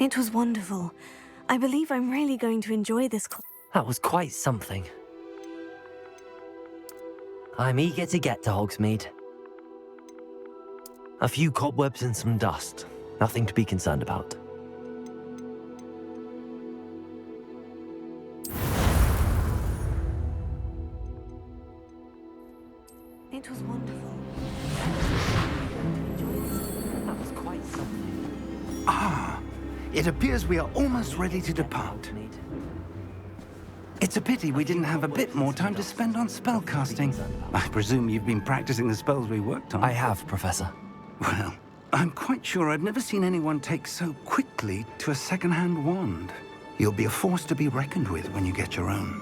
It was wonderful. I believe I'm really going to enjoy this course. That was quite something. I'm eager to get to Hogsmeade. A few cobwebs and some dust. Nothing to be concerned about. It was wonderful. That was quite something. Ah, it appears we are almost ready to depart. It's a pity we didn't have a bit more time to spend on spellcasting. I presume you've been practicing the spells we worked on. I have, Professor. Well, I'm quite sure I've never seen anyone take so quickly to a second-hand wand. You'll be a force to be reckoned with when you get your own.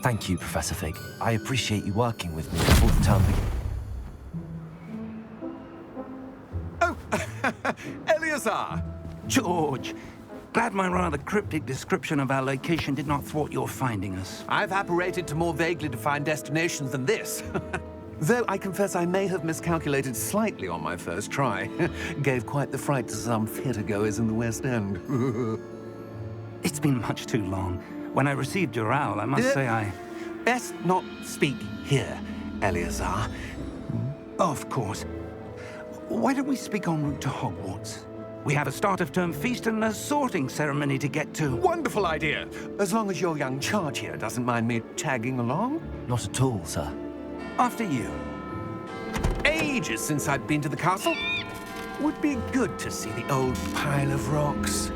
Thank you, Professor Fig. I appreciate you working with me before the term begins. Oh, Eleazar! George, glad my rather cryptic description of our location did not thwart your finding us. I've apparated to more vaguely defined destinations than this. Though I confess I may have miscalculated slightly on my first try. Gave quite the fright to some theatre-goers in the West End. It's been much too long. When I received your owl, I must say I... Best not speak here, Eleazar. Of course. Why don't we speak en route to Hogwarts? We have a start-of-term feast and a sorting ceremony to get to. Wonderful idea! As long as your young charge here doesn't mind me tagging along. Not at all, sir. After you. Ages since I'd been to the castle. Would be good to see the old pile of rocks.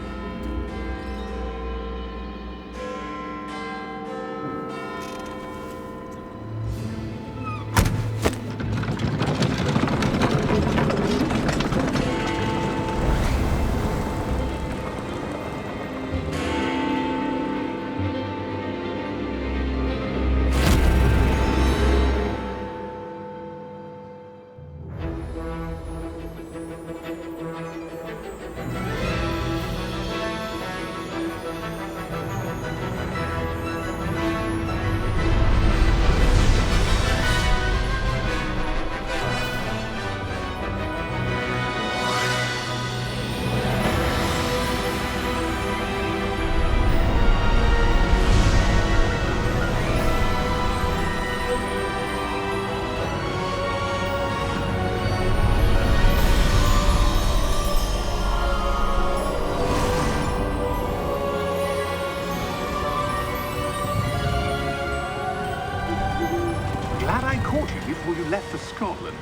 Glad I caught you before you left for Scotland.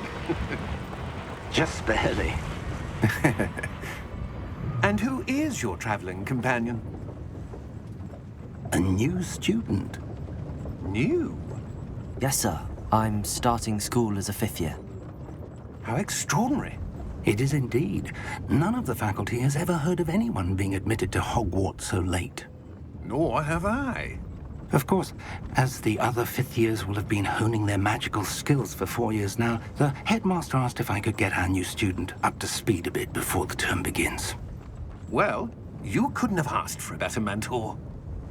Just barely. And who is your traveling companion? A new student. New? Yes, sir. I'm starting school as a 5th year. How extraordinary. It is indeed. None of the faculty has ever heard of anyone being admitted to Hogwarts so late. Nor have I. Of course, as the other 5th years will have been honing their magical skills for 4 years now, the headmaster asked if I could get our new student up to speed a bit before the term begins. Well, you couldn't have asked for a better mentor.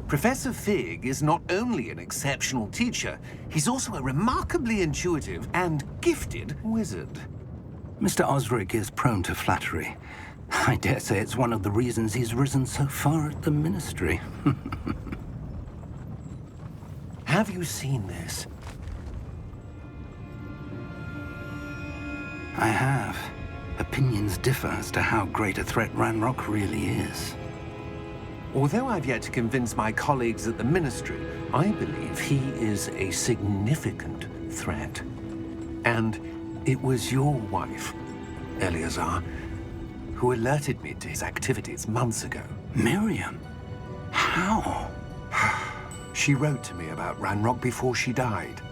Professor Fig is not only an exceptional teacher, he's also a remarkably intuitive and gifted wizard. Mr. Osric is prone to flattery. I dare say it's one of the reasons he's risen so far at the Ministry. Have you seen this? I have. Opinions differ as to how great a threat Ranrock really is. Although I've yet to convince my colleagues at the Ministry, I believe he is a significant threat. And it was your wife, Eleazar, who alerted me to his activities months ago. Miriam? How? She wrote to me about Ranrock before she died,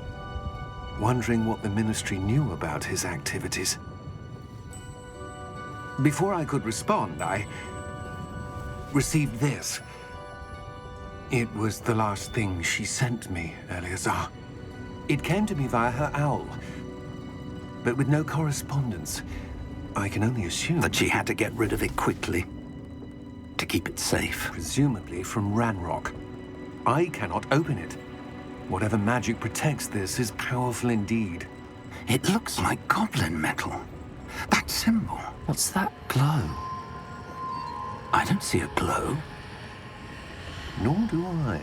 wondering what the Ministry knew about his activities. Before I could respond, I received this. It was the last thing she sent me, Eleazar. It came to me via her owl, but with no correspondence. I can only assume That she had to get rid of it quickly, to keep it safe. presumably from Ranrock. I cannot open it. Whatever magic protects this is powerful indeed. It looks like goblin metal. That symbol. What's that glow? I don't see a glow. Nor do I.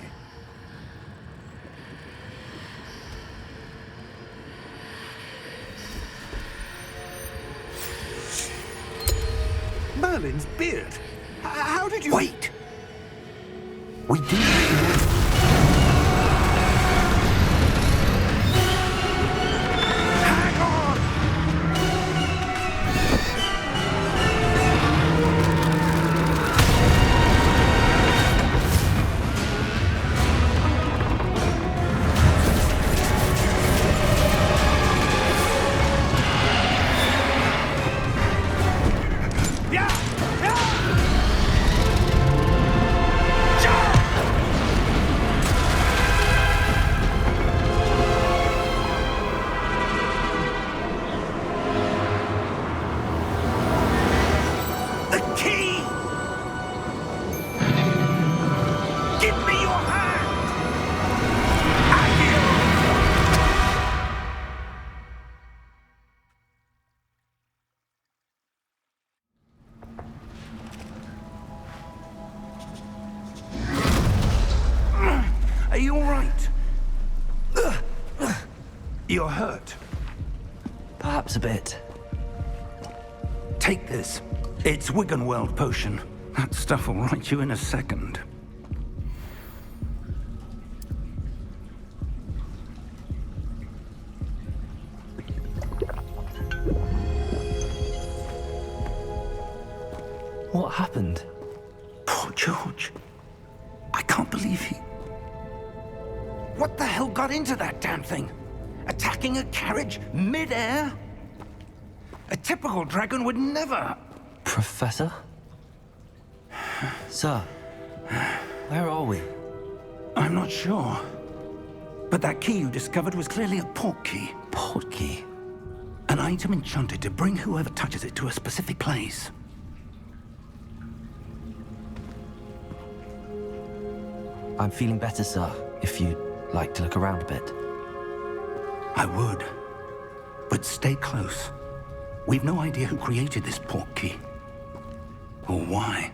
Merlin's beard. How did you... Wait! We do... Are you all right? You're hurt. Perhaps a bit. Take this. It's Wiggenweld potion. That stuff will right you in a second. What happened? Poor George. I can't believe he... What the hell got into that damn thing? Attacking a carriage mid-air? A typical dragon would never... Professor? Sir, where are we? I'm not sure. But that key you discovered was clearly a port key. Port key? An item enchanted to bring whoever touches it to a specific place. I'm feeling better, sir, if you'd like to look around a bit. I would. But stay close. We've no idea who created this port key. Or why.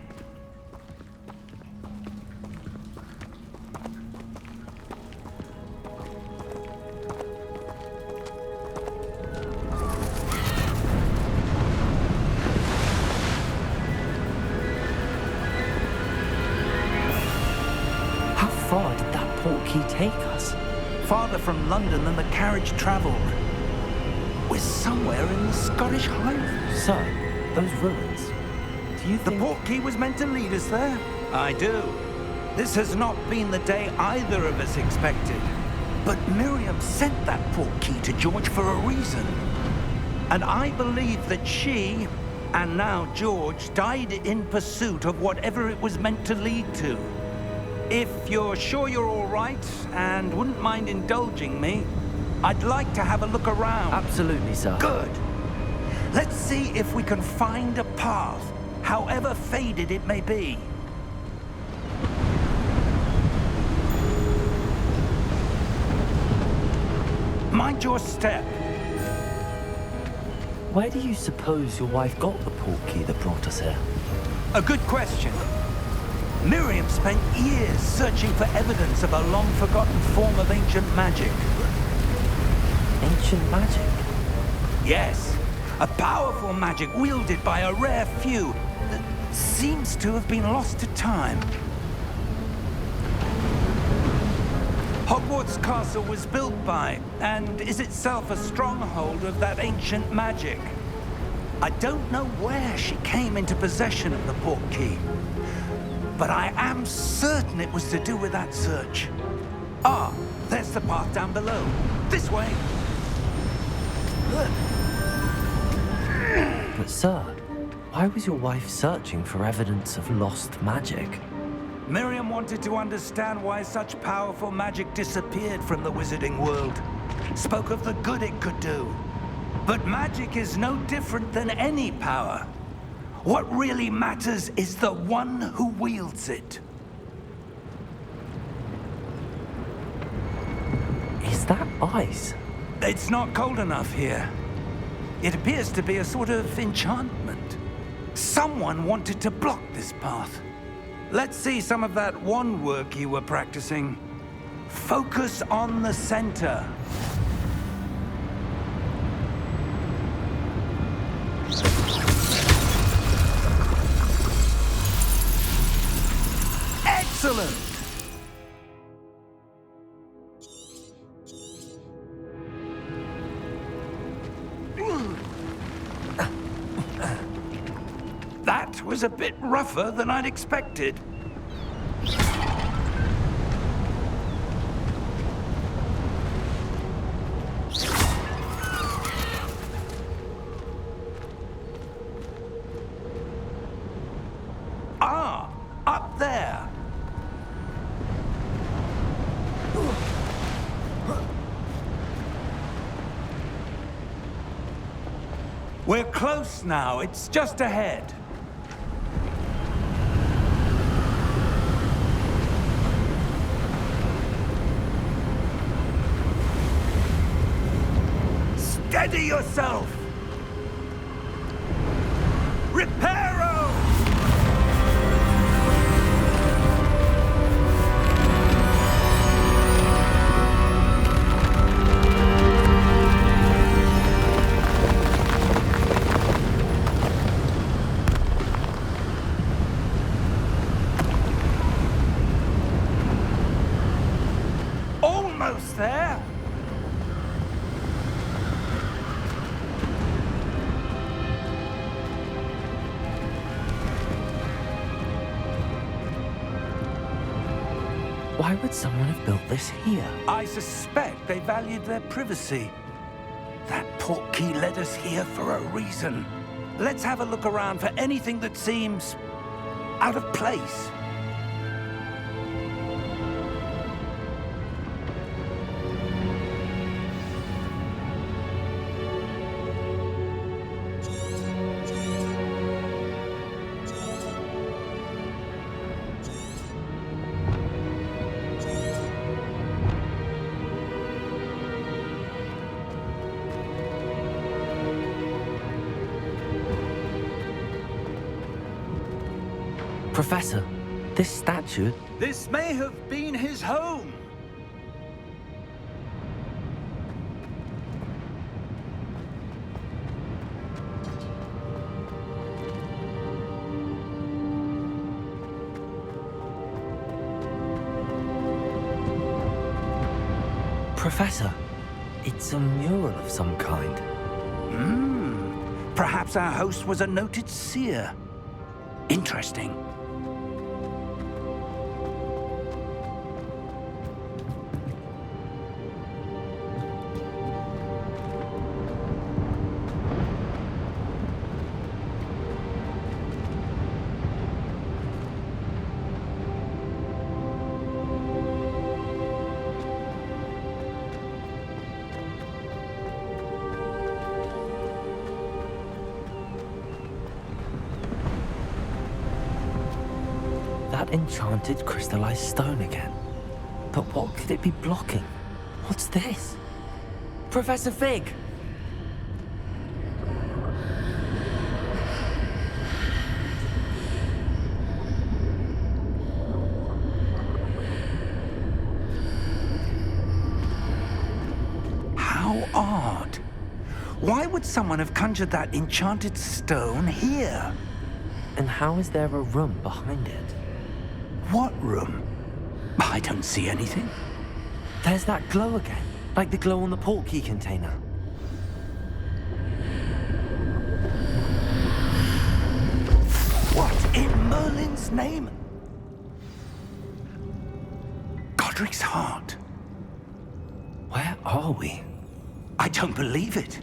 How far did that port key take us? Farther from London than the carriage traveled. We're somewhere in the Scottish Highlands. Sir, those ruins. Do you The think... port key was meant to lead us there? I do. This has not been the day either of us expected. But Miriam sent that port key to George for a reason. And I believe that she, and now George, died in pursuit of whatever it was meant to lead to. If you're sure you're all right and wouldn't mind indulging me, I'd like to have a look around. Absolutely, sir. Good. Let's see if we can find a path, however faded it may be. Mind your step. Where do you suppose your wife got the port key that brought us here? A good question. Miriam spent years searching for evidence of a long-forgotten form of ancient magic. Ancient magic? Yes, a powerful magic wielded by a rare few that seems to have been lost to time. Hogwarts Castle was built by, and is itself a stronghold of that ancient magic. I don't know where she came into possession of the port key, but I am certain it was to do with that search. Ah, there's the path down below. This way. But sir, why was your wife searching for evidence of lost magic? Miriam wanted to understand why such powerful magic disappeared from the wizarding world. Spoke of the good it could do. But magic is no different than any power. What really matters is the one who wields it. Is that ice? It's not cold enough here. It appears to be a sort of enchantment. Someone wanted to block this path. Let's see some of that wand work you were practicing. Focus on the center. Excellent! That was a bit rougher than I'd expected. Ah, up there. We're close now. It's just ahead. Steady yourself! Reparo! Almost there! Why would someone have built this here? I suspect they valued their privacy. That portkey led us here for a reason. Let's have a look around for anything that seems out of place. Professor, this statue... This may have been his home. Professor, it's a mural of some kind. Perhaps our host was a noted seer. Interesting. That enchanted crystallized stone again. But what could it be blocking? What's this? Professor Fig! How odd. Why would someone have conjured that enchanted stone here? And how is there a room behind it? What room? I don't see anything. There's that glow again, like the glow on the portkey container. What in Merlin's name? Godric's heart. Where are we? I don't believe it.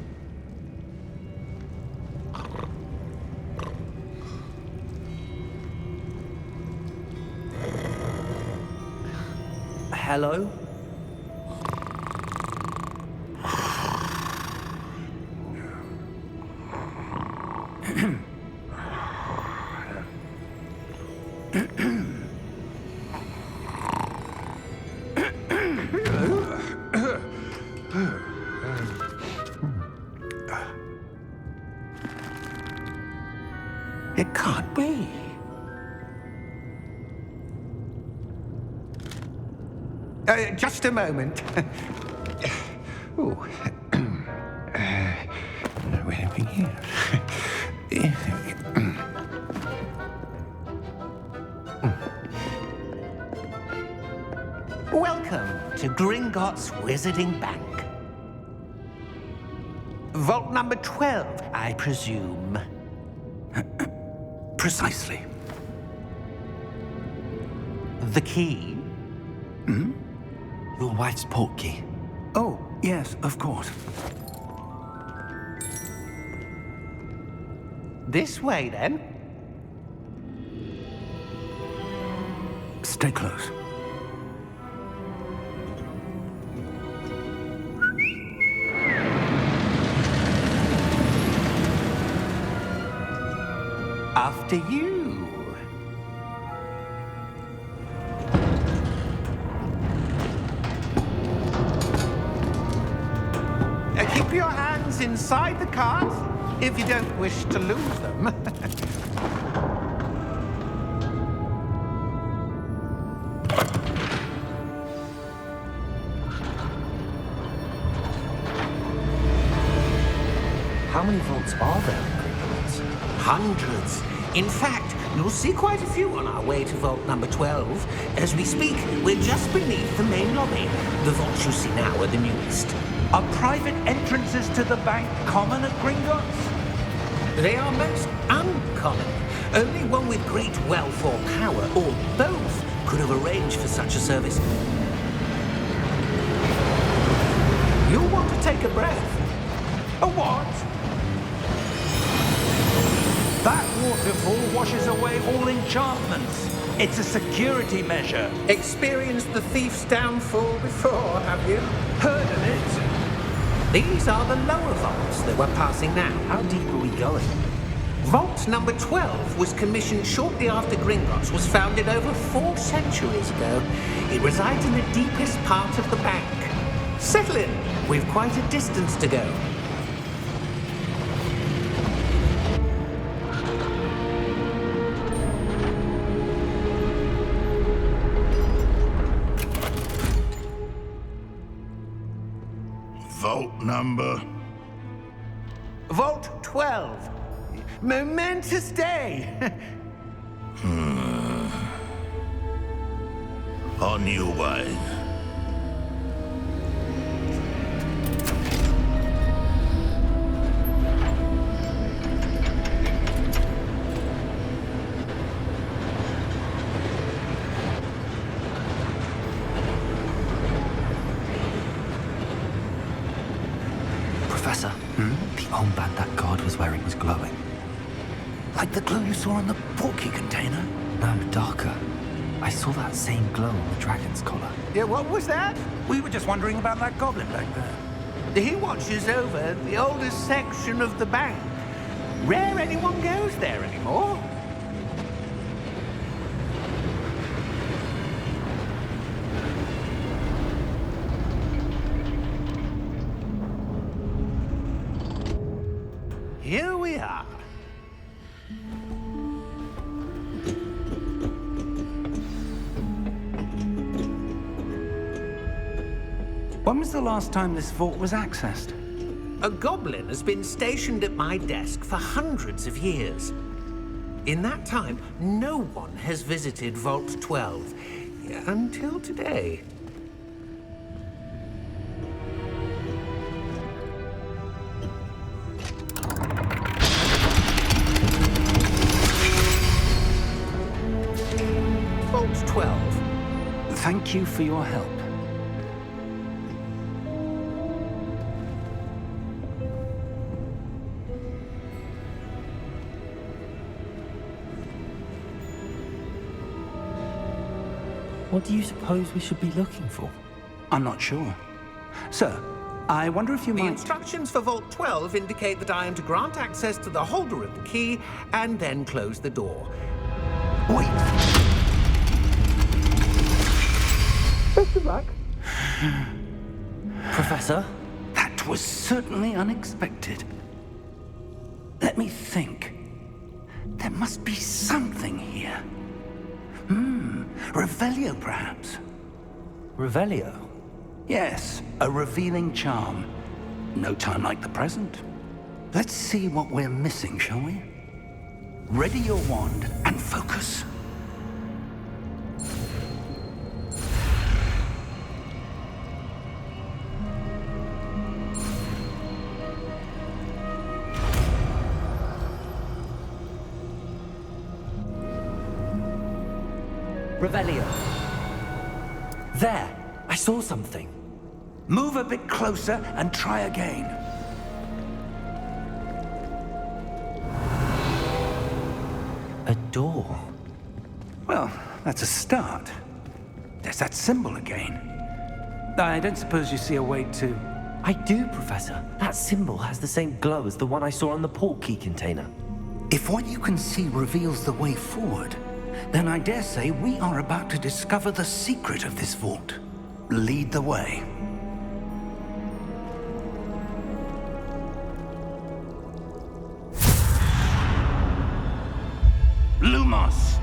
Hello? It can't be. Just a moment. Oh. Where are we here? Welcome to Gringotts Wizarding Bank. Vault number 12, I presume. Precisely. The key? Hmm? Your wife's portkey. Oh, yes, of course. This way, then. Stay close. After you. Keep your hands inside the cart if you don't wish to lose them. How many vaults are there in Gringotts? Hundreds. In fact, you'll see quite a few on our way to vault number 12. As we speak, we're just beneath the main lobby. The vaults you see now are the newest. Are private entrances to the bank common at Gringotts? They are most uncommon. Only one with great wealth or power, or both, could have arranged for such a service. You'll want to take a breath. A what? That waterfall washes away all enchantments. It's a security measure. Experienced the thief's downfall before, have you? Heard of it? These are the lower vaults that we're passing now. How deep are we going? Vault number 12 was commissioned shortly after Gringotts was founded over 4 centuries ago. It resides in the deepest part of the bank. Settle in. We've quite a distance to go. Vault number? Vault 12. Momentous day. On your way. Professor, the armband that guard was wearing was glowing. Like the glow you saw in the portkey container? No, darker. I saw that same glow on the dragon's collar. Yeah, what was that? We were just wondering about that goblin back there. He watches over the oldest section of the bank. Rare anyone goes there anymore. Here we are. When was the last time this vault was accessed? A goblin has been stationed at my desk for hundreds of years. In that time, no one has visited Vault 12 until today. Vault 12. Thank you for your help. What do you suppose we should be looking for? I'm not sure. Sir, I wonder if you The might... instructions for Vault 12 indicate that I am to grant access to the holder of the key and then close the door. Wait! Best of luck. Professor? That was certainly unexpected. Let me think. There must be something here. Revelio, perhaps? Revelio? Yes, a revealing charm. No time like the present. Let's see what we're missing, shall we? Ready your wand and focus. Revelio. There! I saw something. Move a bit closer and try again. A door. Well, that's a start. There's that symbol again. I don't suppose you see a way to... I do, Professor. That symbol has the same glow as the one I saw on the portkey container. If what you can see reveals the way forward, then I dare say we are about to discover the secret of this vault. Lead the way. Lumos!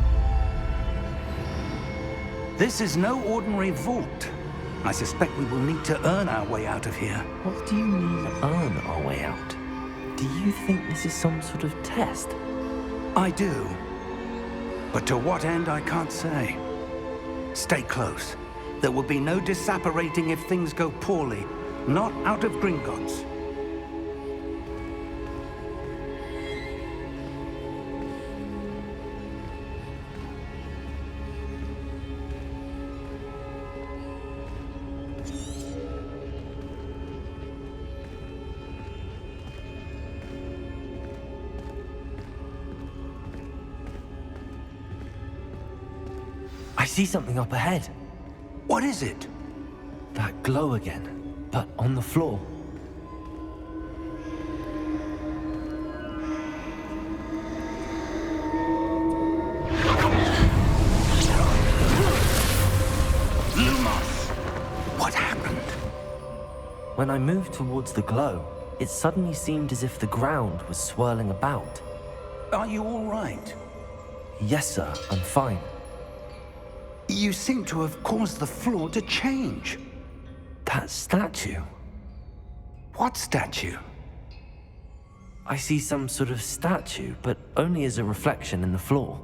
This is no ordinary vault. I suspect we will need to earn our way out of here. What do you mean, earn our way out? Do you think this is some sort of test? I do. But to what end, I can't say. Stay close. There will be no disapparating if things go poorly. Not out of Gringotts. I see something up ahead. What is it? That glow again, but on the floor. Lumos! What happened? When I moved towards the glow, it suddenly seemed as if the ground was swirling about. Are you all right? Yes, sir, I'm fine. You seem to have caused the floor to change. That statue. What statue? I see some sort of statue, but only as a reflection in the floor.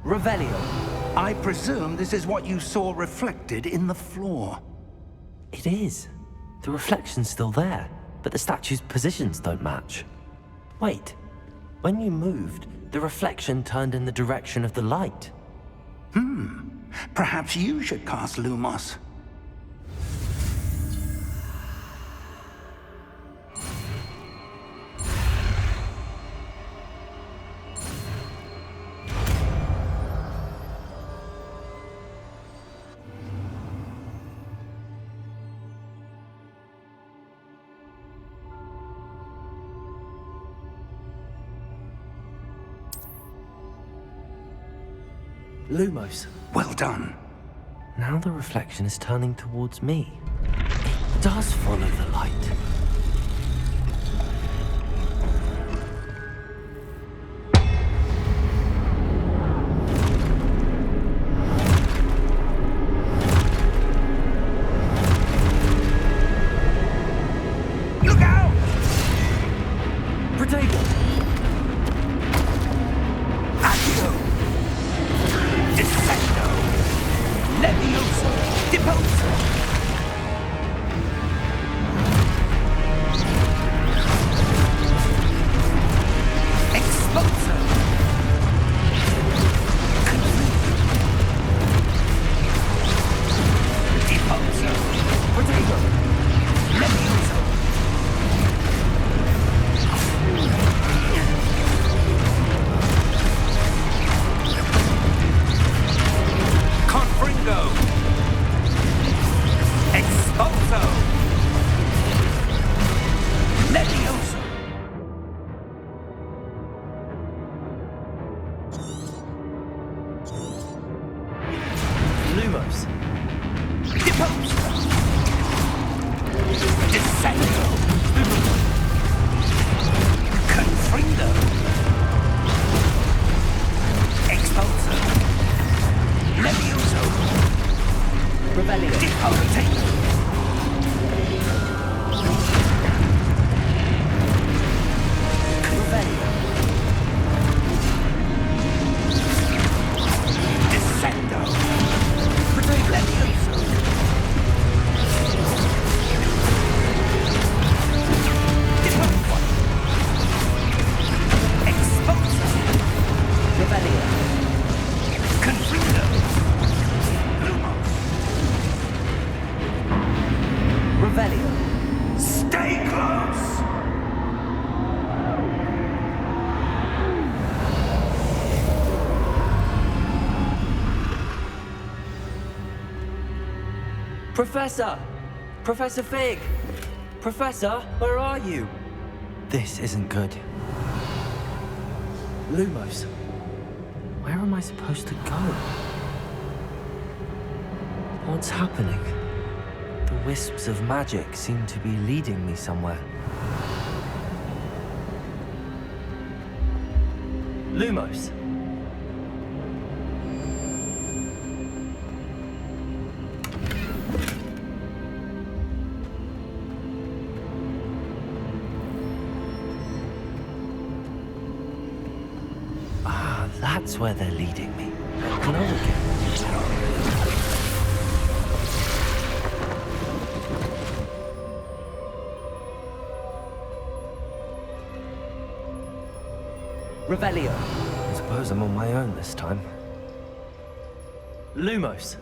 Revelio. I presume this is what you saw reflected in the floor. It is. The reflection's still there, but the statue's positions don't match. Wait. When you moved, the reflection turned in the direction of the light. Perhaps you should cast Lumos. Lumos. Well done. Now the reflection is turning towards me. It does follow the light. Look out! Protego! Accio! Descendo! Levioso! Deposo! Revelio. Confringo! Lumos! Revelio. Stay close! Professor! Professor Fig! Professor, where are you? This isn't good. Lumos, where am I supposed to go? What's happening? The wisps of magic seem to be leading me somewhere. Lumos! That's where they're leading me. Can I look at? Revelio. I suppose I'm on my own this time. Lumos.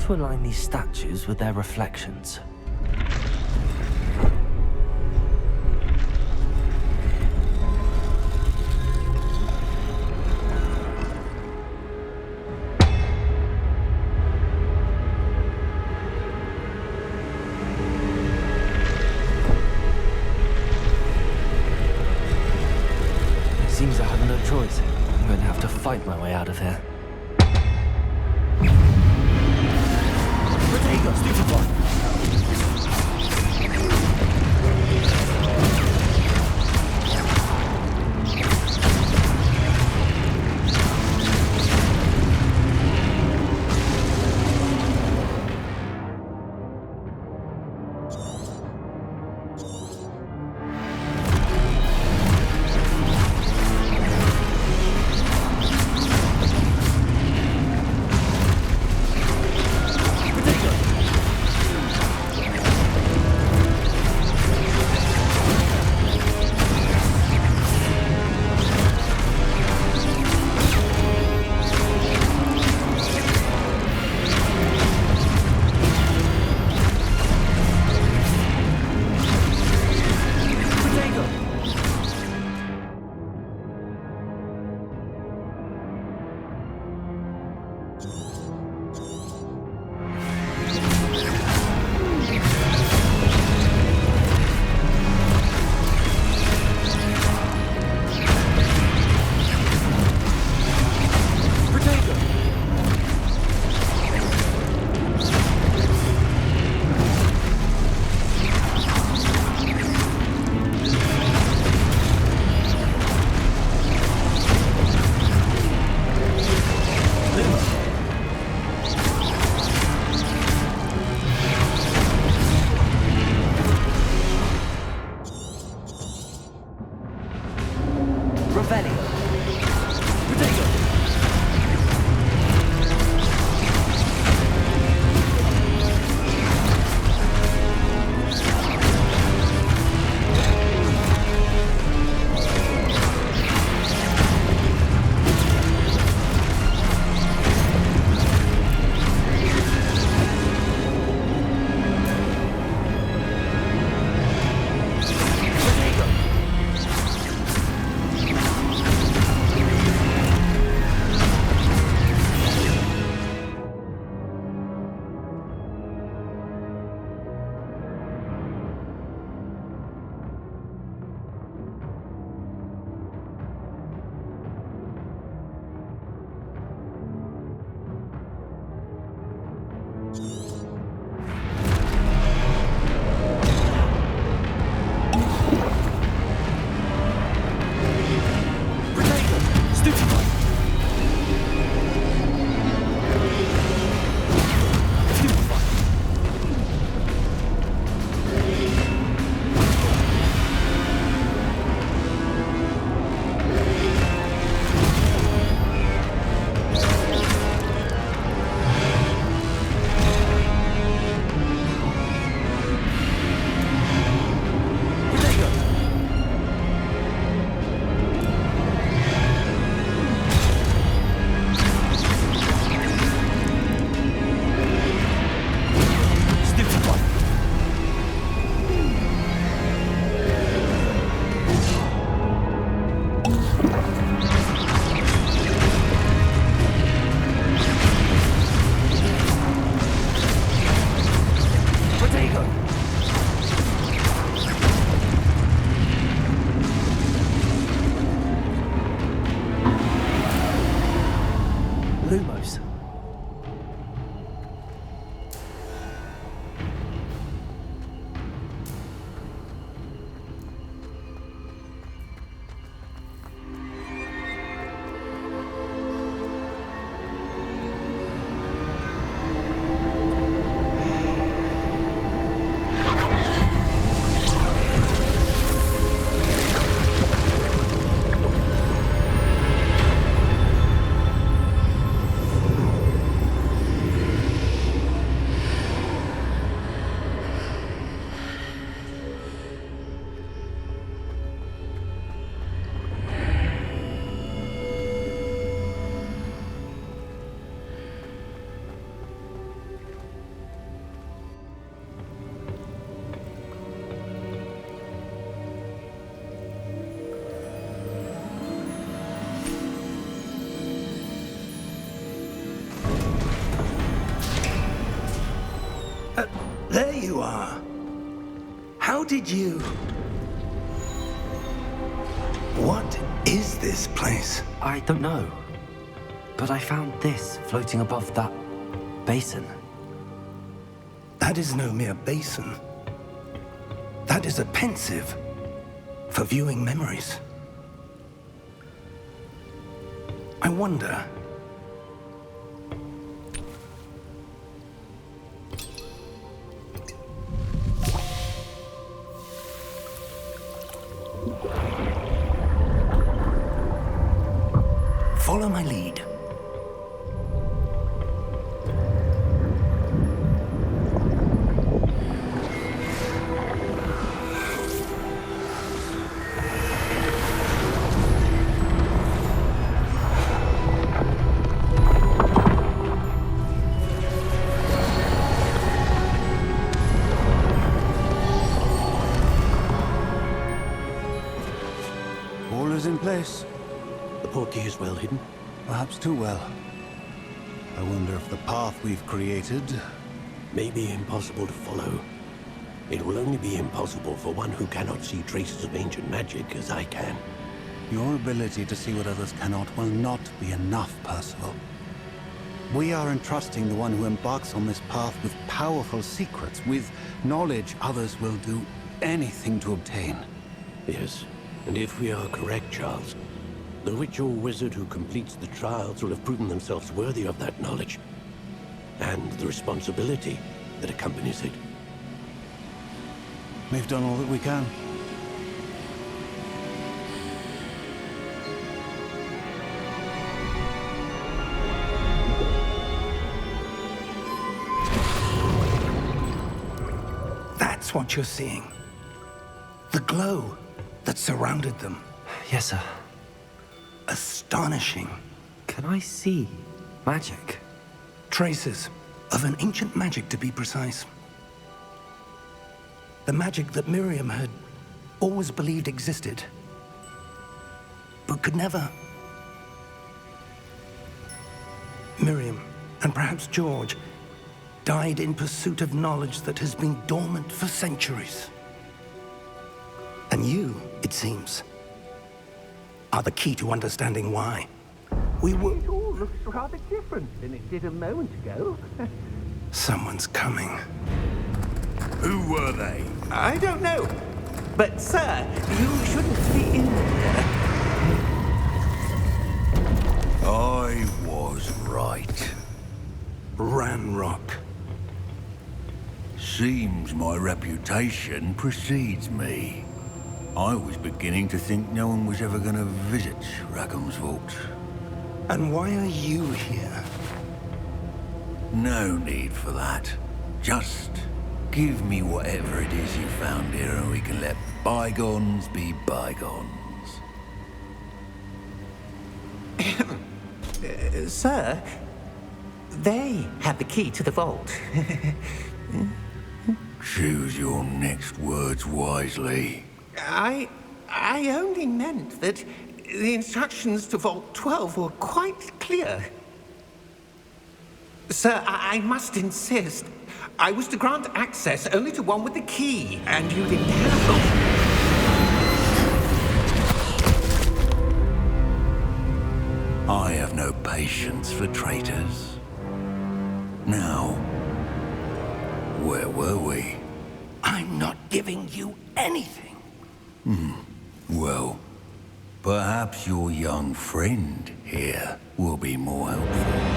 To align these statues with their reflections. Seems I have no choice. I'm going to have to fight my way out of here. Lumos. There you are. How did you... What is this place? I don't know. But I found this floating above that basin. That is no mere basin. That is a pensive for viewing memories. I wonder... Follow my lead. All is in place. The portkey is well hidden. Perhaps too well. I wonder if the path we've created... May be impossible to follow. It will only be impossible for one who cannot see traces of ancient magic as I can. Your ability to see what others cannot will not be enough, Percival. We are entrusting the one who embarks on this path with powerful secrets, with knowledge others will do anything to obtain. Yes, and if we are correct, Charles, the witch or wizard who completes the trials will have proven themselves worthy of that knowledge, and the responsibility that accompanies it. We've done all that we can. That's what you're seeing. The glow that surrounded them. Yes, sir. Astonishing. Can I see magic? Traces of an ancient magic, to be precise. The magic that Miriam had always believed existed, but could never. Miriam, and perhaps George, died in pursuit of knowledge that has been dormant for centuries. And you, it seems, are the key to understanding why. We were... It all looks rather different than it did a moment ago. Someone's coming. Who were they? I don't know. But, sir, you shouldn't be in here. I was right. Ranrock. Seems my reputation precedes me. I was beginning to think no one was ever going to visit Rackham's vault. And why are you here? No need for that. Just give me whatever it is you found here and we can let bygones be bygones. Sir, they have the key to the vault. Choose your next words wisely. I only meant that the instructions to Vault 12 were quite clear. Sir, I must insist. I was to grant access only to one with the key, and you didn't have I have no patience for traitors. Now, where were we? I'm not giving you anything. Well, perhaps your young friend here will be more helpful.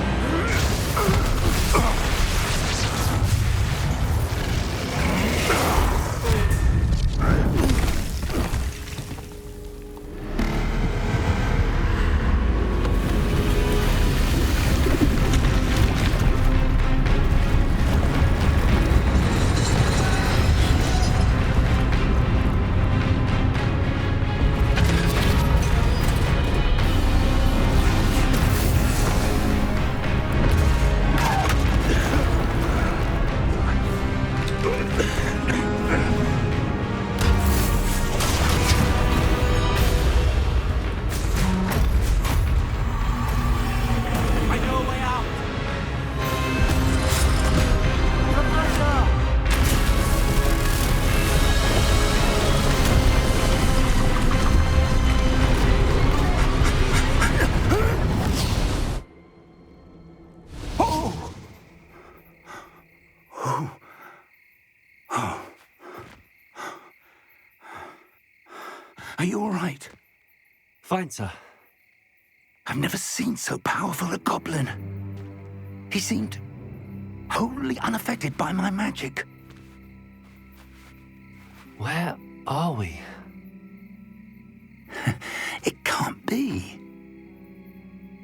Are you all right? Fine, sir. I've never seen so powerful a goblin. He seemed wholly unaffected by my magic. Where are we? It can't be.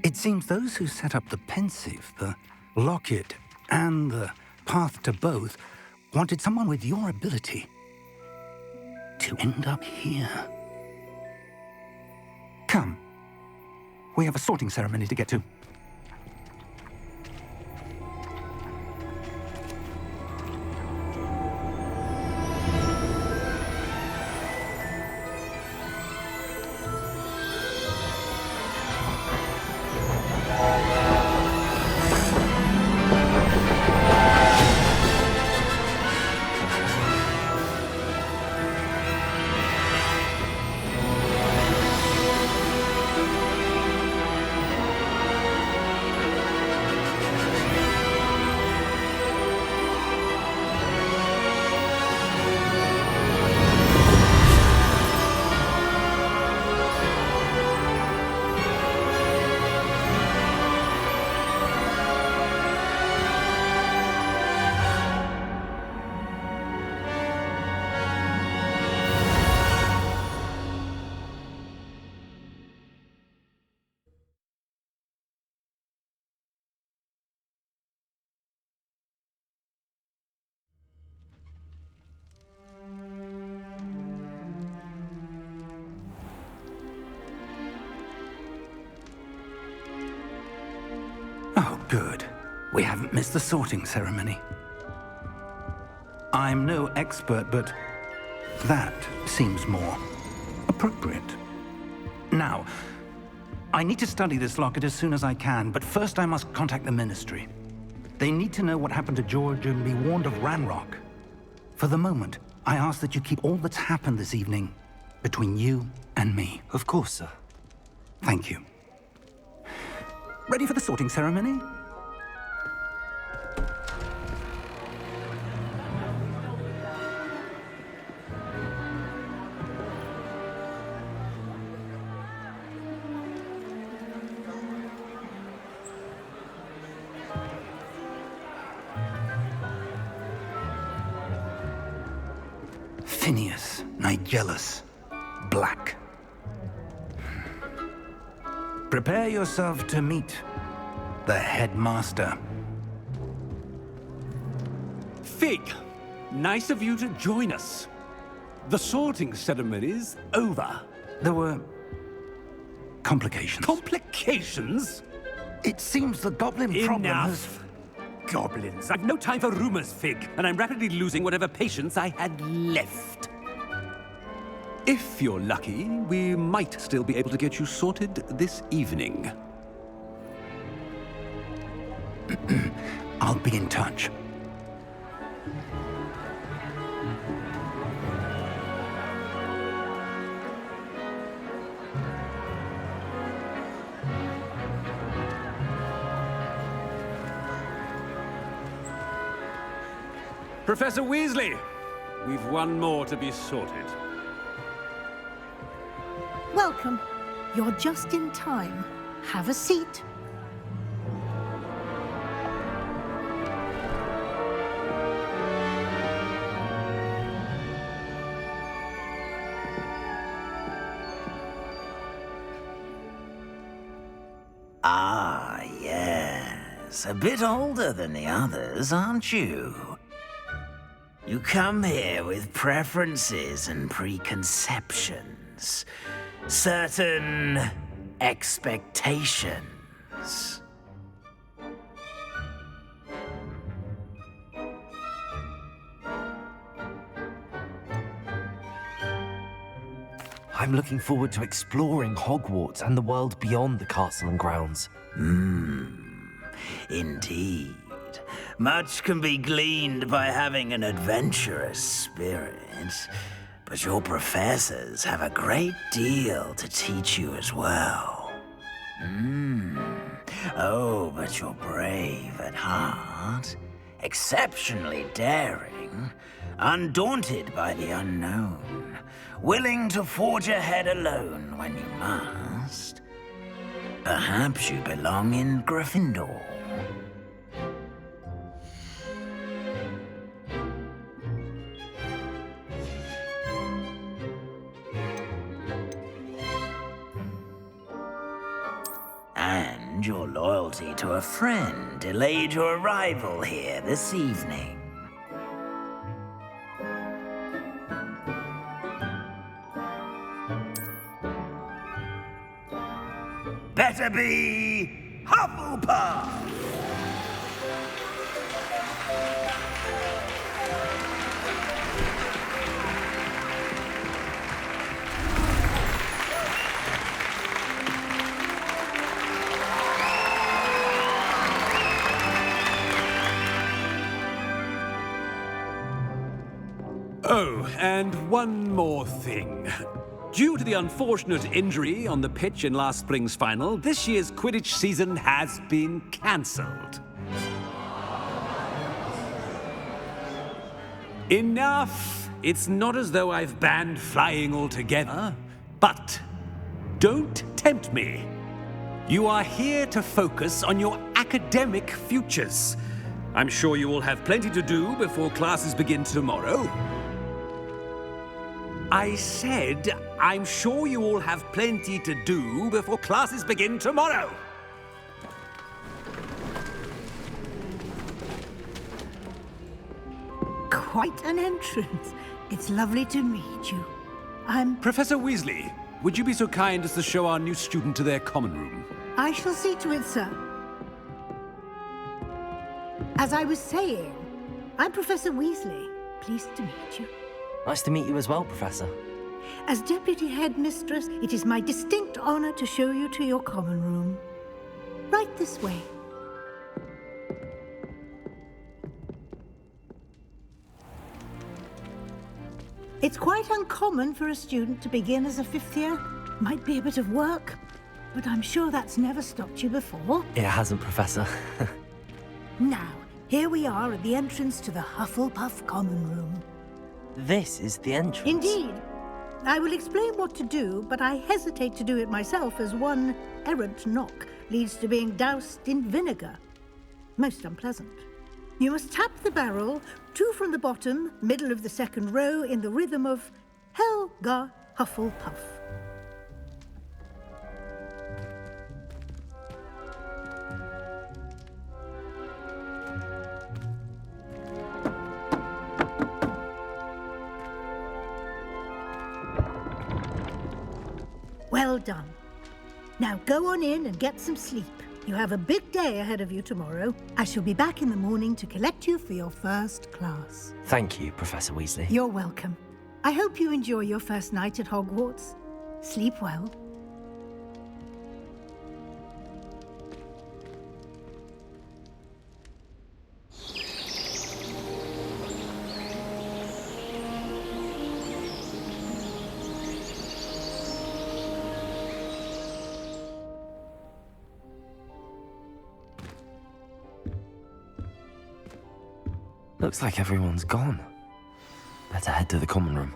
It seems those who set up the pensive, the locket, and the path to both wanted someone with your ability to end up here. Come. We have a sorting ceremony to get to. Oh, good. We haven't missed the sorting ceremony. I'm no expert, but that seems more appropriate. Now, I need to study this locket as soon as I can, but first I must contact the Ministry. They need to know what happened to George and be warned of Ranrock. For the moment, I ask that you keep all that's happened this evening between you and me. Of course, sir. Thank you. Ready for the sorting ceremony? Phineas, Nigellus, Black. Prepare yourself to meet the headmaster. Fig, nice of you to join us. The sorting ceremony's over. There were complications. Complications? It seems the goblin problem has... Enough. Goblins. I've no time for rumors, Fig, and I'm rapidly losing whatever patience I had left. If you're lucky, we might still be able to get you sorted this evening. I'll be in touch. Professor Weasley, we've one more to be sorted. Welcome. You're just in time. Have a seat. Ah, yes. A bit older than the others, aren't you? You come here with preferences and preconceptions. Certain expectations. I'm looking forward to exploring Hogwarts and the world beyond the castle and grounds. Indeed. Much can be gleaned by having an adventurous spirit. But your professors have a great deal to teach you as well. Oh, but you're brave at heart. Exceptionally daring. Undaunted by the unknown. Willing to forge ahead alone when you must. Perhaps you belong in Gryffindor. And your loyalty to a friend delayed your arrival here this evening. Better be Hufflepuff! Oh, and one more thing. Due to the unfortunate injury on the pitch in last spring's final, this year's Quidditch season has been cancelled. Enough! It's not as though I've banned flying altogether, but don't tempt me. You are here to focus on your academic futures. I'm sure you all have plenty to do before classes begin tomorrow. I said, I'm sure you all have plenty to do before classes begin tomorrow. Quite an entrance. It's lovely to meet you. Professor Weasley, would you be so kind as to show our new student to their common room? I shall see to it, sir. As I was saying, I'm Professor Weasley. Pleased to meet you. Nice to meet you as well, Professor. As Deputy Headmistress, it is my distinct honor to show you to your common room. Right this way. It's quite uncommon for a student to begin as a fifth year. Might be a bit of work, but I'm sure that's never stopped you before. It hasn't, Professor. Now, here we are at the entrance to the Hufflepuff common room. This is the entrance. Indeed. I will explain what to do, but I hesitate to do it myself as one errant knock leads to being doused in vinegar. Most unpleasant. You must tap the barrel, 2 from the bottom, middle of the second row, in the rhythm of Helga Hufflepuff. Well done. Now go on in and get some sleep. You have a big day ahead of you tomorrow. I shall be back in the morning to collect you for your first class. Thank you, Professor Weasley. You're welcome. I hope you enjoy your first night at Hogwarts. Sleep well. Looks like everyone's gone. Better head to the common room.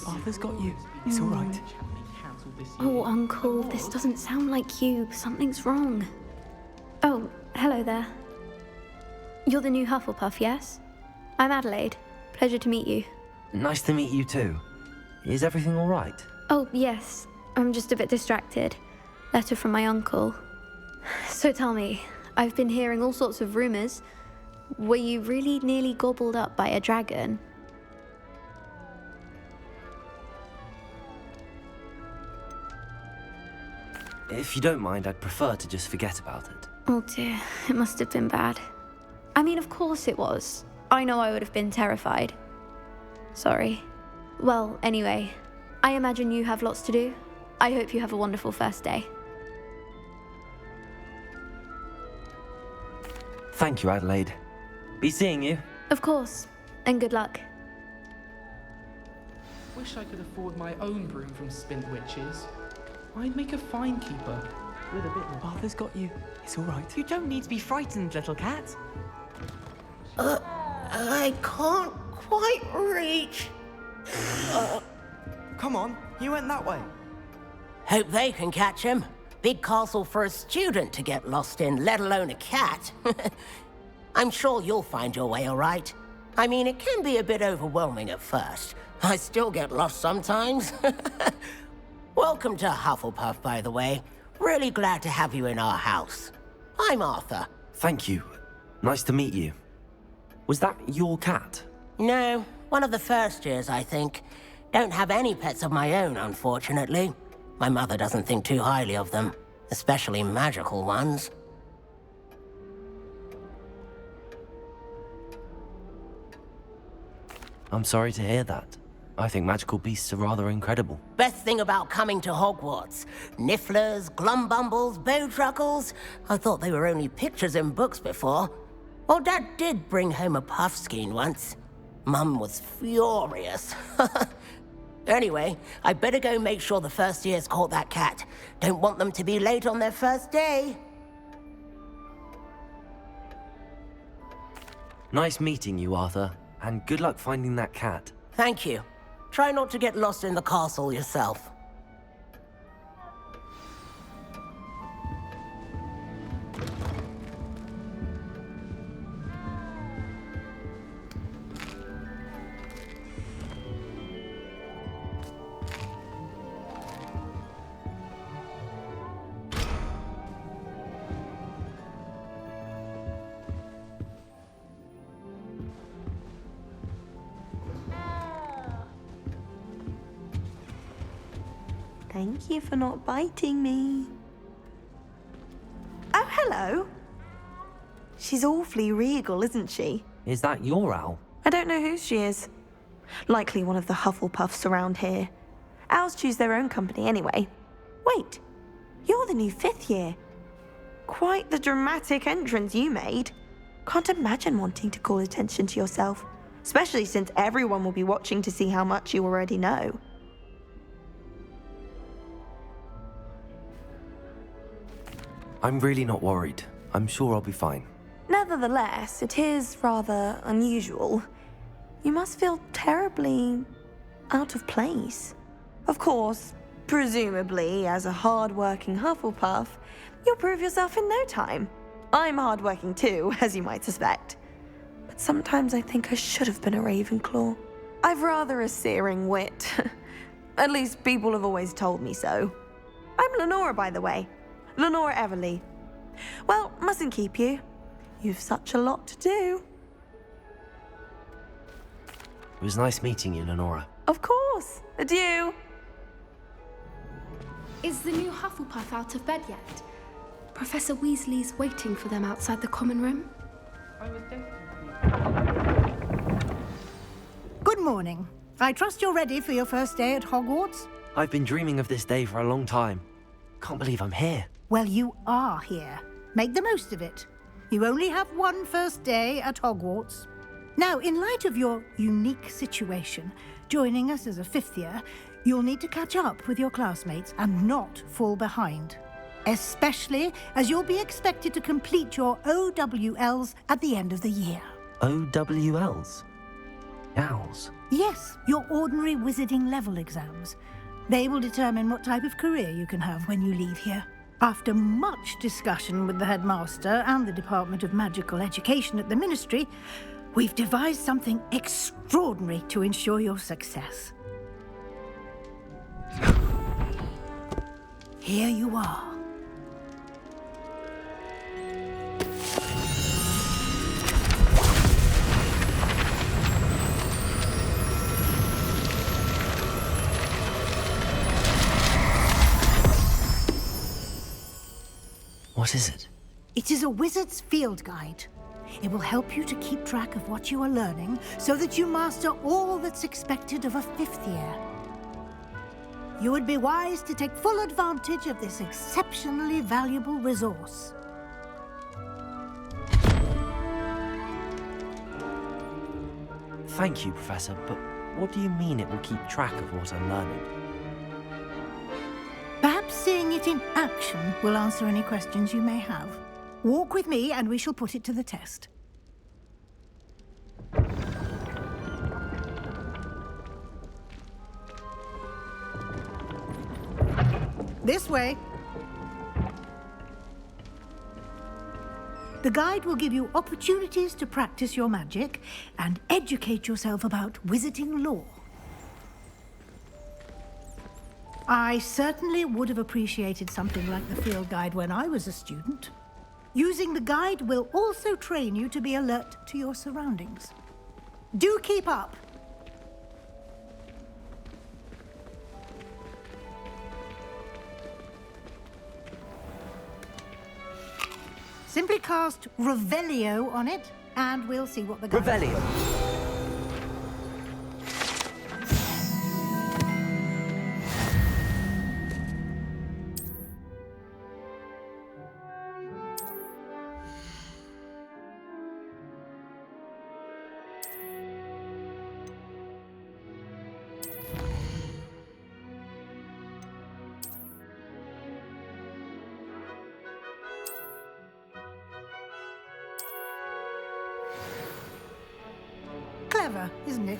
Arthur's got you. It's all right. Oh, Uncle, this doesn't sound like you. Something's wrong. Oh, hello there. You're the new Hufflepuff, yes? I'm Adelaide. Pleasure to meet you. Nice to meet you too. Is everything all right? Oh, yes. I'm just a bit distracted. Letter from my uncle. So tell me, I've been hearing all sorts of rumors. Were you really nearly gobbled up by a dragon? If you don't mind, I'd prefer to just forget about it. Oh dear, it must have been bad. I mean, of course it was. I know I would have been terrified. Sorry. Well, anyway, I imagine you have lots to do. I hope you have a wonderful first day. Thank you, Adelaide. Be seeing you. Of course, and good luck. Wish I could afford my own broom from Spint Witches. I'd make a fine keeper. With a bit more. Arthur's got you. It's all right. You don't need to be frightened, little cat. I can't quite reach. Come on, you went that way. Hope they can catch him. Big castle for a student to get lost in, let alone a cat. I'm sure you'll find your way all right. I mean, it can be a bit overwhelming at first. I still get lost sometimes. Welcome to Hufflepuff, by the way. Really glad to have you in our house. I'm Arthur. Thank you. Nice to meet you. Was that your cat? No, one of the first years, I think. Don't have any pets of my own, unfortunately. My mother doesn't think too highly of them, especially magical ones. I'm sorry to hear that. I think magical beasts are rather incredible. Best thing about coming to Hogwarts. Nifflers, glumbumbles, bowtruckles. I thought they were only pictures in books before. Well, Dad did bring home a puffskein once. Mum was furious. Anyway, I better go make sure the first years caught that cat. Don't want them to be late on their first day. Nice meeting you, Arthur. And good luck finding that cat. Thank you. Try not to get lost in the castle yourself. Thank you for not biting me. Oh, hello. She's awfully regal, isn't she? Is that your owl? I don't know whose she is. Likely one of the Hufflepuffs around here. Owls choose their own company anyway. Wait, you're the new 5th year. Quite the dramatic entrance you made. Can't imagine wanting to call attention to yourself, especially since everyone will be watching to see how much you already know. I'm really not worried. I'm sure I'll be fine. Nevertheless, it is rather unusual. You must feel terribly out of place. Of course, presumably, as a hard-working Hufflepuff, you'll prove yourself in no time. I'm hard-working too, as you might suspect. But sometimes I think I should have been a Ravenclaw. I've rather a searing wit. At least people have always told me so. I'm Lenora, by the way. Lenora Everly. Well, mustn't keep you. You've such a lot to do. It was nice meeting you, Lenora. Of course. Adieu. Is the new Hufflepuff out of bed yet? Professor Weasley's waiting for them outside the common room. Good morning. I trust you're ready for your first day at Hogwarts? I've been dreaming of this day for a long time. Can't believe I'm here. Well, you are here. Make the most of it. You only have one first day at Hogwarts. Now, in light of your unique situation, joining us as a fifth year, you'll need to catch up with your classmates and not fall behind. Especially as you'll be expected to complete your OWLs at the end of the year. OWLs? Owls? Yes, your ordinary wizarding level exams. They will determine what type of career you can have when you leave here. After much discussion with the headmaster and the Department of Magical Education at the Ministry, we've devised something extraordinary to ensure your success. Here you are. What is it? It is a wizard's field guide. It will help you to keep track of what you are learning so that you master all that's expected of a fifth year. You would be wise to take full advantage of this exceptionally valuable resource. Thank you, Professor, but what do you mean it will keep track of what I'm learning? Perhaps seeing it in action will answer any questions you may have. Walk with me and we shall put it to the test. This way. The guide will give you opportunities to practice your magic and educate yourself about wizarding lore. I certainly would have appreciated something like the field guide when I was a student. Using the guide will also train you to be alert to your surroundings. Do keep up! Simply cast Revelio on it, and we'll see what the guide Revelio! Clever, isn't it?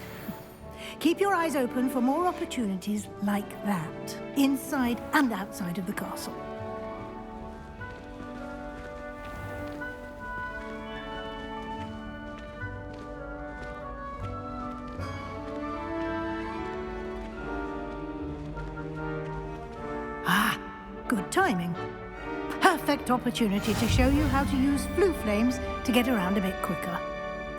Keep your eyes open for more opportunities like that, inside and outside of the castle. Ah, good timing. Perfect opportunity to show you how to use flue flames to get around a bit quicker.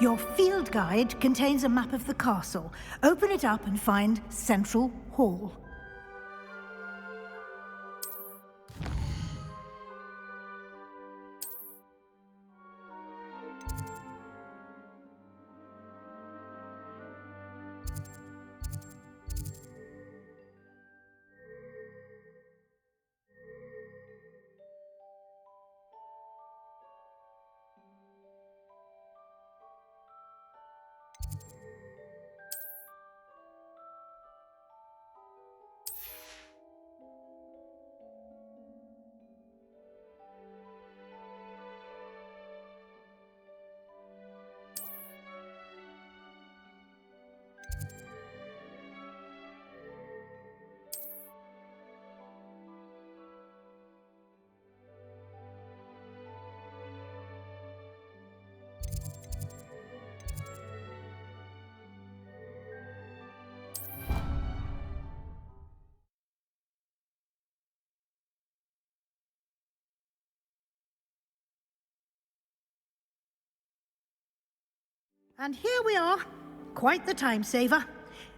Your field guide contains a map of the castle. Open it up and find Central Hall. And here we are. Quite the time saver.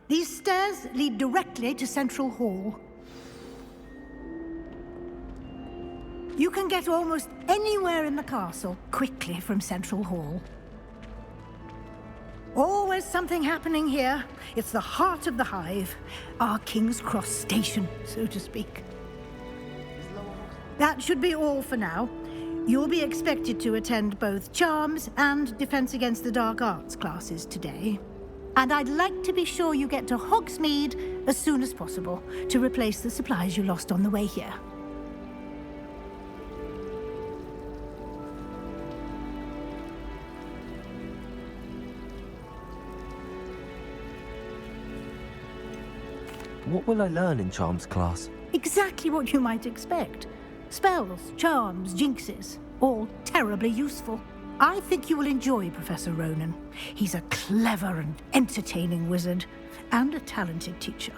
These stairs lead directly to Central Hall. You can get almost anywhere in the castle quickly from Central Hall. Always something happening here. It's the heart of the Hive, our King's Cross station, so to speak. That should be all for now. You'll be expected to attend both Charms and Defense Against the Dark Arts classes today. And I'd like to be sure you get to Hogsmeade as soon as possible to replace the supplies you lost on the way here. What will I learn in Charms class? Exactly what you might expect. Spells, charms, jinxes, all terribly useful. I think you will enjoy Professor Ronan. He's a clever and entertaining wizard, and a talented teacher.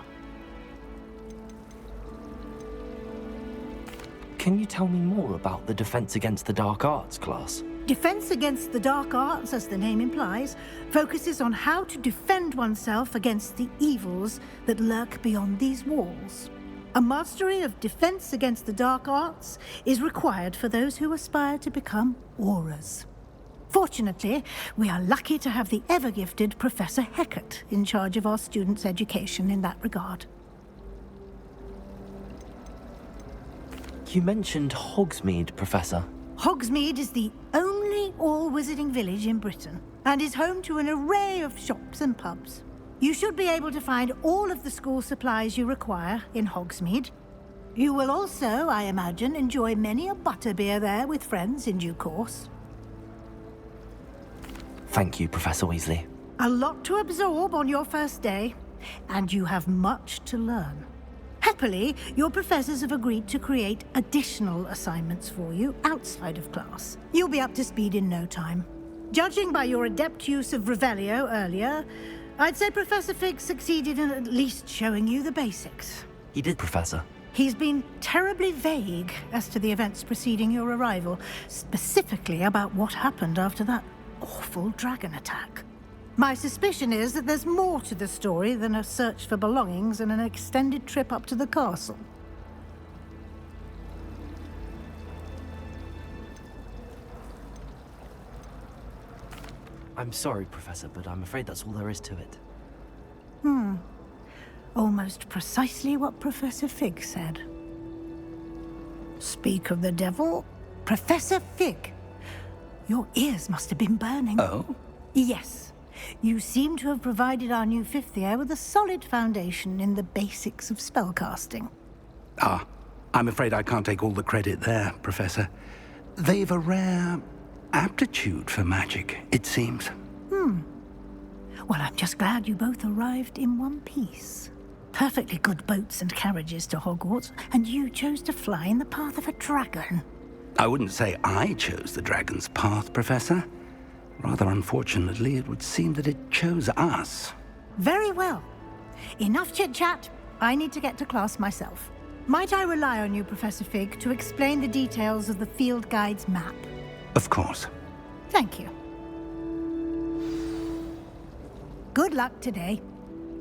Can you tell me more about the Defense Against the Dark Arts class? Defense Against the Dark Arts, as the name implies, focuses on how to defend oneself against the evils that lurk beyond these walls. A mastery of Defense Against the Dark Arts is required for those who aspire to become Aurors. Fortunately, we are lucky to have the ever-gifted Professor Hecat in charge of our students' education in that regard. You mentioned Hogsmeade, Professor. Hogsmeade is the only all-wizarding village in Britain, and is home to an array of shops and pubs. You should be able to find all of the school supplies you require in Hogsmeade. You will also, I imagine, enjoy many a butterbeer there with friends in due course. Thank you, Professor Weasley. A lot to absorb on your first day, and you have much to learn. Happily, your professors have agreed to create additional assignments for you outside of class. You'll be up to speed in no time. Judging by your adept use of Revelio earlier, I'd say Professor Fig succeeded in at least showing you the basics. He did, Professor. He's been terribly vague as to the events preceding your arrival, specifically about what happened after that awful dragon attack. My suspicion is that there's more to the story than a search for belongings and an extended trip up to the castle. I'm sorry, Professor, but I'm afraid that's all there is to it. Almost precisely what Professor Fig said. Speak of the devil, Professor Fig. Your ears must have been burning. Oh? Yes. You seem to have provided our new fifth year with a solid foundation in the basics of spellcasting. I'm afraid I can't take all the credit there, Professor. They've a rare aptitude for magic, it seems. Well, I'm just glad you both arrived in one piece. Perfectly good boats and carriages to Hogwarts, and you chose to fly in the path of a dragon. I wouldn't say I chose the dragon's path, Professor. Rather unfortunately, it would seem that it chose us. Very well. Enough chit-chat. I need to get to class myself. Might I rely on you, Professor Fig, to explain the details of the field guide's map? Of course. Thank you. Good luck today.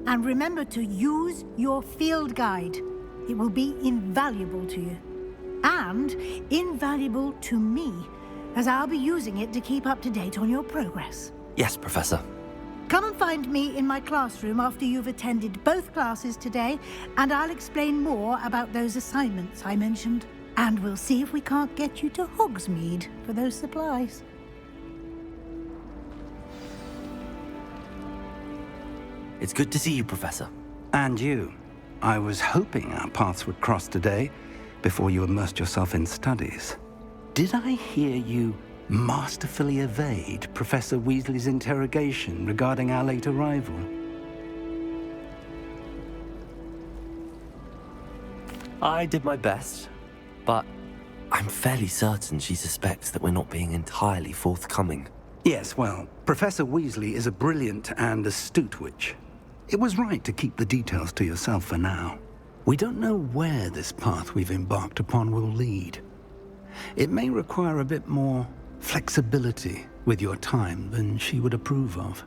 And remember to use your field guide. It will be invaluable to you. And invaluable to me, as I'll be using it to keep up to date on your progress. Yes, Professor. Come and find me in my classroom after you've attended both classes today, and I'll explain more about those assignments I mentioned. And we'll see if we can't get you to Hogsmeade for those supplies. It's good to see you, Professor. And you. I was hoping our paths would cross today, before you immersed yourself in studies. Did I hear you masterfully evade Professor Weasley's interrogation regarding our late arrival? I did my best, but I'm fairly certain she suspects that we're not being entirely forthcoming. Yes, well, Professor Weasley is a brilliant and astute witch. It was right to keep the details to yourself for now. We don't know where this path we've embarked upon will lead. It may require a bit more flexibility with your time than she would approve of.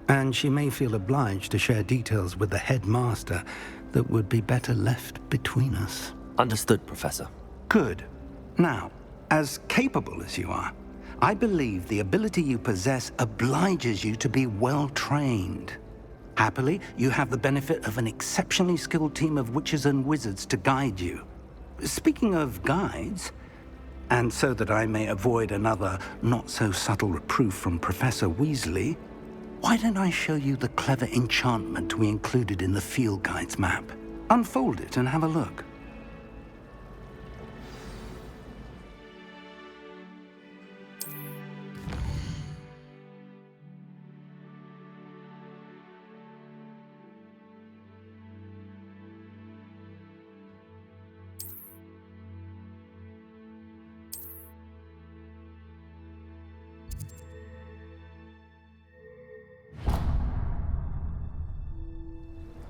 And she may feel obliged to share details with the headmaster that would be better left between us. Understood, Professor. Good. Now, as capable as you are, I believe the ability you possess obliges you to be well trained. Happily, you have the benefit of an exceptionally skilled team of witches and wizards to guide you. Speaking of guides, and so that I may avoid another not-so-subtle reproof from Professor Weasley, why don't I show you the clever enchantment we included in the field guide's map? Unfold it and have a look.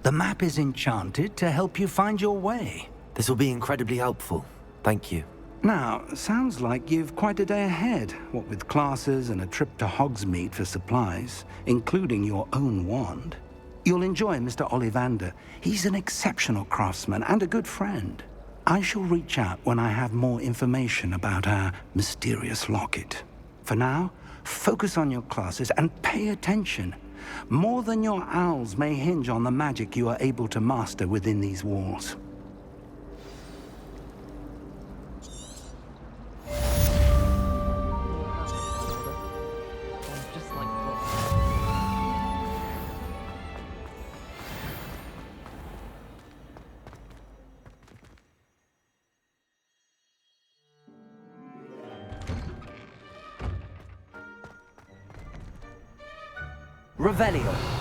The map is enchanted to help you find your way. This will be incredibly helpful. Thank you. Now, sounds like you've quite a day ahead, what with classes and a trip to Hogsmeade for supplies, including your own wand. You'll enjoy Mr. Ollivander. He's an exceptional craftsman and a good friend. I shall reach out when I have more information about our mysterious locket. For now, focus on your classes and pay attention. More than your owls may hinge on the magic you are able to master within these walls. Revelio.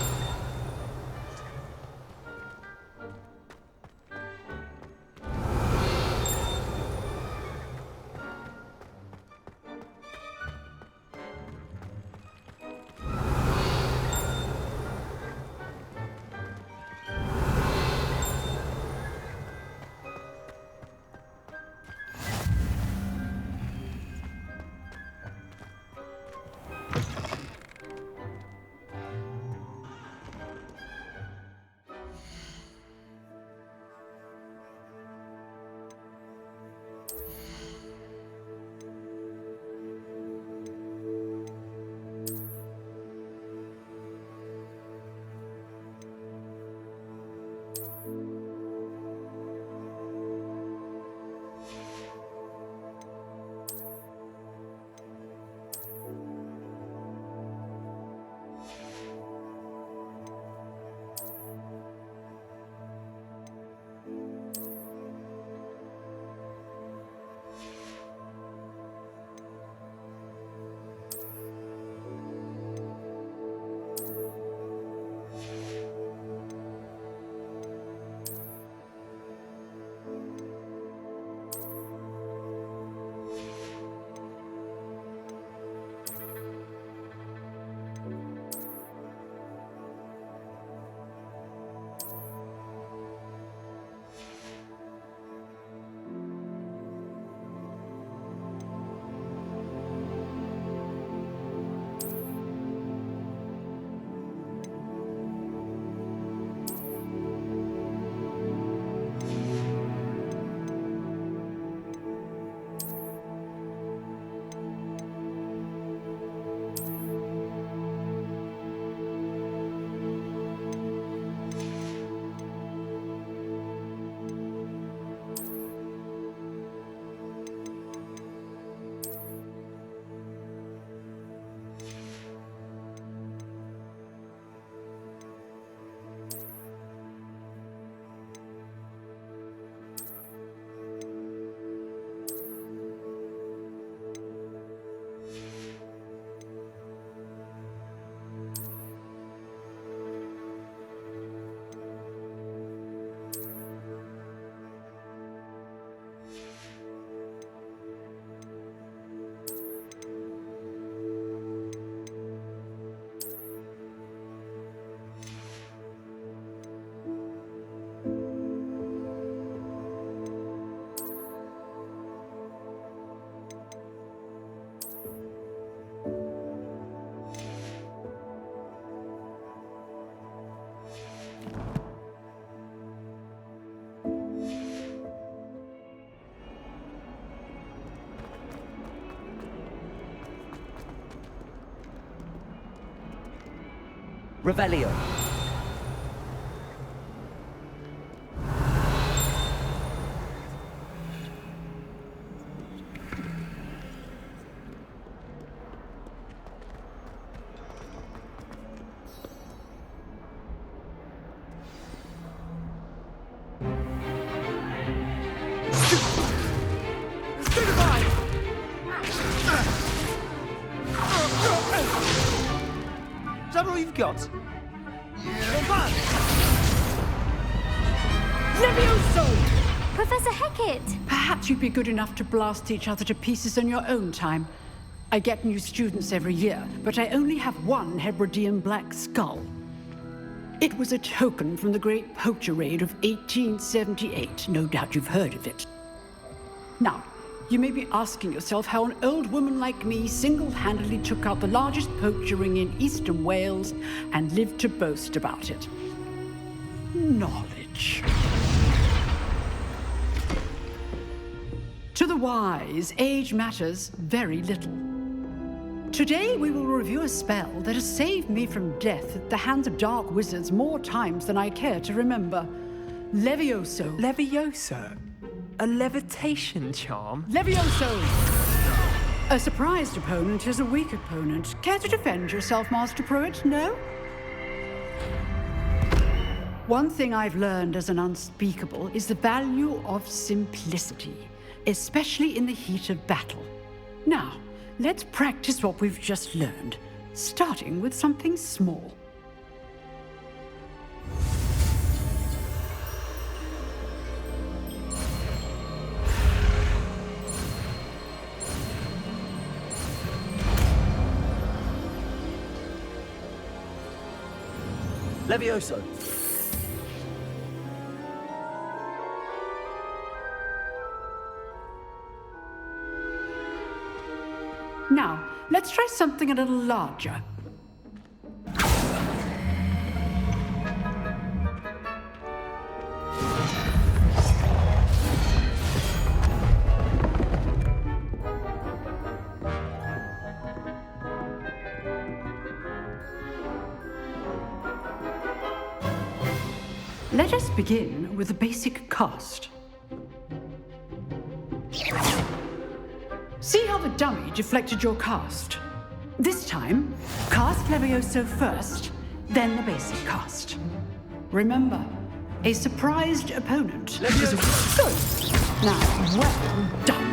Revelio. Is that all you've got? Levioso! Professor Hecat! Perhaps you'd be good enough to blast each other to pieces on your own time. I get new students every year, but I only have one Hebridean black skull. It was a token from the Great Poacher Raid of 1878. No doubt you've heard of it. Now, you may be asking yourself how an old woman like me single-handedly took out the largest poacher ring in eastern Wales and lived to boast about it. Knowledge. To the wise, age matters very little. Today we will review a spell that has saved me from death at the hands of dark wizards more times than I care to remember. Levioso. Levioso? A levitation charm? Levioso! A surprised opponent is a weak opponent. Care to defend yourself, Master Pruitt? No? One thing I've learned as an unspeakable is the value of simplicity, especially in the heat of battle. Now, let's practice what we've just learned, starting with something small. Levioso. Now, let's try something a little larger. Let us begin with the basic cast. See how the dummy deflected your cast? This time, cast Levioso first, then the basic cast. Remember, a surprised opponent is a good. Now, well done.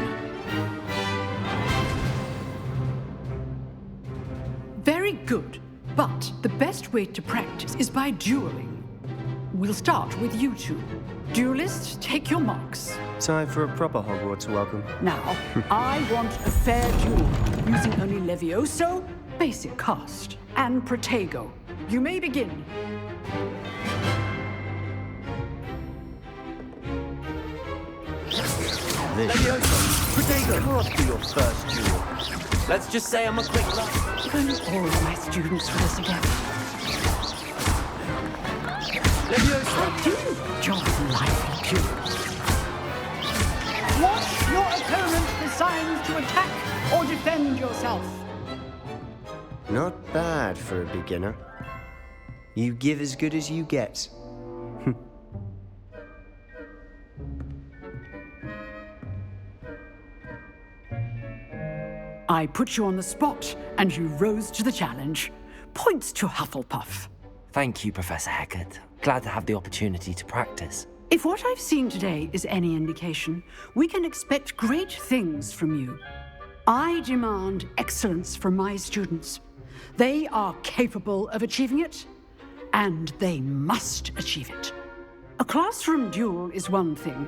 Very good, but the best way to practice is by dueling. We'll start with you two. Duelists, take your marks. Time for a proper Hogwarts welcome. Now, I want a fair duel, using only Levioso, basic cast, and Protego. You may begin. Levioso, Protego. Can't be your first duel. Let's just say I'm a quick learner. If only all of my students were this again. Levioso, do you enjoy life too? Watch your opponent decide to attack or defend yourself. Not bad for a beginner. You give as good as you get. I put you on the spot, and you rose to the challenge. Points to Hufflepuff. Thank you, Professor Hecat. Glad to have the opportunity to practice. If what I've seen today is any indication, we can expect great things from you. I demand excellence from my students. They are capable of achieving it, and they must achieve it. A classroom duel is one thing,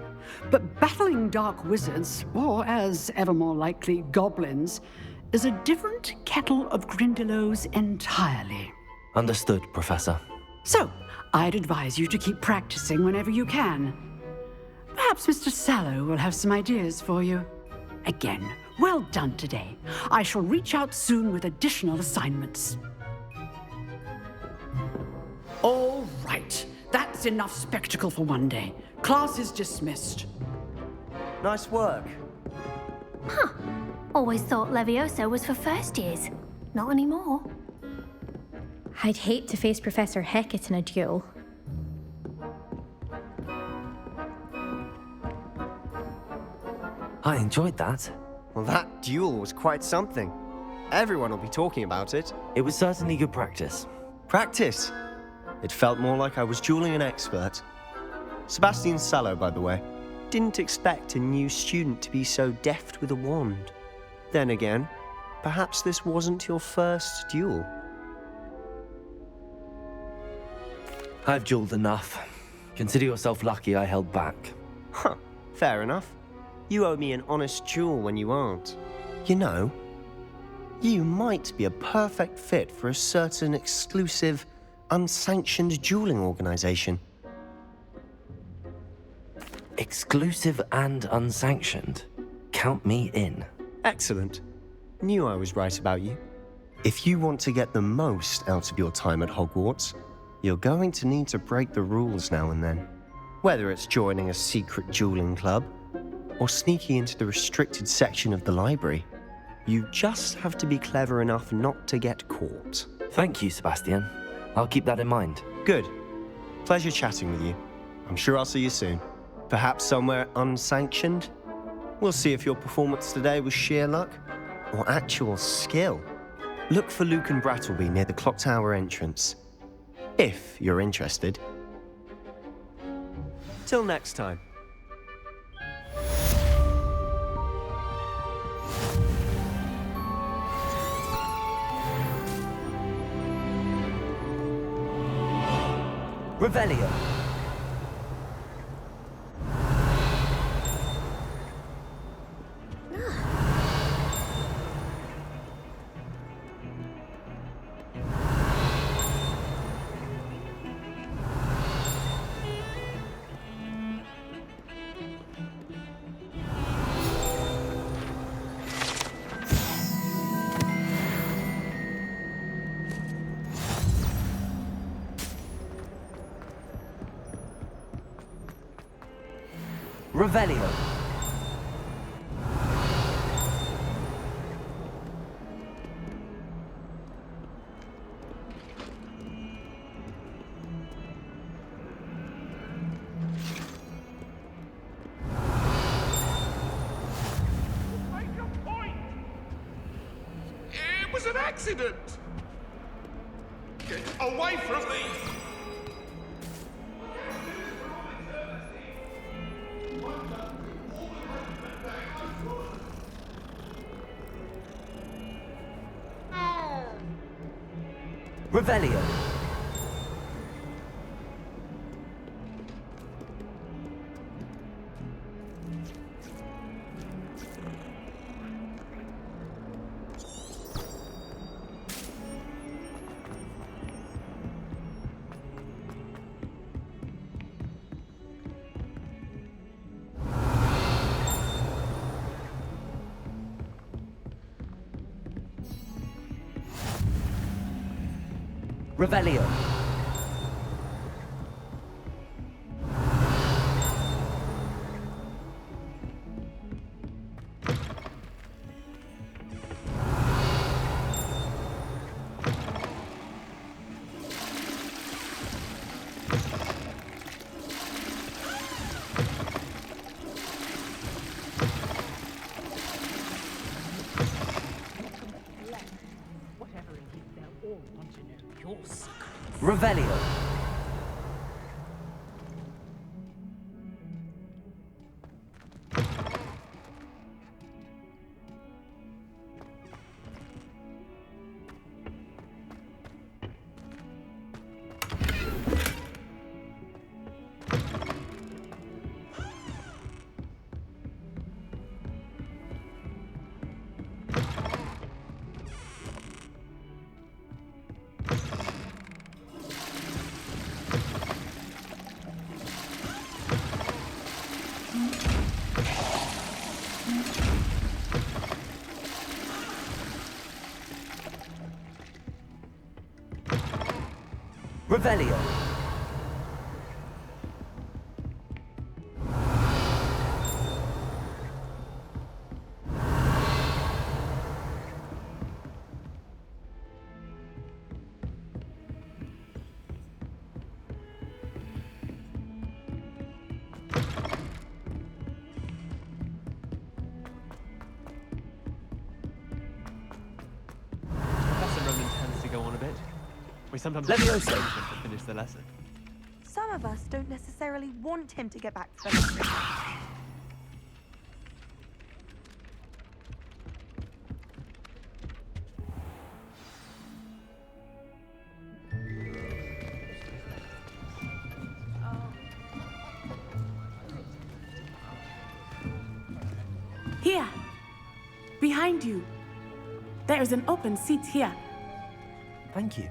but battling dark wizards, or as ever more likely, goblins, is a different kettle of Grindylows entirely. Understood, Professor. So, I'd advise you to keep practicing whenever you can. Perhaps Mr. Sallow will have some ideas for you. Again, well done today. I shall reach out soon with additional assignments. All right. That's enough spectacle for one day. Class is dismissed. Nice work. Huh. Always thought Levioso was for first years. Not anymore. I'd hate to face Professor Hecat in a duel. I enjoyed that. Well, that duel was quite something. Everyone will be talking about it. It was certainly good practice. Practice? It felt more like I was dueling an expert. Sebastian Sallow, by the way. Didn't expect a new student to be so deft with a wand. Then again, perhaps this wasn't your first duel. I've dueled enough. Consider yourself lucky I held back. Huh, fair enough. You owe me an honest duel when you aren't. You know, you might be a perfect fit for a certain exclusive, unsanctioned dueling organization. Exclusive and unsanctioned? Count me in. Excellent. Knew I was right about you. If you want to get the most out of your time at Hogwarts, you're going to need to break the rules now and then. Whether it's joining a secret dueling club, or sneaking into the restricted section of the library, you just have to be clever enough not to get caught. Thank you, Sebastian. I'll keep that in mind. Good. Pleasure chatting with you. I'm sure I'll see you soon. Perhaps somewhere unsanctioned? We'll see if your performance today was sheer luck or actual skill. Look for Luke and Brattleby near the clock tower entrance, if you're interested. Till next time. Revelio. Revelio. It was an accident! Get away from me! Revelio. Revelio. Revelio. Revelio. We sometimes Leviosa. to finish the lesson. Some of us don't necessarily want him to get back to the library. Here, behind you. There is an open seat here. Thank you.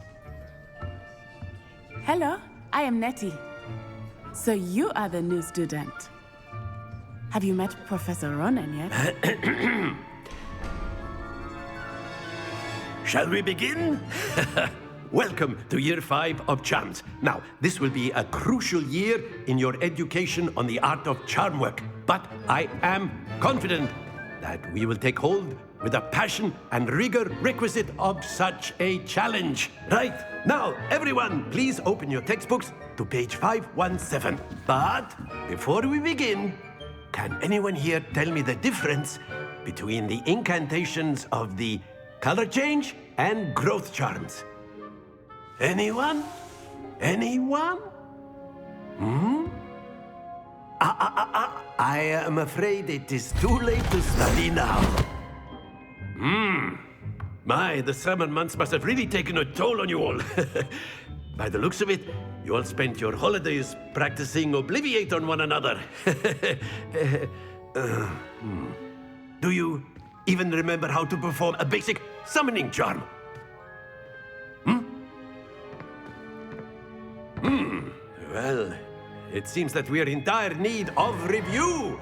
Hello, I am Nettie. So you are the new student. Have you met Professor Ronan yet? Shall we begin? Welcome to Year 5 of Charms. Now, this will be a crucial year in your education on the art of charm work. But I am confident that we will take hold with the passion and rigor requisite of such a challenge. Right, now, everyone, please open your textbooks to page 517. But before we begin, can anyone here tell me the difference between the incantations of the color change and growth charms? Anyone? Anyone? I am afraid it is too late to study now. My, the summer months must have really taken a toll on you all. By the looks of it, you all spent your holidays practicing Obliviate on one another. Do you even remember how to perform a basic summoning charm? Well, it seems that we are in dire need of review.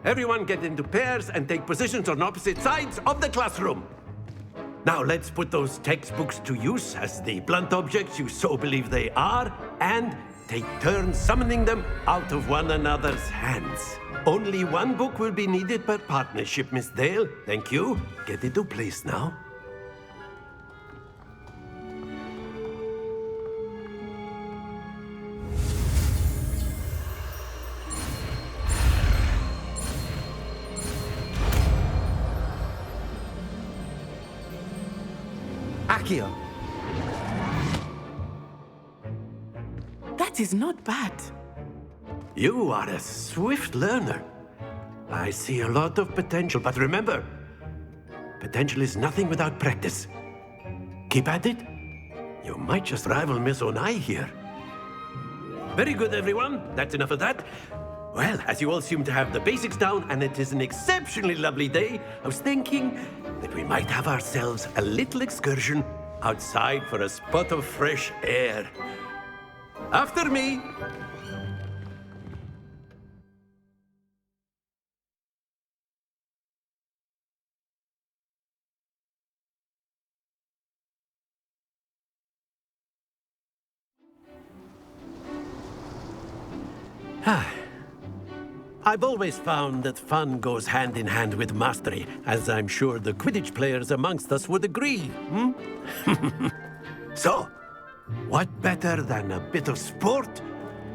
Everyone get into pairs and take positions on opposite sides of the classroom. Now let's put those textbooks to use as the blunt objects you so believe they are, and take turns summoning them out of one another's hands. Only one book will be needed per partnership, Miss Dale. Thank you. Get into place now. Accio. That is not bad. You are a swift learner. I see a lot of potential, but remember, potential is nothing without practice. Keep at it. You might just rival Miss Onai here. Very good, everyone. That's enough of that. Well, as you all seem to have the basics down, and it is an exceptionally lovely day, I was thinking that we might have ourselves a little excursion outside for a spot of fresh air. After me. I've always found that fun goes hand in hand with mastery, as I'm sure the Quidditch players amongst us would agree. So, what better than a bit of sport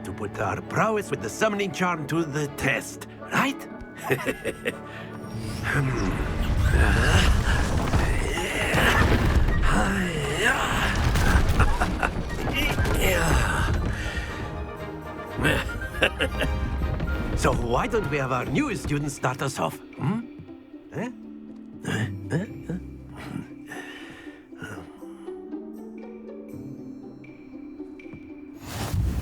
to put our prowess with the summoning charm to the test, right? So why don't we have our newest student start us off?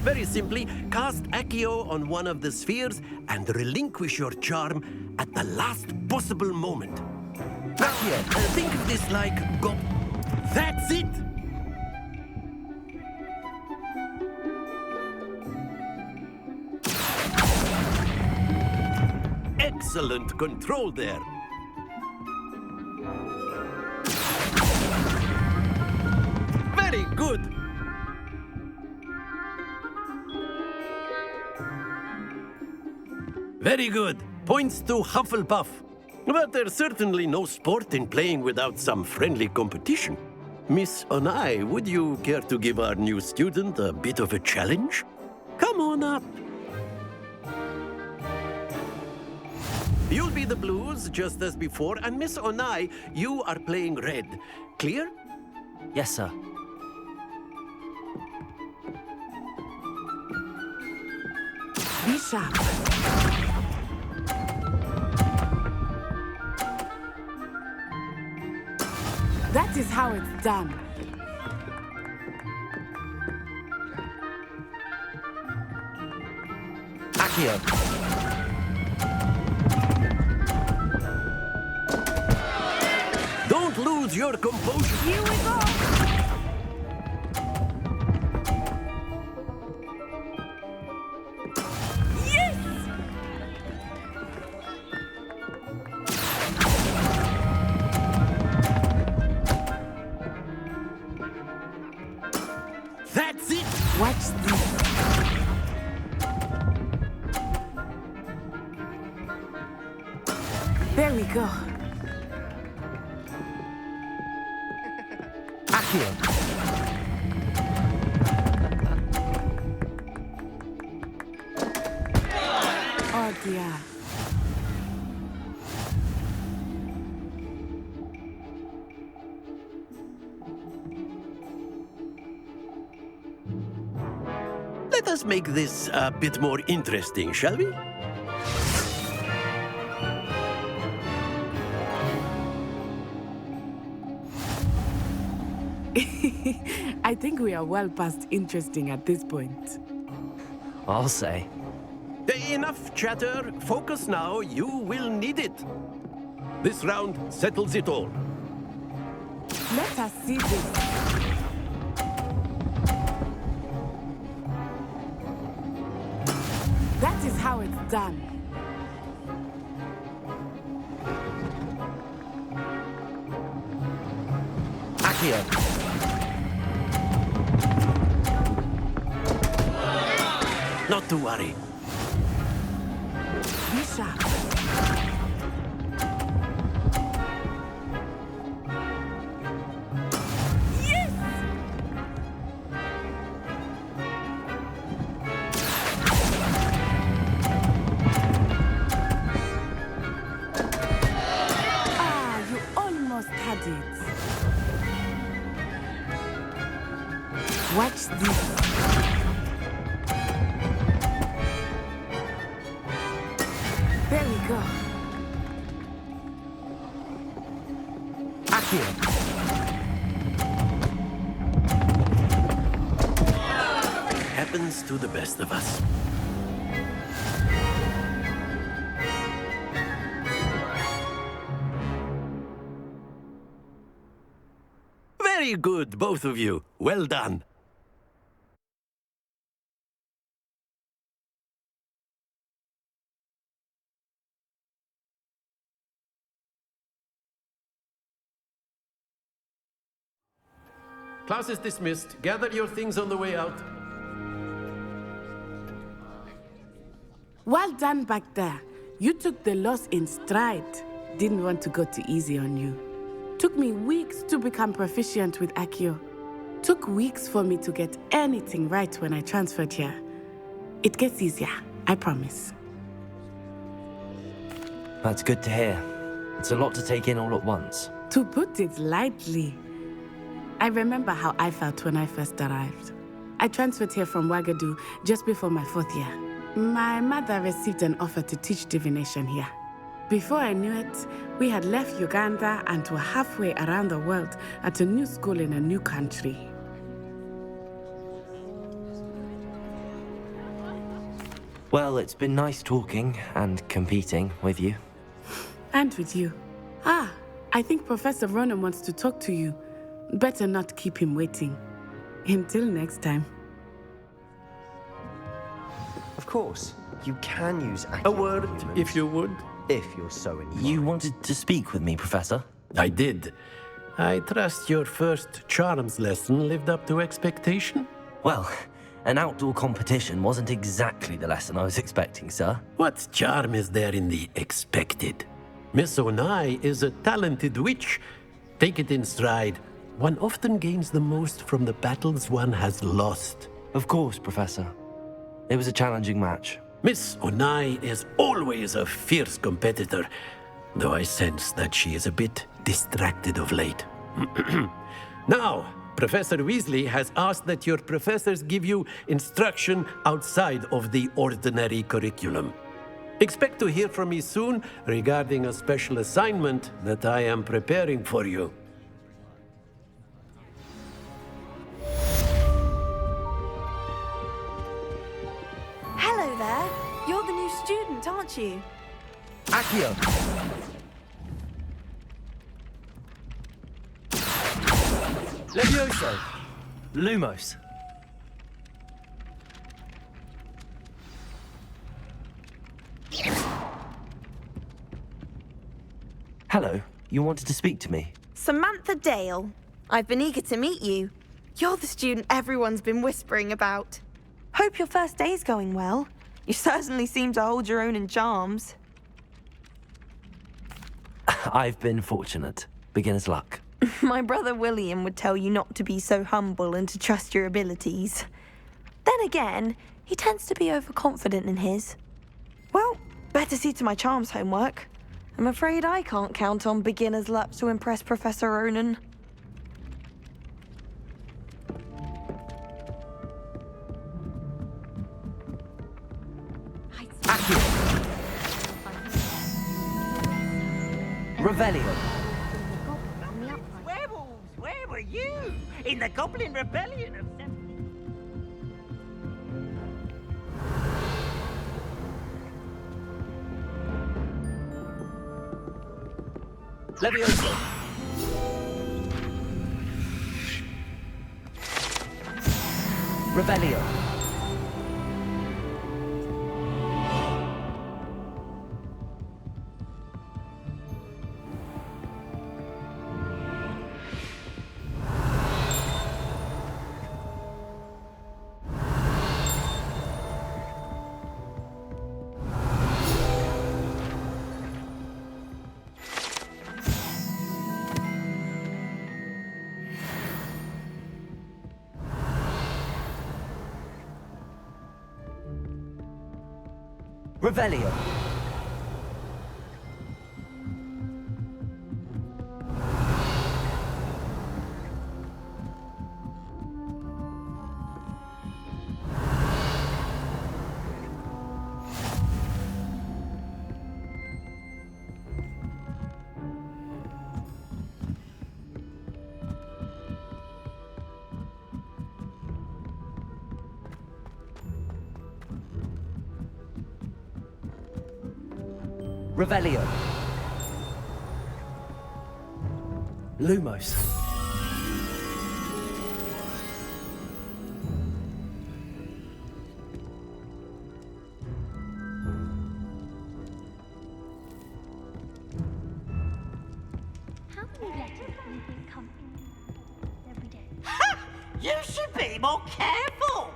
Very simply, cast Accio on one of the spheres and relinquish your charm at the last possible moment. Accio, think of this like go. That's it! Excellent control there. Very good. Very good. Points to Hufflepuff. But there's certainly no sport in playing without some friendly competition. Miss Onai, would you care to give our new student a bit of a challenge? Come on up. You'll be the blues, just as before, and Miss Onai, you are playing red. Clear? Yes, sir. Be sharp. That is how it's done. Accio. Don't lose your composure. Here we go. Yes! That's it. Watch this. There we go. Accio. Oh dear. Let us make this a bit more interesting, shall we? I think we are well past interesting at this point. I'll say. Enough chatter. Focus now. You will need it. This round settles it all. Let us see this. That is how it's done. Accio. Not to worry. Be sharp. Yes! Ah, you almost had it. Watch this. There we go. Accio. Happens to the best of us. Very good, both of you. Well done. Class is dismissed. Gather your things on the way out. Well done back there. You took the loss in stride. Didn't want to go too easy on you. Took me weeks to become proficient with Accio. Took weeks for me to get anything right when I transferred here. It gets easier, I promise. That's good to hear. It's a lot to take in all at once. To put it lightly, I remember how I felt when I first arrived. I transferred here from Wagadu just before my 4th year. My mother received an offer to teach divination here. Before I knew it, we had left Uganda and were halfway around the world at a new school in a new country. Well, it's been nice talking and competing with you. And with you. Ah, I think Professor Ronan wants to talk to you. Better not keep him waiting. Until next time. Of course, you can use A word, if you would. If you're so inclined. You wanted to speak with me, Professor? I did. I trust your first charms lesson lived up to expectation? Well, an outdoor competition wasn't exactly the lesson I was expecting, sir. What charm is there in the expected? Miss Onai is a talented witch. Take it in stride. One often gains the most from the battles one has lost. Of course, Professor. It was a challenging match. Miss Onai is always a fierce competitor, though I sense that she is a bit distracted of late. Now, Professor Weasley has asked that your professors give you instruction outside of the ordinary curriculum. Expect to hear from me soon regarding a special assignment that I am preparing for you. Hello there. You're the new student, aren't you? Accio! Levioso! Lumos! Hello, you wanted to speak to me? Samantha Dale. I've been eager to meet you. You're the student everyone's been whispering about. Hope your first day's going well. You certainly seem to hold your own in charms. I've been fortunate. Beginner's luck. My brother William would tell you not to be so humble and to trust your abilities. Then again, he tends to be overconfident in his. Well, better see to my charms homework. I'm afraid I can't count on beginner's luck to impress Professor Ronan. Revelio. Werewolves, where were you? In the Goblin Rebellion of... Levioso. Revelio. Revelio. Revelio. Lumos. How many letters do you think come every day? Ha! You should be more careful!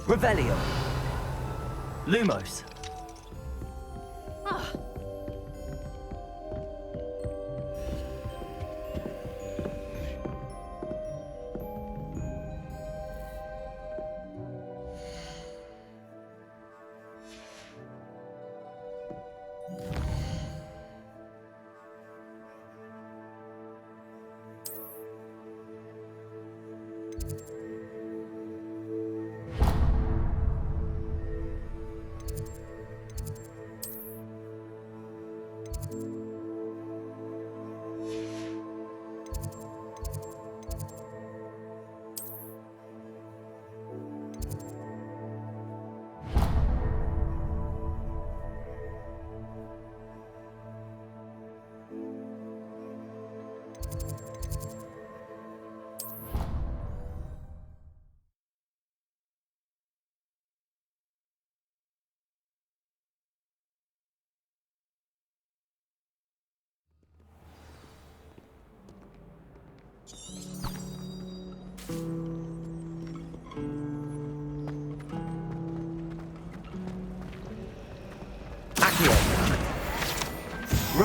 Revelio. Lumos.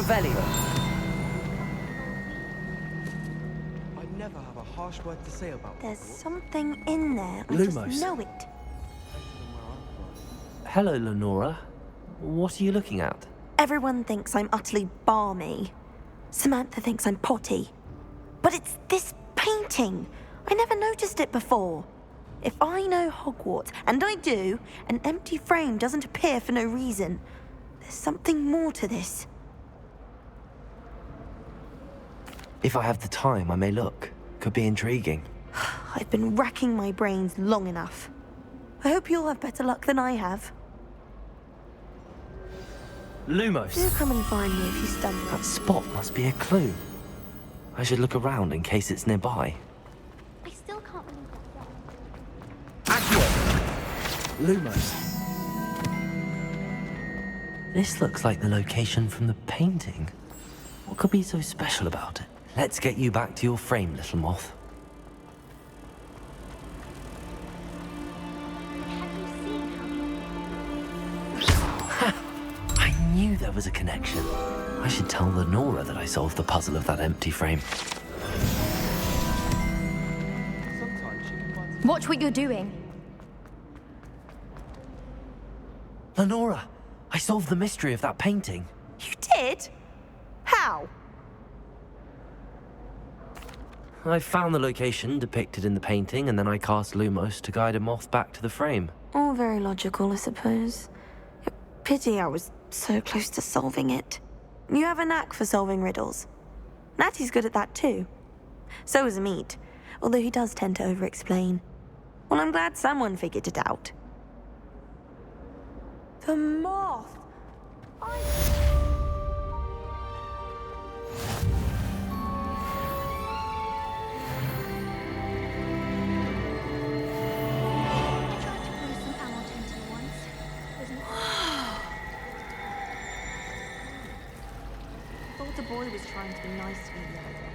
Revelio. I'd never have a harsh word to say about There's something in there. I Lumos. just know it. Hello, Lenora. What are you looking at? Everyone thinks I'm utterly balmy. Samantha thinks I'm potty. But it's this painting. I never noticed it before. If I know Hogwarts, and I do, an empty frame doesn't appear for no reason. There's something more to this. If I have the time, I may look. Could be intriguing. I've been racking my brains long enough. I hope you'll have better luck than I have. Lumos. Do come and find me if you stumble. That spot must be a clue. I should look around in case it's nearby. I still can't believe Lumos. This looks like the location from the painting. What could be so special about it? Let's get you back to your frame, little moth. I knew there was a connection. I should tell Lenora that I solved the puzzle of that empty frame. Watch what you're doing. Lenora, I solved the mystery of that painting. You did? How? I found the location depicted in the painting, and then I cast Lumos to guide a moth back to the frame. All very logical, I suppose. Pity I was so close to solving it. You have a knack for solving riddles. Natty's good at that too. So is Amit, although he does tend to over-explain. Well, I'm glad someone figured it out. The moth! I thought the boy was trying to be nice to me the other day.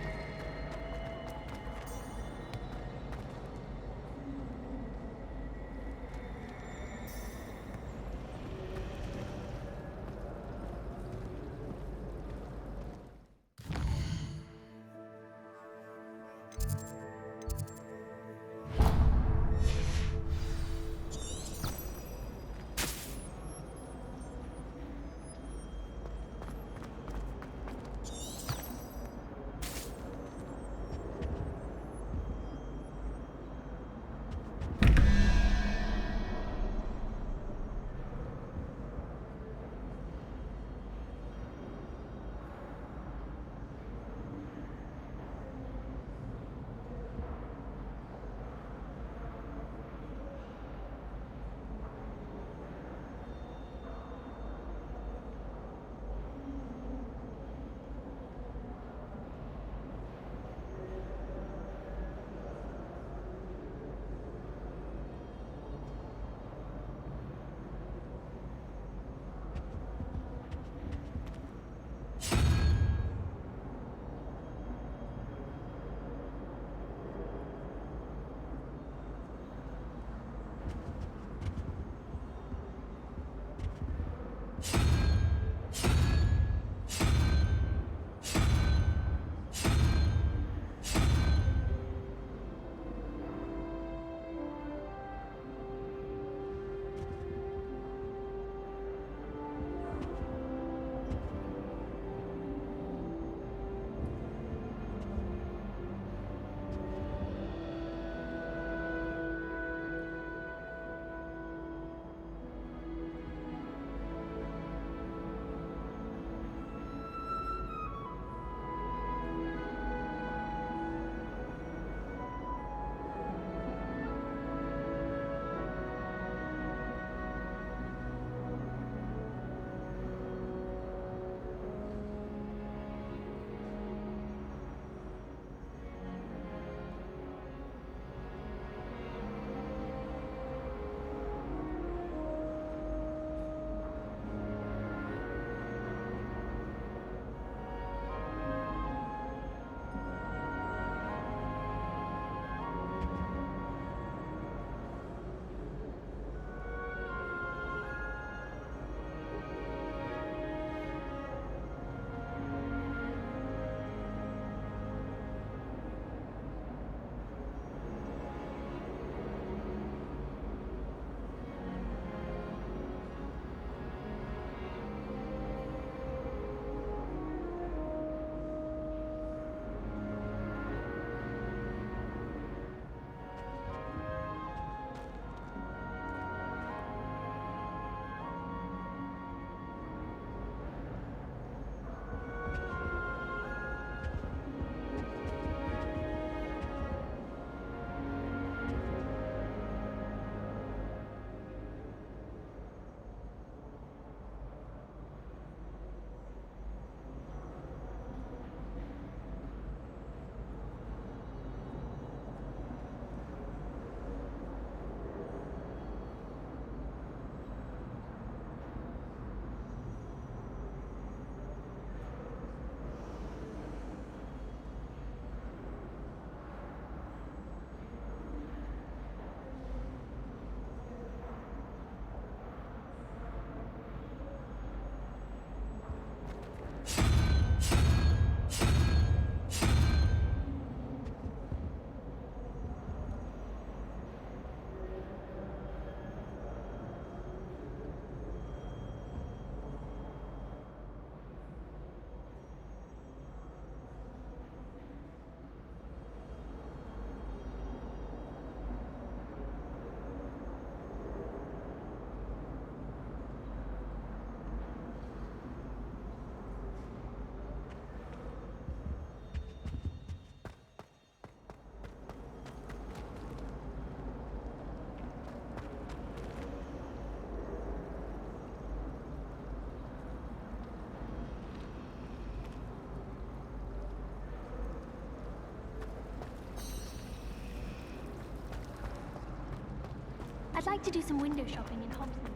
like to do some window shopping in Hogsmeade.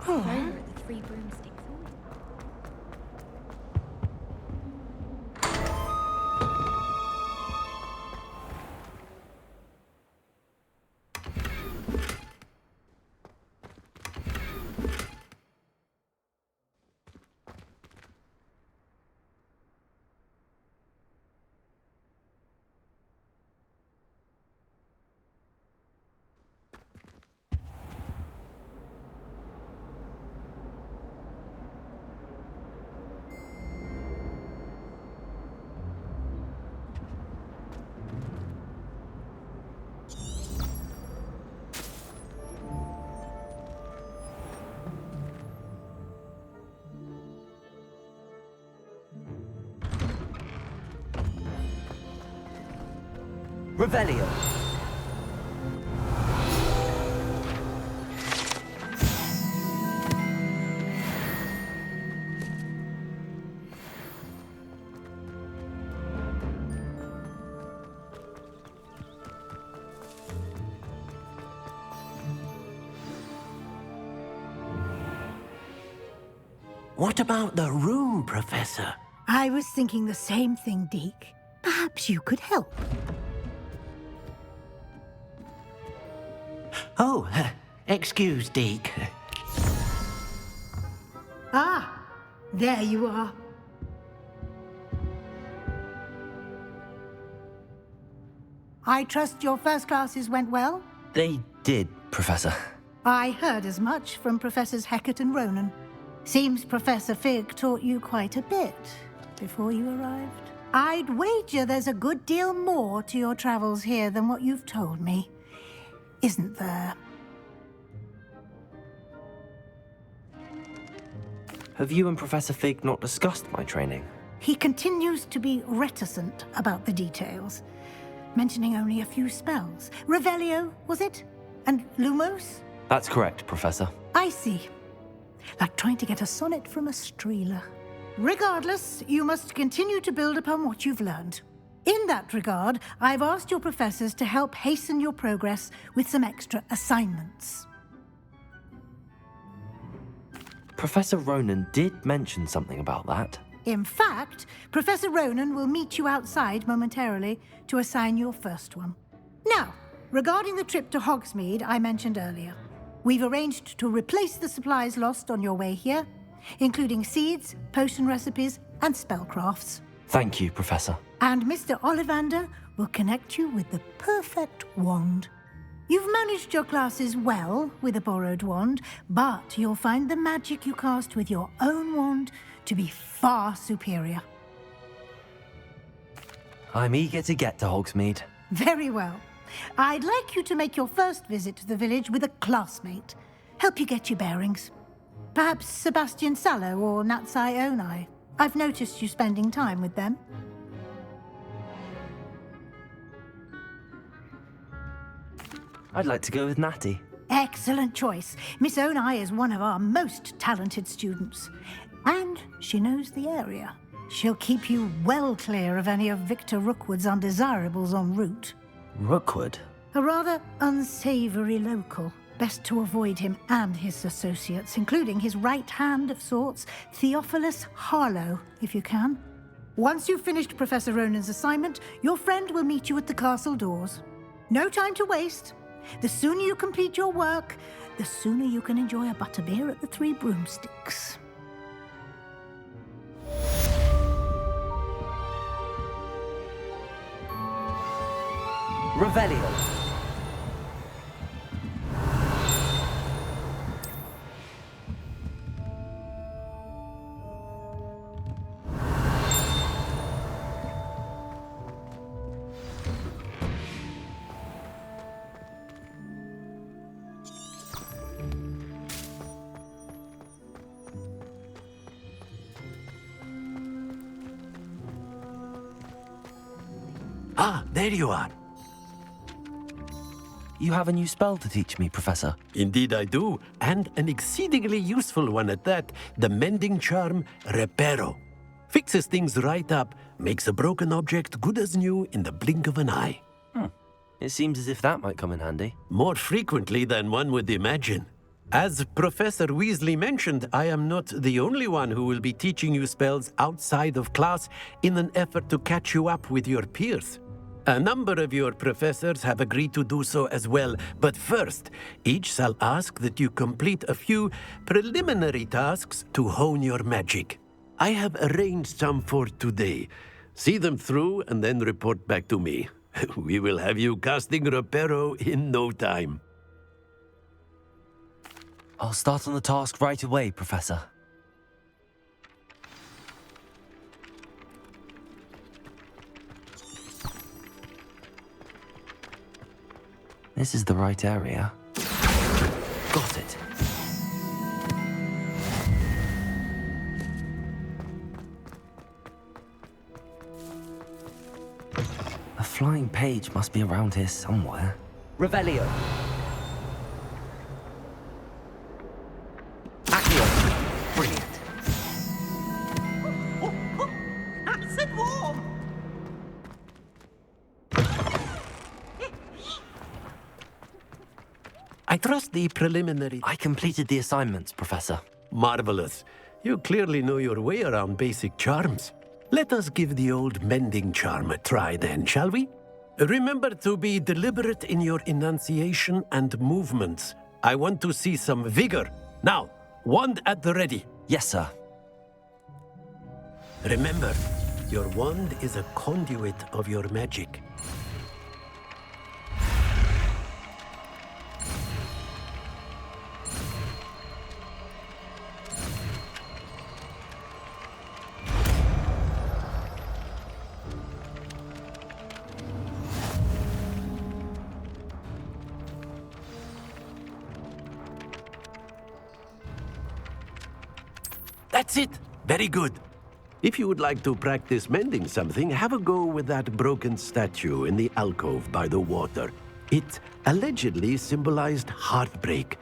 Over at the Three Broomsticks. Revelio. What about the room, Professor? I was thinking the same thing, Deke. Perhaps you could help. Oh, excuse, Deke. Ah, there you are. I trust your first classes went well? They did, Professor. I heard as much from Professors Hecat and Ronan. Seems Professor Fig taught you quite a bit before you arrived. I'd wager there's a good deal more to your travels here than what you've told me. Isn't there? Have you and Professor Fig not discussed my training? He continues to be reticent about the details, mentioning only a few spells. Revelio, was it? And Lumos? That's correct, Professor. I see. Like trying to get a sonnet from a streeler. Regardless, you must continue to build upon what you've learned. In that regard, I've asked your professors to help hasten your progress with some extra assignments. Professor Ronan did mention something about that. In fact, Professor Ronan will meet you outside momentarily to assign your first one. Now, regarding the trip to Hogsmeade I mentioned earlier, we've arranged to replace the supplies lost on your way here, including seeds, potion recipes, and spellcrafts. Thank you, Professor. And Mr. Ollivander will connect you with the perfect wand. You've managed your classes well with a borrowed wand, but you'll find the magic you cast with your own wand to be far superior. I'm eager to get to Hogsmeade. Very well. I'd like you to make your first visit to the village with a classmate. Help you get your bearings. Perhaps Sebastian Sallow or Natsai Onai. I've noticed you spending time with them. I'd like to go with Natty. Excellent choice. Miss Onai is one of our most talented students. And she knows the area. She'll keep you well clear of any of Victor Rookwood's undesirables en route. Rookwood? A rather unsavory local. Best to avoid him and his associates, including his right hand of sorts, Theophilus Harlow, if you can. Once you've finished Professor Ronan's assignment, your friend will meet you at the castle doors. No time to waste. The sooner you complete your work, the sooner you can enjoy a butterbeer at the Three Broomsticks. Revelio. Ah, there you are. You have a new spell to teach me, Professor. Indeed I do, and an exceedingly useful one at that, the mending charm Reparo. Fixes things right up, makes a broken object good as new in the blink of an eye. It seems as if that might come in handy. More frequently than one would imagine. As Professor Weasley mentioned, I am not the only one who will be teaching you spells outside of class in an effort to catch you up with your peers. A number of your professors have agreed to do so as well, but first, each shall ask that you complete a few preliminary tasks to hone your magic. I have arranged some for today. See them through and then report back to me. We will have you casting Reparo in no time. I'll start on the task right away, Professor. This is the right area. Got it. A flying page must be around here somewhere. Revelio. Accio. Brilliant. Nice and warm. I trust the preliminary... I completed the assignments, Professor. Marvelous. You clearly know your way around basic charms. Let us give the old mending charm a try then, shall we? Remember to be deliberate in your enunciation and movements. I want to see some vigor. Now, wand at the ready. Yes, sir. Remember, your wand is a conduit of your magic. That's it. Very good. If you would like to practice mending something, have a go with that broken statue in the alcove by the water. It allegedly symbolized heartbreak.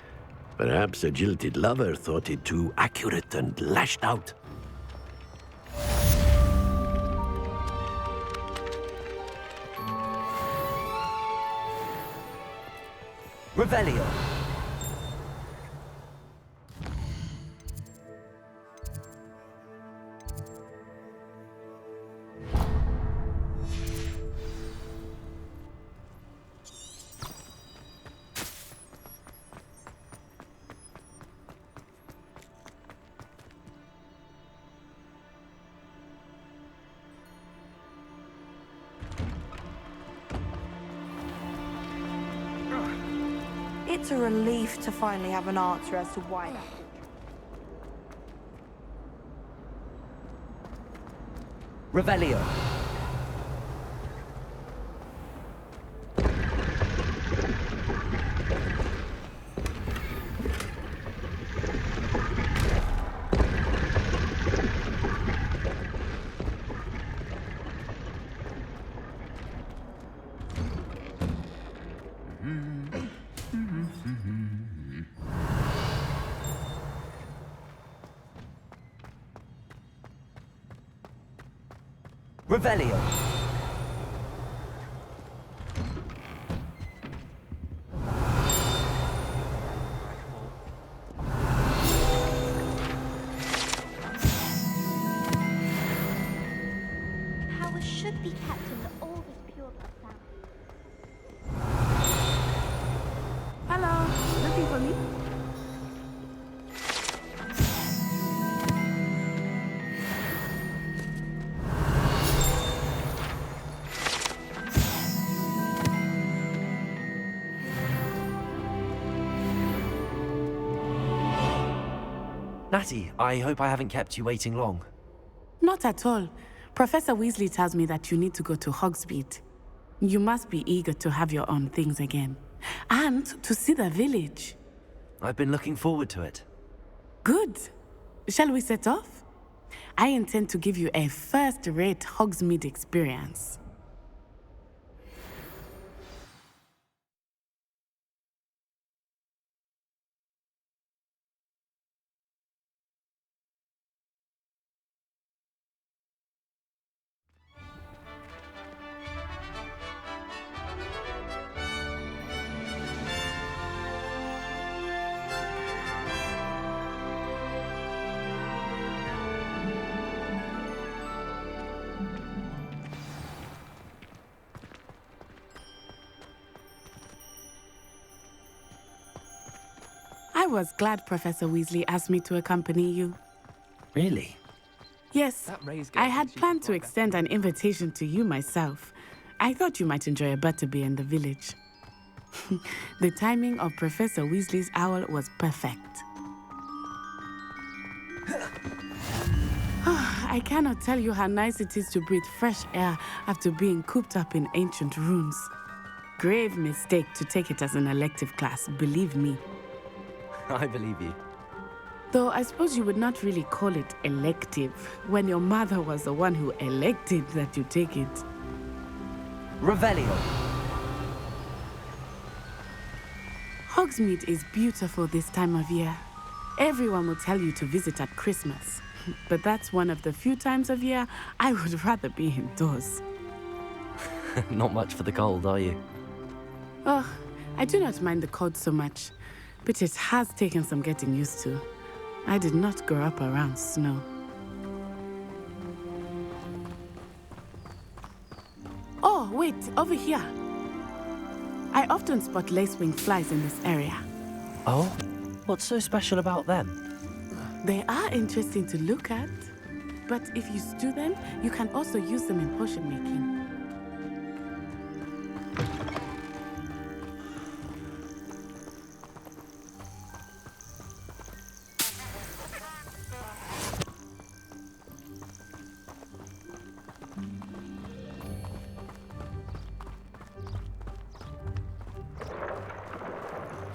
Perhaps a jilted lover thought it too accurate and lashed out. Revelio. It's a relief to finally have an answer as to why that. Revelio. Revelio. Power should be kept in the oldest pureblood family. Hello, looking for me? Natty, I hope I haven't kept you waiting long. Not at all. Professor Weasley tells me that you need to go to Hogsmeade. You must be eager to have your own things again. And to see the village. I've been looking forward to it. Good. Shall we set off? I intend to give you a first-rate Hogsmeade experience. was glad Professor Weasley asked me to accompany you. Really? Yes, I had planned to extend an invitation to you myself. I thought you might enjoy a butterbeer in the village. The timing of Professor Weasley's owl was perfect. I cannot tell you how nice it is to breathe fresh air after being cooped up in ancient ruins. Grave mistake to take it as an elective class, believe me. I believe you. Though I suppose you would not really call it elective when your mother was the one who elected that you take it. Revelio. Hogsmeade is beautiful this time of year. Everyone will tell you to visit at Christmas. But that's one of the few times of year I would rather be indoors. Not much for the cold, are you? Oh, I do not mind the cold so much, but it has taken some getting used to. I did not grow up around snow. Oh, wait, over here. I often spot lacewing flies in this area. Oh? What's so special about them? They are interesting to look at, but if you stew them, you can also use them in potion making.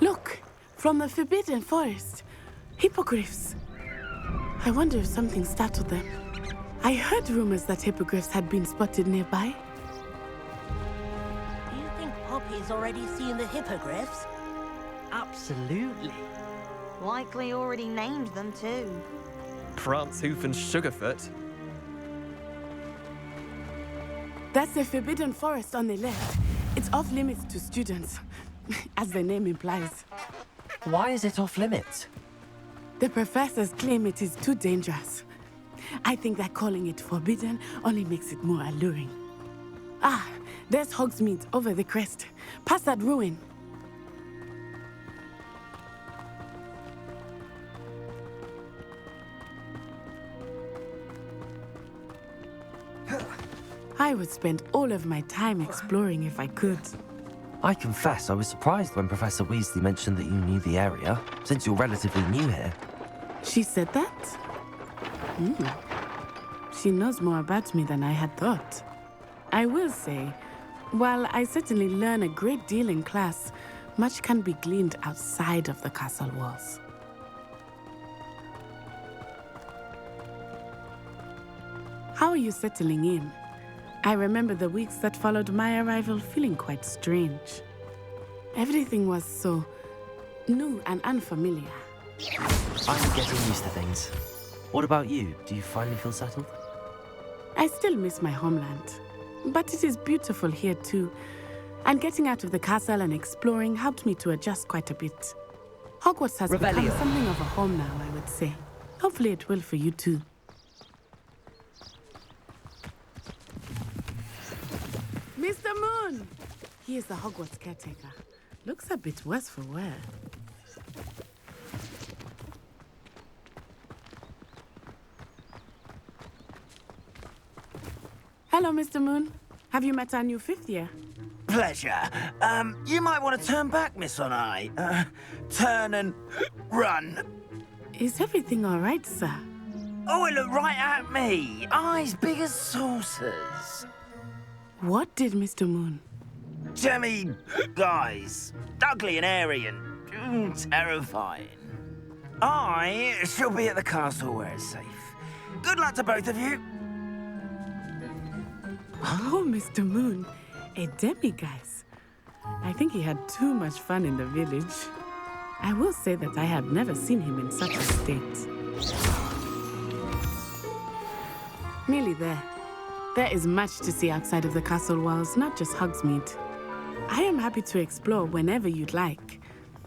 Look, from the Forbidden Forest, hippogriffs. I wonder if something startled them. I heard rumors that hippogriffs had been spotted nearby. Do you think Poppy's already seen the hippogriffs? Absolutely. Likely already named them too. Prance, Hoof, and Sugarfoot. That's the Forbidden Forest on the left. It's off limits to students, as the name implies. Why is it off limits? The professors claim it is too dangerous. I think that calling it forbidden only makes it more alluring. Ah, there's Hogsmeade over the crest. Past that ruin. I would spend all of my time exploring if I could. I confess I was surprised when Professor Weasley mentioned that you knew the area, since you're relatively new here. She said that? She knows more about me than I had thought. I will say, while I certainly learn a great deal in class, much can be gleaned outside of the castle walls. How are you settling in? I remember the weeks that followed my arrival feeling quite strange. Everything was so new and unfamiliar. I'm getting used to things. What about you? Do you finally feel settled? I still miss my homeland, but it is beautiful here too. And getting out of the castle and exploring helped me to adjust quite a bit. Hogwarts has become something of a home now, I would say. Hopefully it will for you too. Mr. Moon! He is the Hogwarts caretaker. Looks a bit worse for wear. Hello, Mr. Moon. Have you met our new fifth year? Pleasure. You might want to turn back, Miss On-Eye. Turn and run. Is everything all right, sir? Oh, it looked right at me. Eyes big as saucers. What did Mr. Moon? Jemmy guys. Ugly and airy and terrifying. I shall be at the castle where it's safe. Good luck to both of you. Oh, Mr. Moon, a demiguise. I think he had too much fun in the village. I will say that I have never seen him in such a state. Nearly there. There is much to see outside of the castle walls, not just Hogsmeade. I am happy to explore whenever you'd like.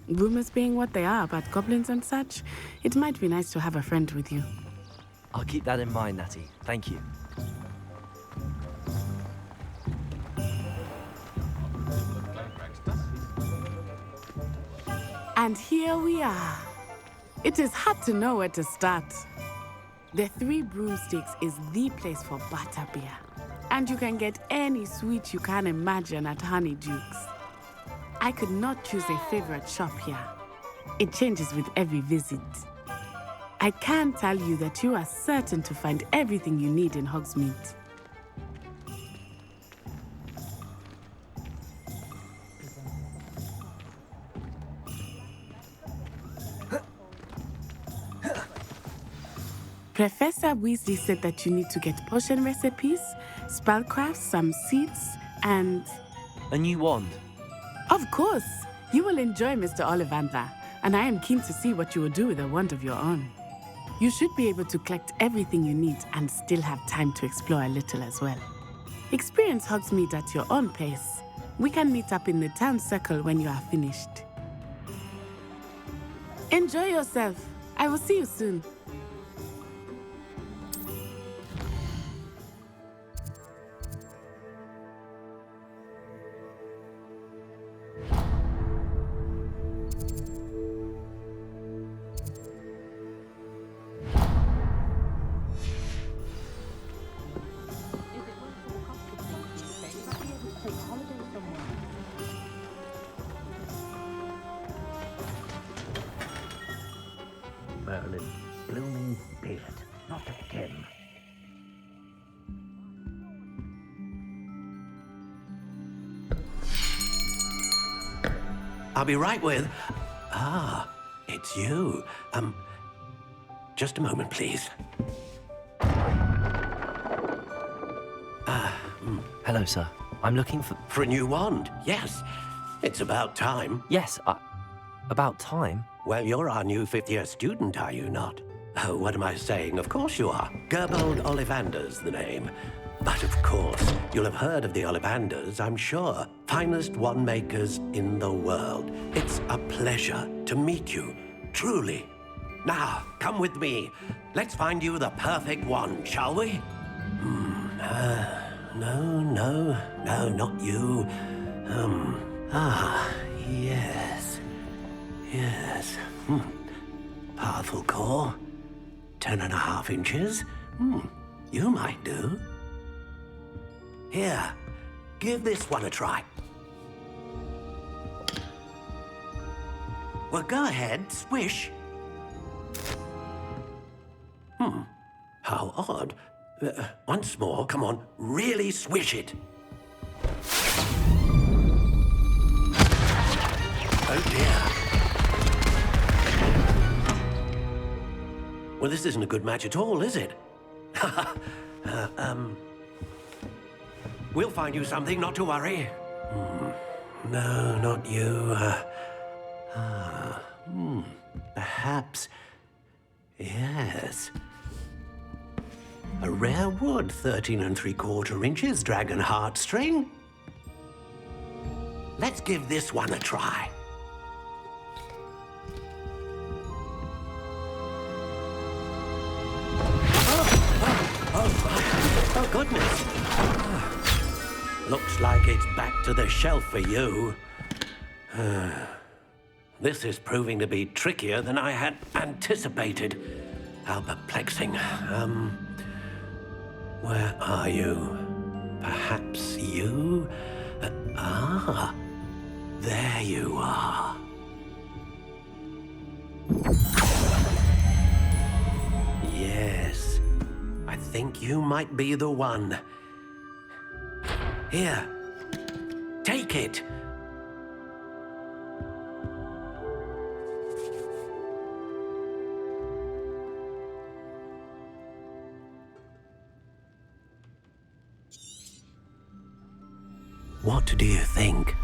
Rumors being what they are about goblins and such, it might be nice to have a friend with you. I'll keep that in mind, Natty. Thank you. And here we are. It is hard to know where to start. The Three Broomsticks is the place for butterbeer. And you can get any sweet you can imagine at Honeydukes. I could not choose a favorite shop here. It changes with every visit. I can tell you that you are certain to find everything you need in Hogsmeade. Professor Weasley said that you need to get potion recipes, spellcrafts, some seeds, and... A new wand? Of course! You will enjoy Mr. Ollivander, and I am keen to see what you will do with a wand of your own. You should be able to collect everything you need and still have time to explore a little as well. Experience Hogsmeade at your own pace. We can meet up in the town circle when you are finished. Enjoy yourself. I will see you soon. Merlin, blooming beard, not again. I'll be right with... Ah, it's you. Just a moment, please. Hello, sir. I'm looking for... For a new wand, yes. It's about time. Yes, about time? Well, you're our new fifth-year student, are you not? Oh, what am I saying? Of course you are. Gerbold Ollivander's the name. But of course, you'll have heard of the Ollivanders, I'm sure. Finest wand makers in the world. It's a pleasure to meet you, truly. Now, come with me. Let's find you the perfect wand, shall we? No, not you. Yes. Yes. Powerful core. 10.5 inches. You might do. Here, give this one a try. Well, go ahead, swish. How odd. Once more, come on, really swish it. Oh dear. Well, this isn't a good match at all, is it? We'll find you something, not to worry. No, not you. Perhaps... Yes. A rare wood, 13 3/4 inches, dragon heartstring. Let's give this one a try. Oh, goodness. Looks like it's back to the shelf for you. This is proving to be trickier than I had anticipated. How perplexing. Where are you? Perhaps you? There you are. Yes, I think you might be the one. Here, take it. What do you think?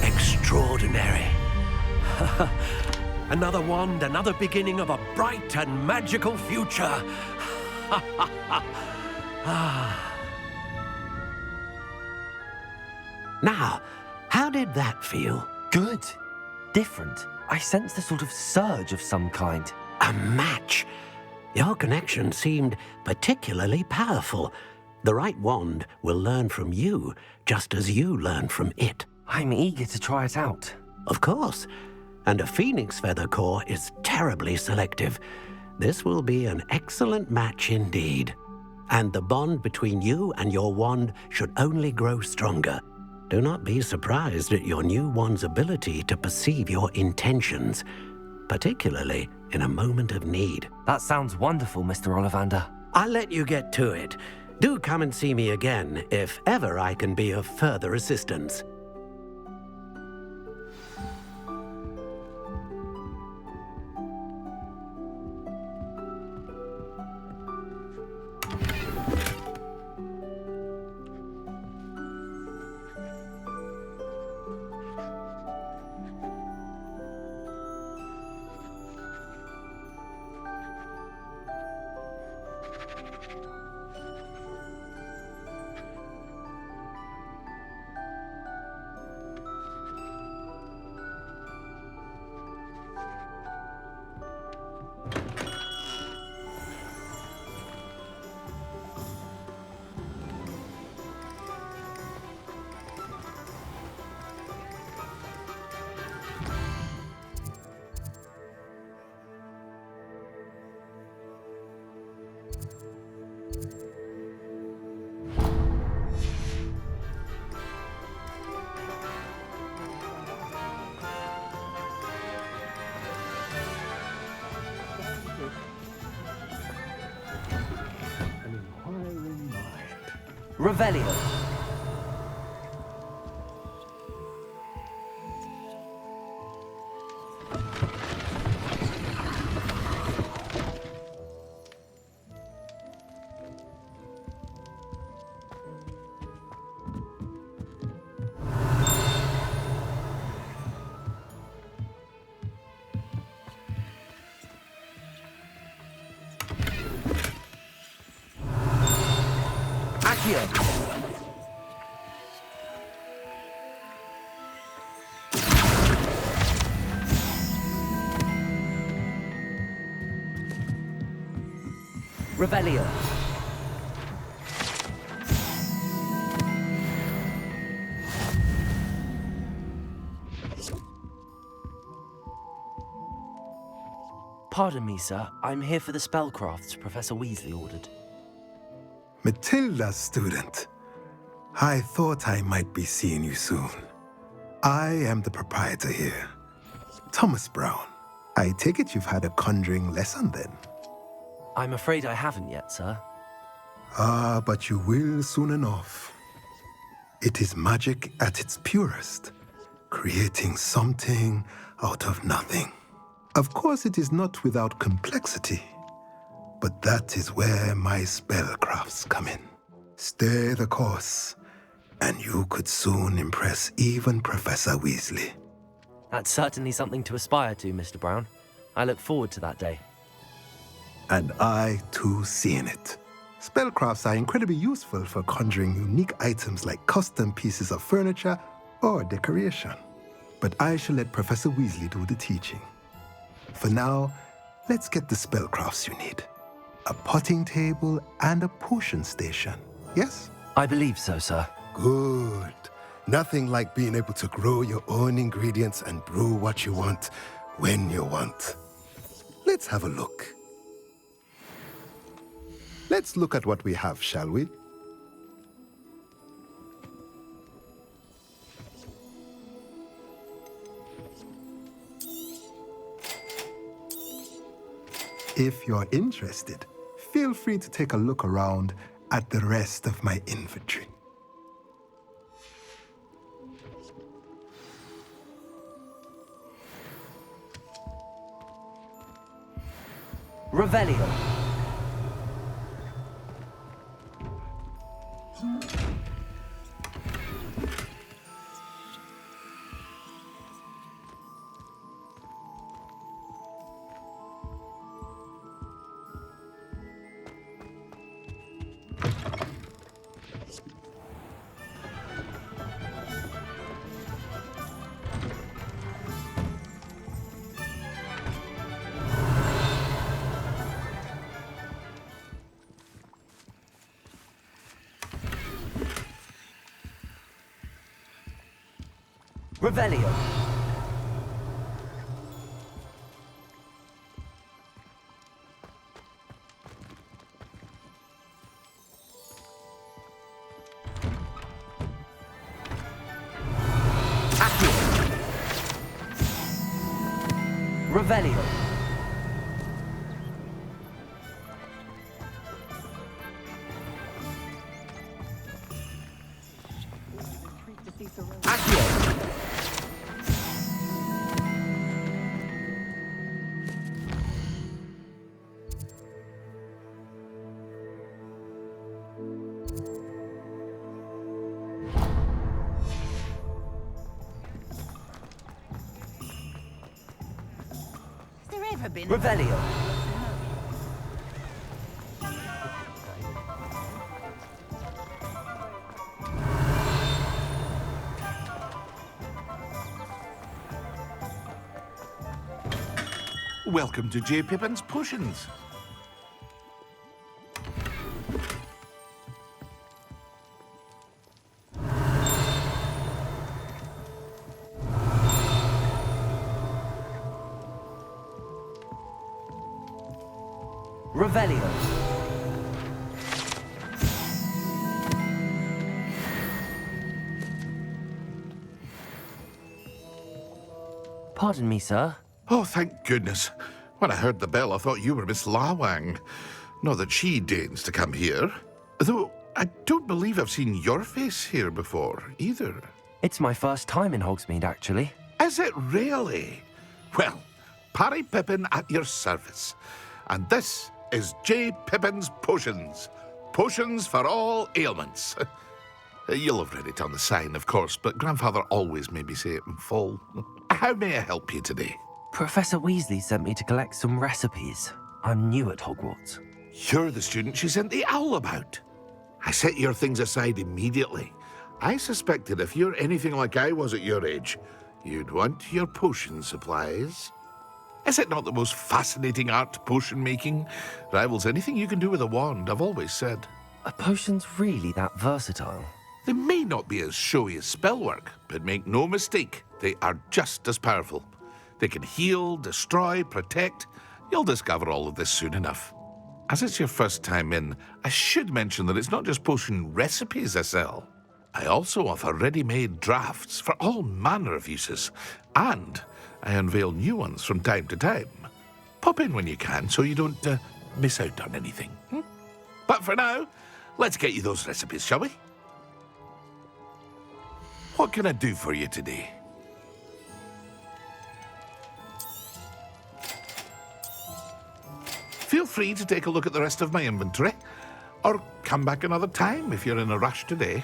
Extraordinary. Another wand, another beginning of a bright and magical future. Now, how did that feel? Good. Different. I sensed a sort of surge of some kind. A match. Your connection seemed particularly powerful. The right wand will learn from you, just as you learn from it. I'm eager to try it out. Of course. And a phoenix feather core is terribly selective. This will be an excellent match indeed. And the bond between you and your wand should only grow stronger. Do not be surprised at your new wand's ability to perceive your intentions, particularly in a moment of need. That sounds wonderful, Mr. Ollivander. I'll let you get to it. Do come and see me again if ever I can be of further assistance. Revelio. Revelio. Pardon me, sir. I'm here for the spellcrafts Professor Weasley ordered. Matilda's student. I thought I might be seeing you soon. I am the proprietor here, Thomas Brown. I take it you've had a conjuring lesson then? I'm afraid I haven't yet, sir. Ah, but you will soon enough. It is magic at its purest, creating something out of nothing. Of course, it is not without complexity, but that is where my spellcrafts come in. Stay the course, and you could soon impress even Professor Weasley. That's certainly something to aspire to, Mr. Brown. I look forward to that day. And I, too, seeing it. Spellcrafts are incredibly useful for conjuring unique items like custom pieces of furniture or decoration. But I shall let Professor Weasley do the teaching. For now, let's get the spellcrafts you need. A potting table and a potion station, yes? I believe so, sir. Good. Nothing like being able to grow your own ingredients and brew what you want when you want. Let's have a look. Let's look at what we have, shall we? If you're interested, feel free to take a look around at the rest of my inventory. Revelio. Revelio. Revelio. Revelio. Welcome to J. Pippin's Potions. Revelio. Pardon me, sir. Oh, thank goodness. When I heard the bell, I thought you were Miss Lawang. Not that she deigns to come here. Though, I don't believe I've seen your face here before, either. It's my first time in Hogsmeade, actually. Is it really? Well, Parry Pippin at your service. And this is J. Pippin's Potions. Potions for all ailments. You'll have read it on the sign, of course, but Grandfather always made me say it in full. How may I help you today? Professor Weasley sent me to collect some recipes. I'm new at Hogwarts. You're the student she sent the owl about. I set your things aside immediately. I suspected if you're anything like I was at your age, you'd want your potion supplies. Is it not the most fascinating art, potion making? Rivals anything you can do with a wand, I've always said. Are potions really that versatile? They may not be as showy as spellwork, but make no mistake, they are just as powerful. They can heal, destroy, protect. You'll discover all of this soon enough. As it's your first time in, I should mention that it's not just potion recipes I sell. I also offer ready-made drafts for all manner of uses, and I unveil new ones from time to time. Pop in when you can so you don't miss out on anything. But for now, let's get you those recipes, shall we? What can I do for you today? Feel free to take a look at the rest of my inventory, or come back another time if you're in a rush today.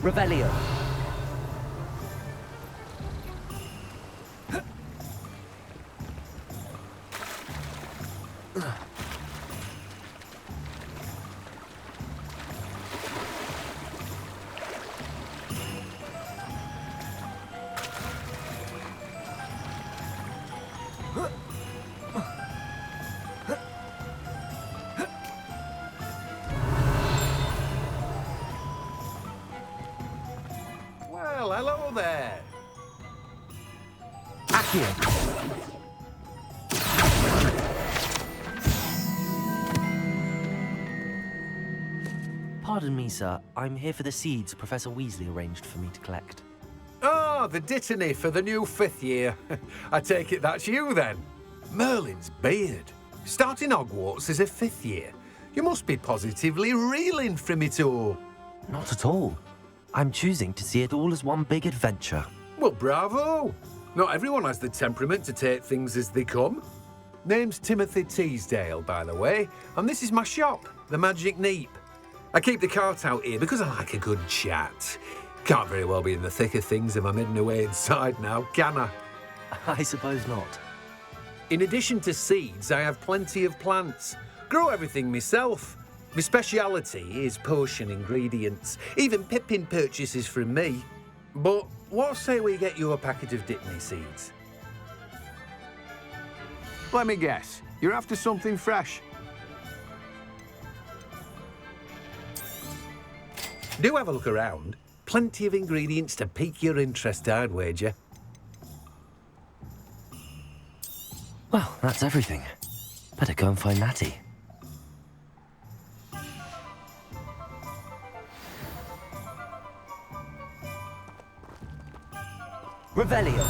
Revelio. Well, hello there. Pardon me, sir. I'm here for the seeds Professor Weasley arranged for me to collect. Oh, the dittany for the new 5th year. I take it that's you, then. Merlin's beard. Starting Hogwarts as a 5th year. You must be positively reeling from it all. Not at all. I'm choosing to see it all as one big adventure. Well, bravo. Not everyone has the temperament to take things as they come. Name's Timothy Teasdale, by the way, and this is my shop, the Magic Neep. I keep the cart out here because I like a good chat. Can't very well be in the thick of things if I'm hidden away inside now, can I? I suppose not. In addition to seeds, I have plenty of plants. Grow everything myself. My speciality is potion ingredients. Even Pippin purchases from me. But what say we get you a packet of Dipney seeds? Let me guess. You're after something fresh. Do have a look around. Plenty of ingredients to pique your interest, I'd wager. Well, that's everything. Better go and find Natty. Revelio.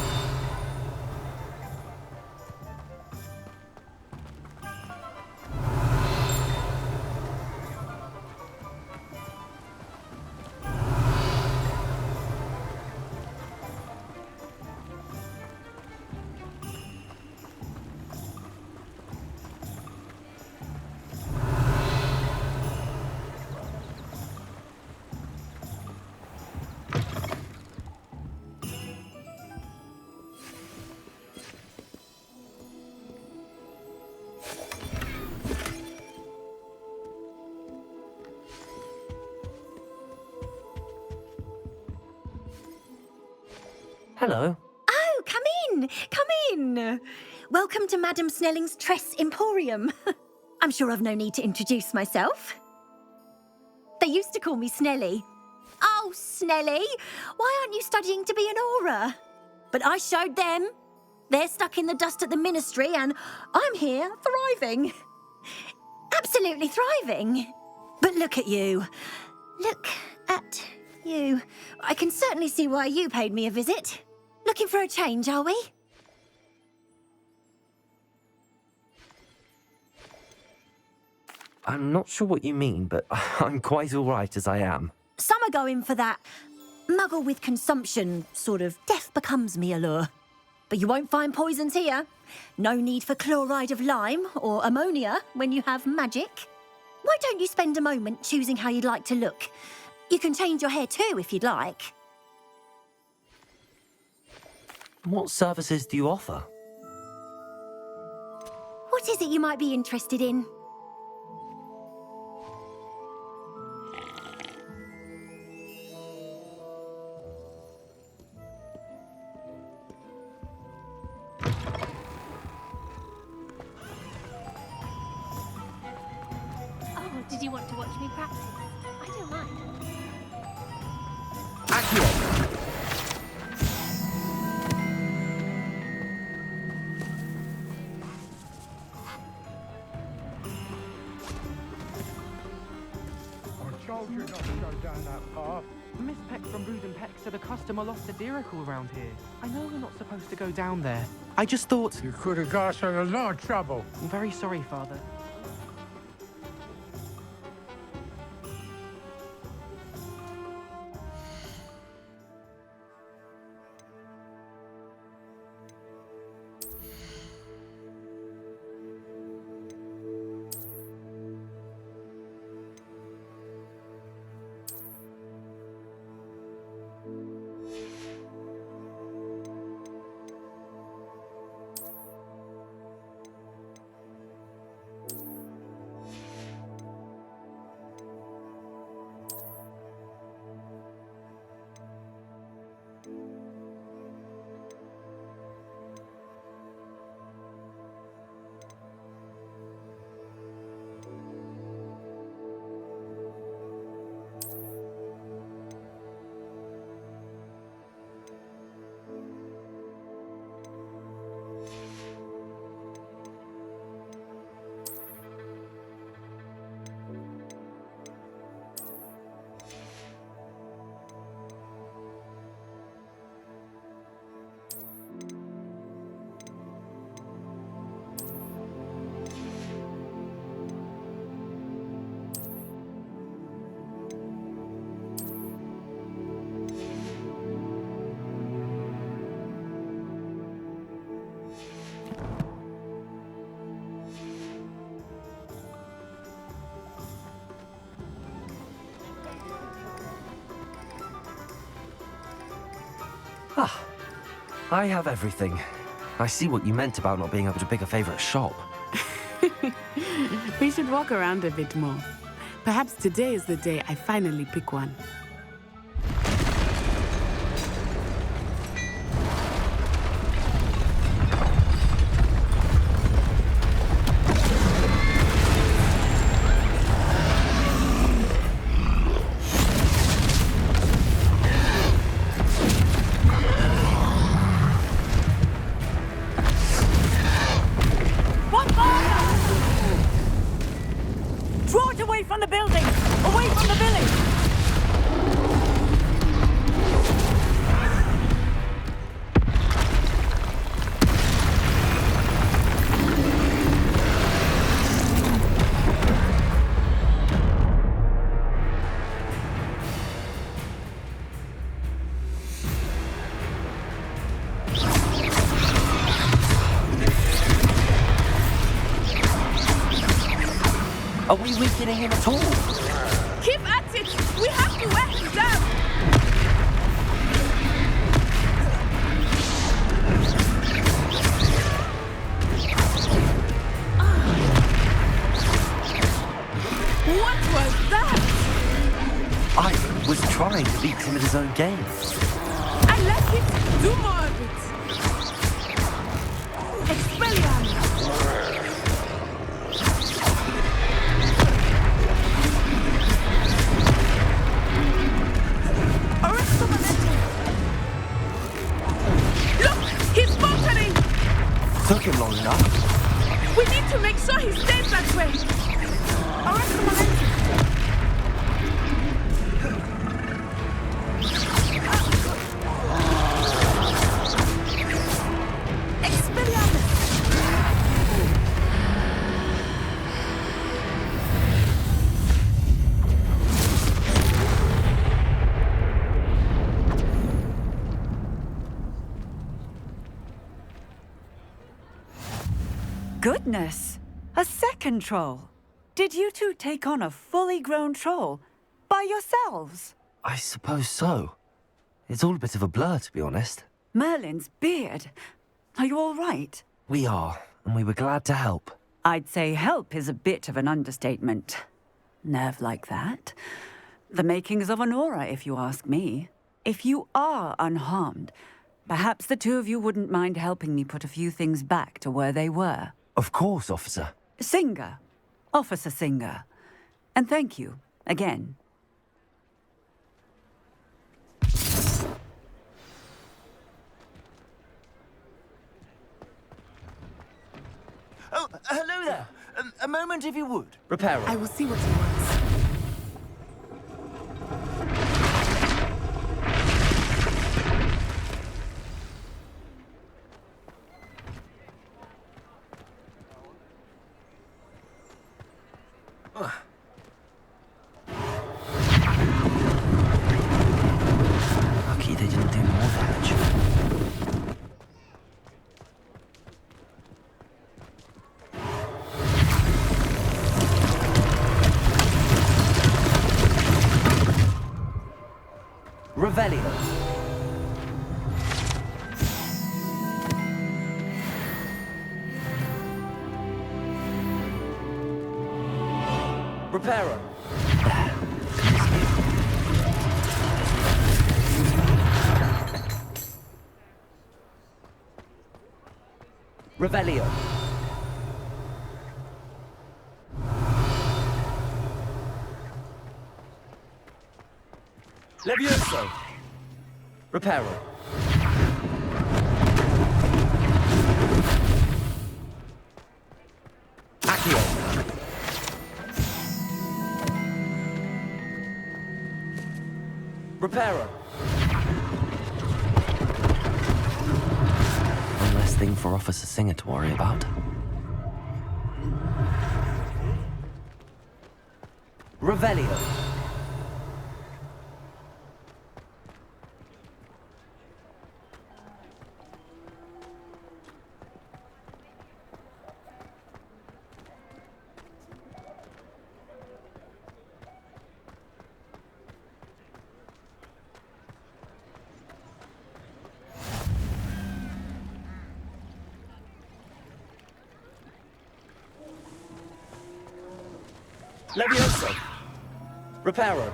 Hello. Oh, come in! Come in! Welcome to Madame Snelling's Tress Emporium. I'm sure I've no need to introduce myself. They used to call me Snelly. Oh, Snelly, why aren't you studying to be an Auror? But I showed them. They're stuck in the dust at the Ministry, and I'm here thriving. Absolutely thriving. But look at you. Look at you. I can certainly see why you paid me a visit. Looking for a change, are we? I'm not sure what you mean, but I'm quite all right as I am. Some are going for that muggle with consumption, sort of death becomes me allure. But you won't find poisons here. No need for chloride of lime or ammonia when you have magic. Why don't you spend a moment choosing how you'd like to look? You can change your hair too if you'd like. What services do you offer? What is it you might be interested in? Oh, did you want to watch me practice? I don't mind. Told you not to go down that path. Miss Peck from Brood and Peck said a customer lost a diricle around here. I know we're not supposed to go down there. I just thought... You could have got us in a lot of trouble. I'm very sorry, Father. Ah, I have everything. I see what you meant about not being able to pick a favourite shop. We should walk around a bit more. Perhaps today is the day I finally pick one. Draw it away from the building! Away from the village! Are we weakening him at all? Keep at it! We have to wear him down! What was that? I was trying to beat him at his own game. I like it! Do more of it! Expelliarmus! Took him long enough. We need to make sure he stays that way. Goodness! A second troll! Did you two take on a fully grown troll? By yourselves? I suppose so. It's all a bit of a blur, to be honest. Merlin's beard. Are you all right? We are, and we were glad to help. I'd say help is a bit of an understatement. Nerve like that. The makings of an aura, if you ask me. If you are unharmed, perhaps the two of you wouldn't mind helping me put a few things back to where they were. Of course, officer. Singer. Officer Singer. And thank you, again. Oh, hello there. A moment, if you would. Repairer. I will see what he wants. Lucky they didn't do more damage. Revelio. Reparo. Revelio. Levioso. Reparo. Accio. Reparo. One less thing for Officer Singer to worry about. Revelio. Levioso. Reparo.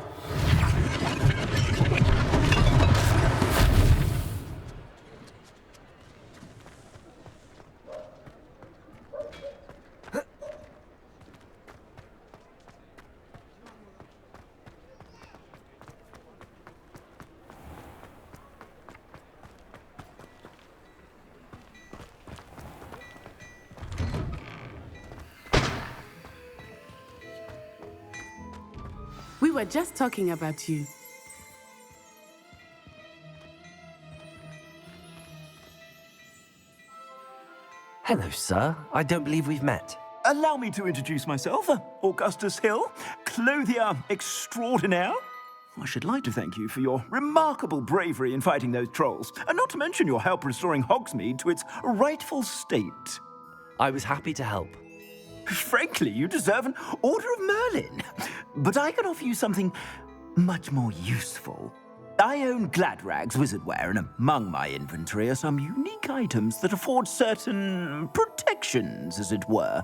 We were just talking about you. Hello, sir. I don't believe we've met. Allow me to introduce myself, Augustus Hill, clothier extraordinaire. I should like to thank you for your remarkable bravery in fighting those trolls, and not to mention your help restoring Hogsmeade to its rightful state. I was happy to help. Frankly, you deserve an Order of Merlin. But I can offer you something much more useful. I own Gladrag's wizardware, and among my inventory are some unique items that afford certain protections, as it were.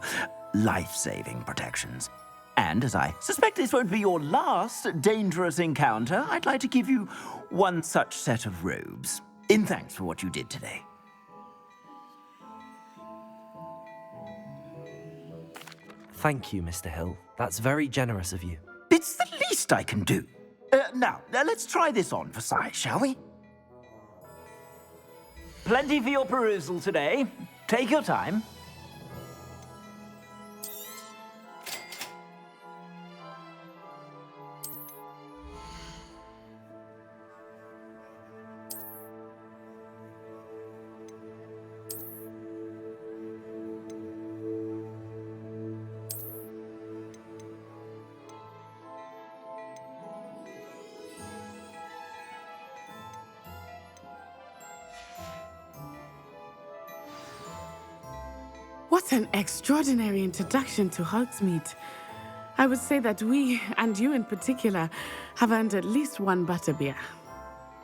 Life-saving protections. And as I suspect this won't be your last dangerous encounter, I'd like to give you one such set of robes, in thanks for what you did today. Thank you, Mr. Hill. That's very generous of you. It's the least I can do. Now, let's try this on for size, shall we? Plenty for your perusal today. Take your time. What an extraordinary introduction to Hogsmeade. I would say that we, and you in particular, have earned at least one butterbeer.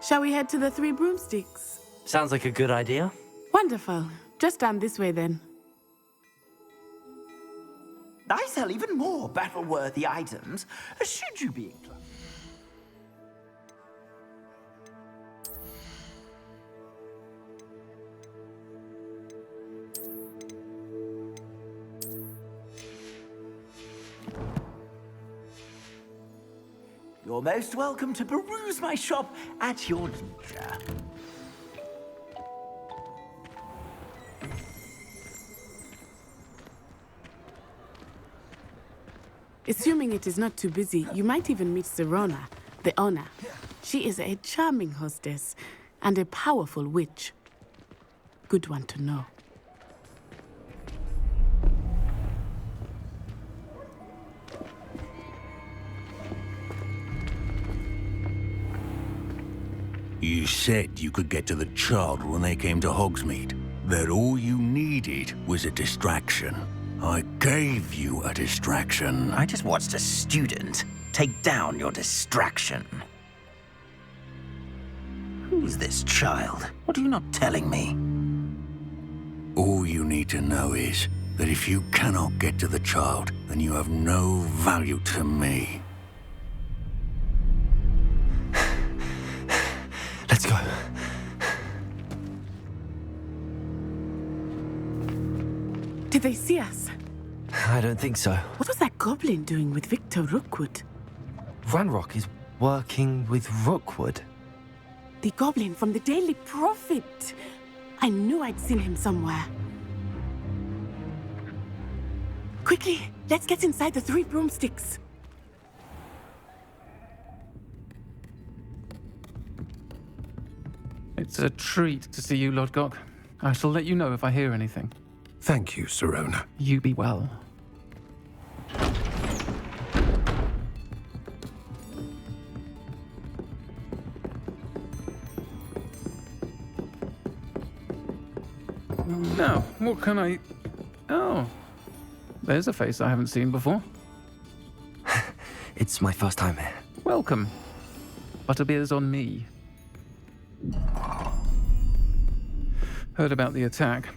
Shall we head to the Three Broomsticks? Sounds like a good idea. Wonderful. Just down this way then. I sell even more battle-worthy items, should you be inclined. You're most welcome to peruse my shop at your leisure. Assuming it is not too busy, you might even meet Serona, the owner. She is a charming hostess and a powerful witch. Good one to know. You said you could get to the child when they came to Hogsmeade. That all you needed was a distraction. I gave you a distraction. I just watched a student take down your distraction. Who's this child? What are you not telling me? All you need to know is that if you cannot get to the child, then you have no value to me. Let's go. Did they see us? I don't think so. What was that goblin doing with Victor Rookwood? Ranrock is working with Rookwood. The goblin from the Daily Prophet. I knew I'd seen him somewhere. Quickly, let's get inside the Three Broomsticks. It's a treat to see you, Lodgok. I shall let you know if I hear anything. Thank you, Serona. You be well. Now, what can I... Oh, there's a face I haven't seen before. It's my first time here. Welcome. Butterbeer's on me. Heard about the attack.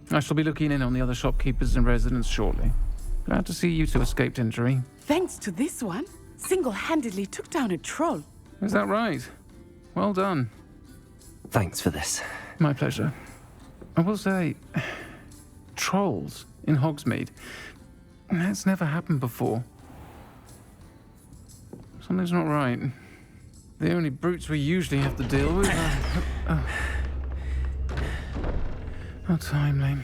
I shall be looking in on the other shopkeepers and residents shortly. Glad to see you two escaped injury. Thanks to this one, single-handedly took down a troll. Is that right? Well done. Thanks for this. My pleasure. I will say, trolls in Hogsmeade. That's never happened before. Something's not right. The only brutes we usually have to deal with are... How timely.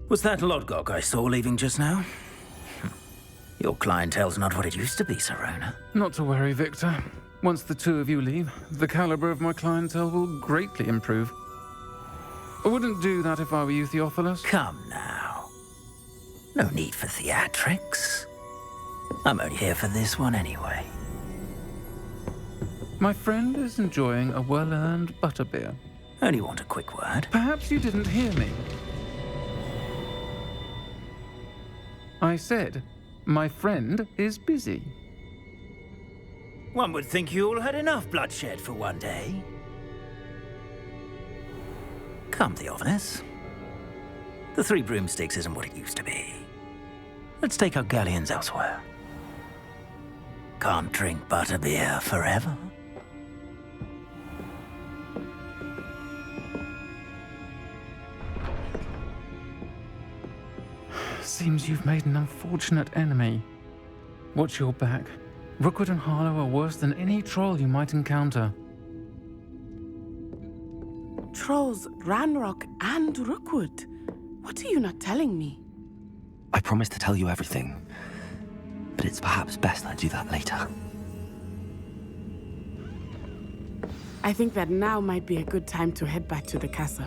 Was that Lodgok I saw leaving just now? Your clientele's not what it used to be, Serona. Not to worry, Victor. Once the two of you leave, the caliber of my clientele will greatly improve. I wouldn't do that if I were you, Theophilus. Come now. No need for theatrics. I'm only here for this one anyway. My friend is enjoying a well-earned butterbeer. Only want a quick word. Perhaps you didn't hear me. I said, my friend is busy. One would think you all had enough bloodshed for one day. Come, Theophilus. The Three Broomsticks isn't what it used to be. Let's take our galleons elsewhere. Can't drink butterbeer forever. Seems you've made an unfortunate enemy. Watch your back. Rookwood and Harlow are worse than any troll you might encounter. Trolls, Ranrock, and Rookwood. What are you not telling me? I promised to tell you everything, but it's perhaps best I do that later. I think that now might be a good time to head back to the castle.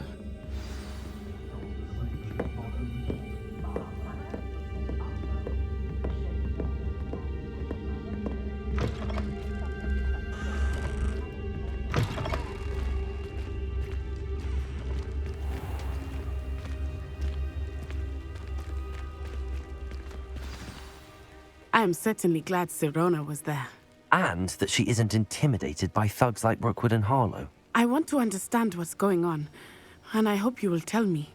I am certainly glad Serona was there. And that she isn't intimidated by thugs like Rookwood and Harlow. I want to understand what's going on, and I hope you will tell me.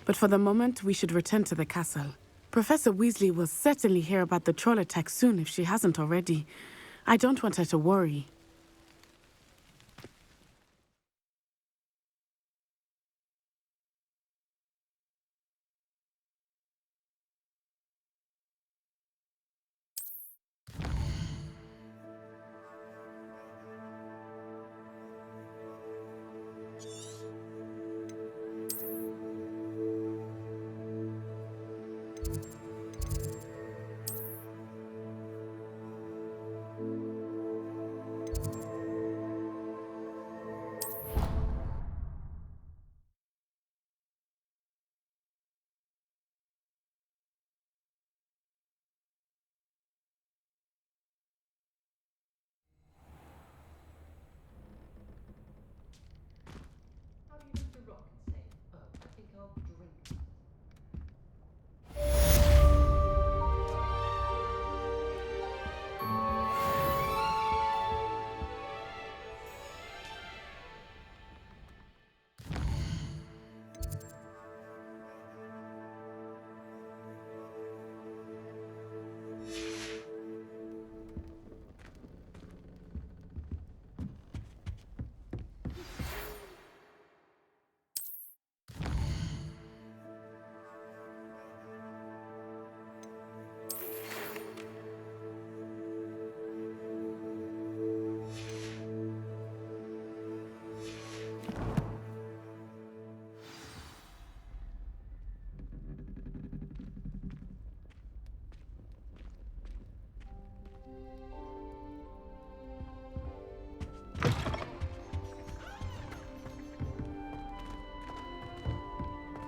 But for the moment, we should return to the castle. Professor Weasley will certainly hear about the troll attack soon if she hasn't already. I don't want her to worry.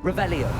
Revelio.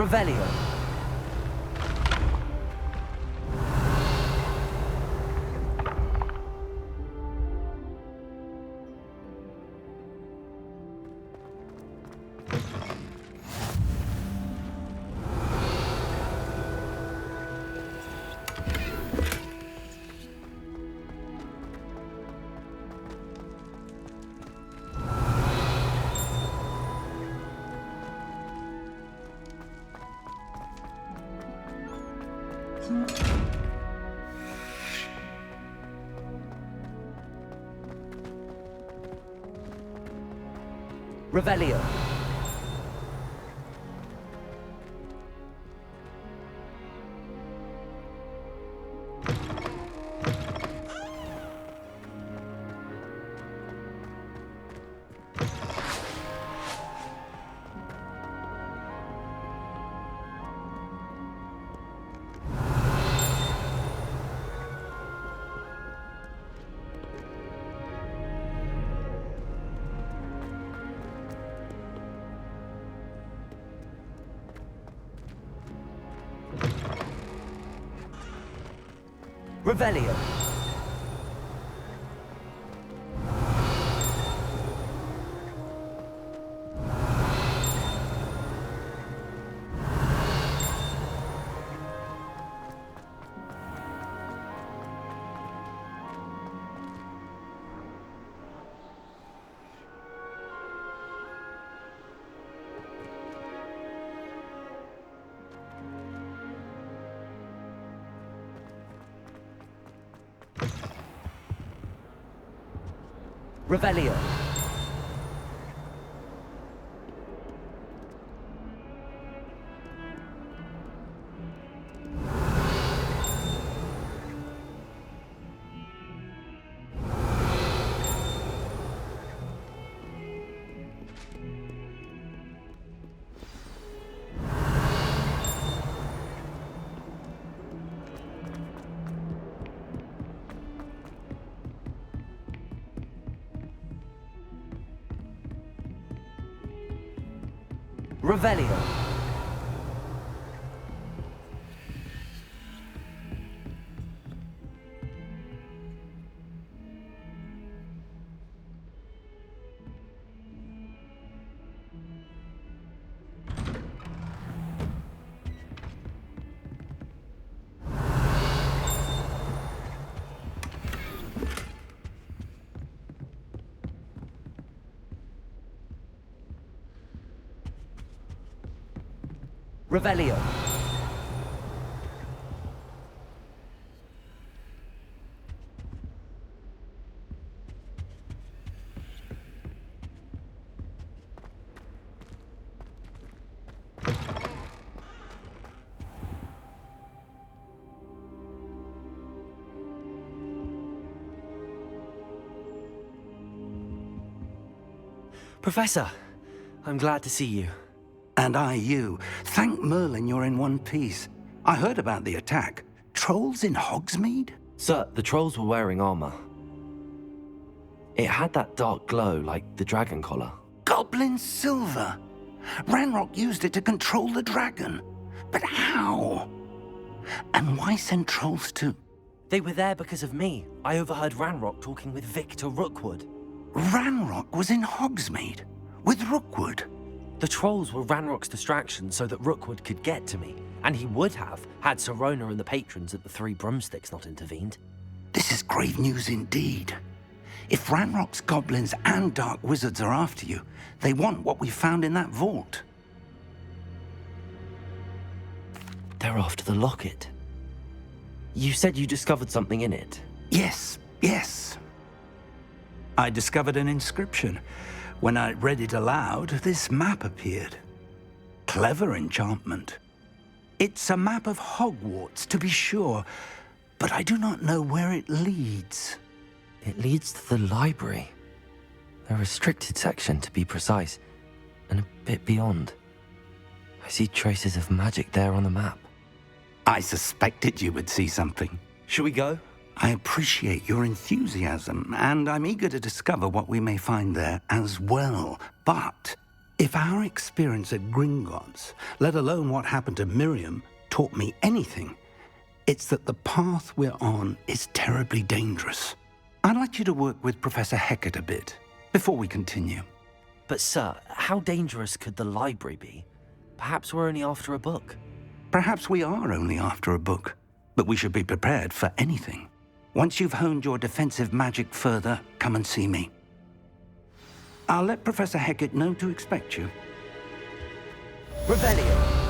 Revelio. Revelio. Revelio. Revelio. Revelio. Revelio. Professor, I'm glad to see you. And I you. Thank Merlin you're in one piece. I heard about the attack. Trolls in Hogsmeade? Sir, the trolls were wearing armor. It had that dark glow like the dragon collar. Goblin silver! Ranrock used it to control the dragon. But how? And why send trolls to... They were there because of me. I overheard Ranrock talking with Victor Rookwood. Ranrock was in Hogsmeade? With Rookwood? The trolls were Ranrock's distraction so that Rookwood could get to me. And he would have, had Sirona and the patrons at the Three Broomsticks not intervened. This is grave news indeed. If Ranrock's goblins and dark wizards are after you, they want what we found in that vault. They're after the locket. You said you discovered something in it. Yes. I discovered an inscription. When I read it aloud, this map appeared. Clever enchantment. It's a map of Hogwarts, to be sure, but I do not know where it leads. It leads to the library. A restricted section, to be precise, and a bit beyond. I see traces of magic there on the map. I suspected you would see something. Shall we go? I appreciate your enthusiasm, and I'm eager to discover what we may find there as well. But If our experience at Gringotts, let alone what happened to Miriam, taught me anything, it's that the path we're on is terribly dangerous. I'd like you to work with Professor Hecat a bit before we continue. But sir, how dangerous could the library be? Perhaps we're only after a book. Perhaps we are only after a book, but we should be prepared for anything. Once you've honed your defensive magic further, come and see me. I'll let Professor Hecat know to expect you. Revelio.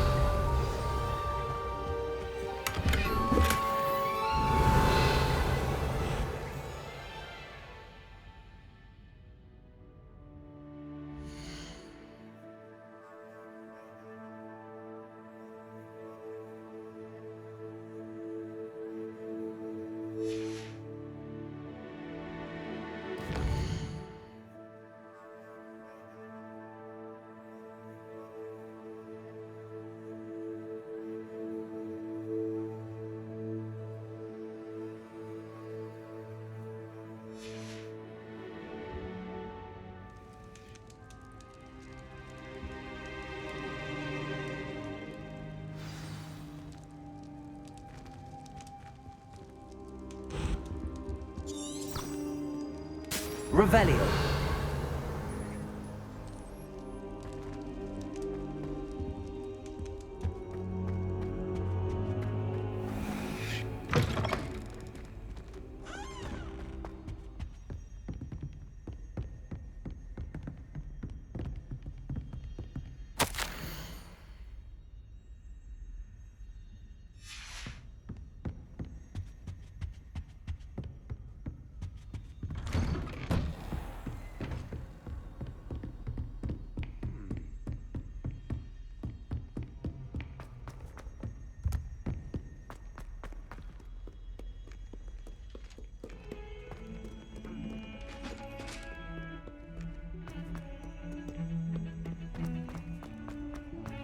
Revelio.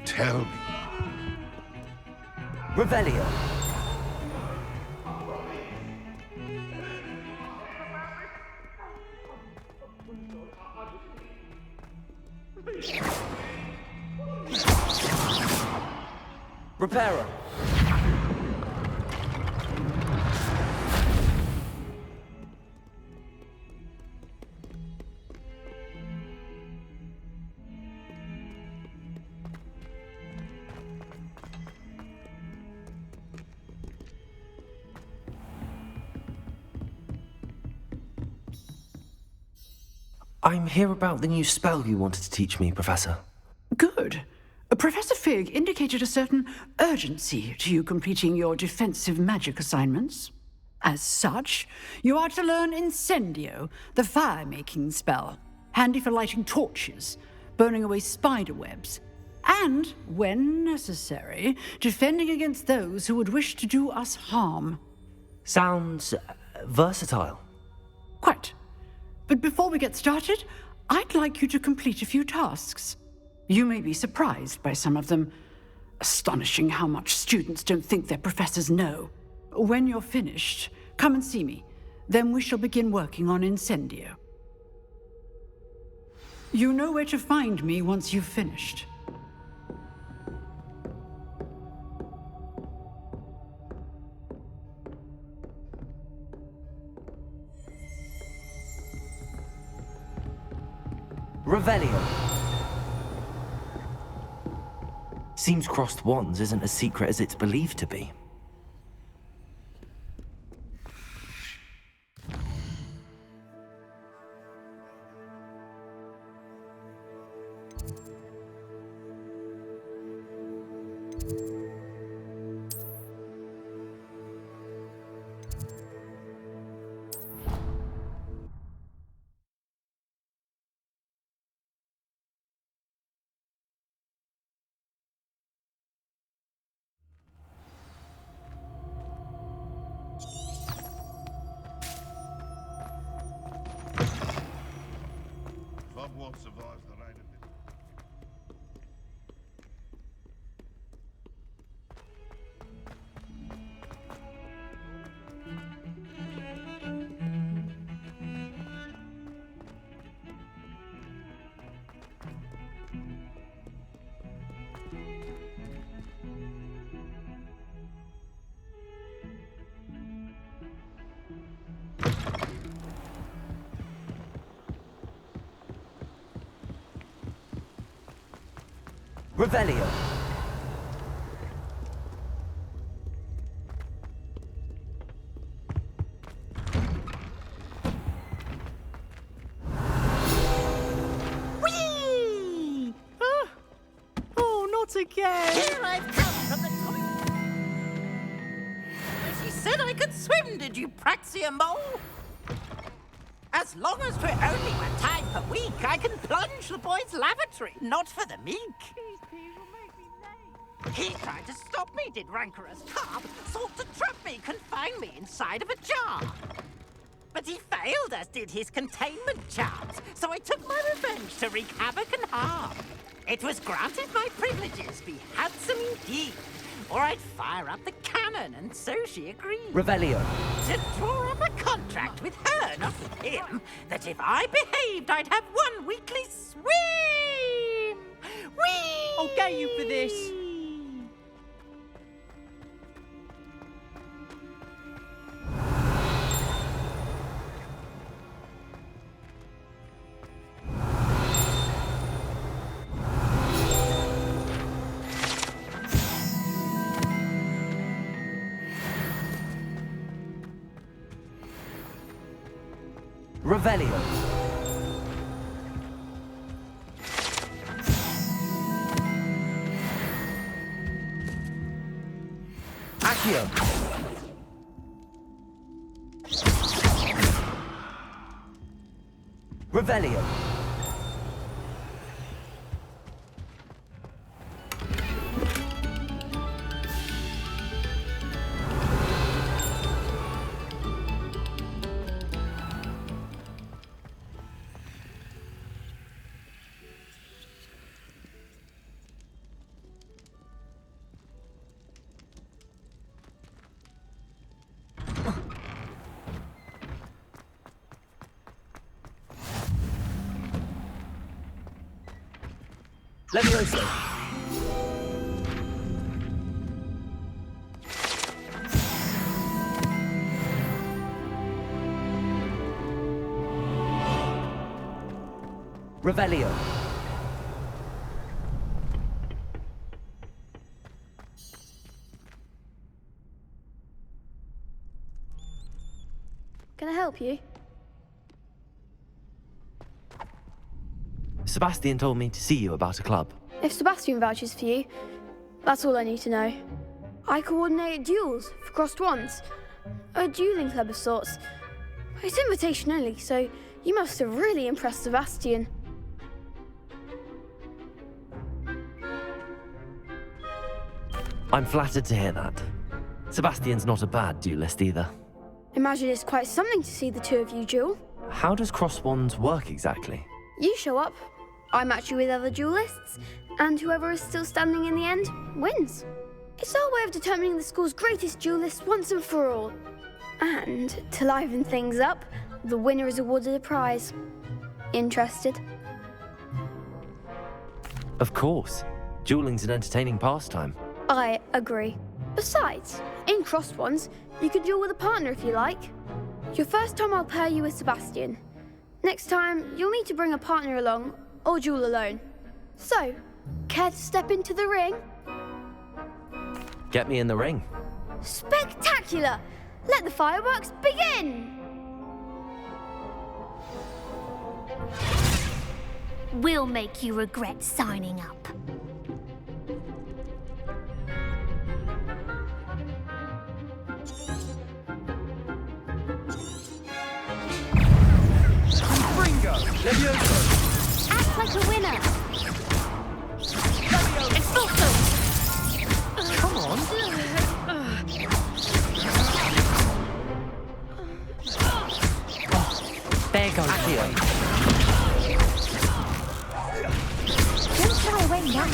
Tell me. Revelio. Reparo. I'm here about the new spell you wanted to teach me, Professor. Good. Professor Fig indicated a certain urgency to you completing your defensive magic assignments. As such, you are to learn Incendio, the fire-making spell, handy for lighting torches, burning away spider webs, and, when necessary, defending against those who would wish to do us harm. Sounds versatile. Quite. But before we get started, I'd like you to complete a few tasks. You may be surprised by some of them. Astonishing how much students don't think their professors know. When you're finished, come and see me. Then we shall begin working on Incendio. You know where to find me once you've finished. Revelio. Seems crossed wands isn't as secret as it's believed to be. Hogwarts survives the rain of this. Revelio. Whee! Oh, not again! Here I've come from the toilet. She said I could swim, did you, Praxia Mole? As long as we're only one time per week, I can plunge the boys' lavatory, not for the meek. He tried to stop me, did rancorous Carp, sought to trap me, confine me inside of a jar. But he failed, as did his containment charms, so I took my revenge to wreak havoc and harm. It was granted my privileges be handsome indeed, or I'd fire up the cannon, and so she agreed. Revelio. To draw up a contract with her, not with him, that if I behaved, I'd have one weekly swim! Whee! I'll get you for this. Revelio. Accio. Revelio. Levioso. Revelio. Can I help you? Sebastian told me to see you about a club. If Sebastian vouches for you, that's all I need to know. I coordinate duels for crossed wands. A dueling club of sorts. It's invitation only, so you must have really impressed Sebastian. I'm flattered to hear that. Sebastian's not a bad duelist either. Imagine it's quite something to see the two of you duel. How does cross wands work exactly? You show up, I match you with other duelists, and whoever is still standing in the end wins. It's our way of determining the school's greatest duelist once and for all. And to liven things up, the winner is awarded a prize. Interested? Of course. Dueling's an entertaining pastime. I agree. Besides, in crossed ones, you could duel with a partner if you like. Your first time I'll pair you with Sebastian. Next time, you'll need to bring a partner along, or duel alone. So, care to step into the ring? Get me in the ring. Spectacular! Let the fireworks begin! We'll make you regret signing up. Levioso! Act like a winner! Expulso! Come on! There goes Accio. Don't shy away now.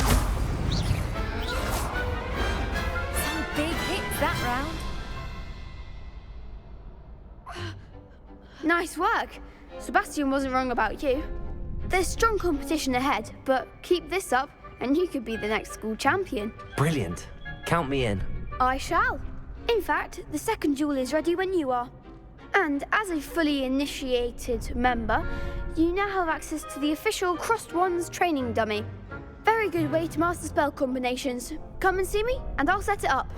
Some big hits that round. Nice work. Sebastian wasn't wrong about you. There's strong competition ahead, but keep this up and you could be the next school champion. Brilliant. Count me in. I shall. In fact, the second duel is ready when you are. And as a fully initiated member, you now have access to the official Crossed Wands training dummy. Very very good way to master spell combinations. Come and see me, and I'll set it up.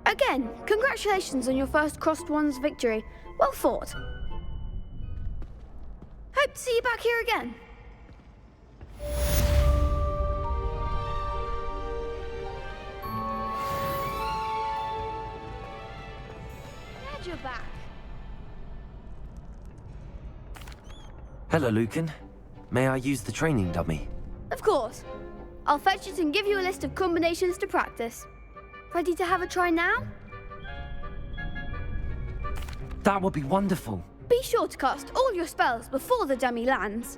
Again, congratulations on your first Crossed Wands victory. Well fought. Hope to see you back here again. Glad you're back. Hello, Lucan. May I use the training dummy? Of course. I'll fetch it and give you a list of combinations to practice. Ready to have a try now? That would be wonderful. Be sure to cast all your spells before the dummy lands.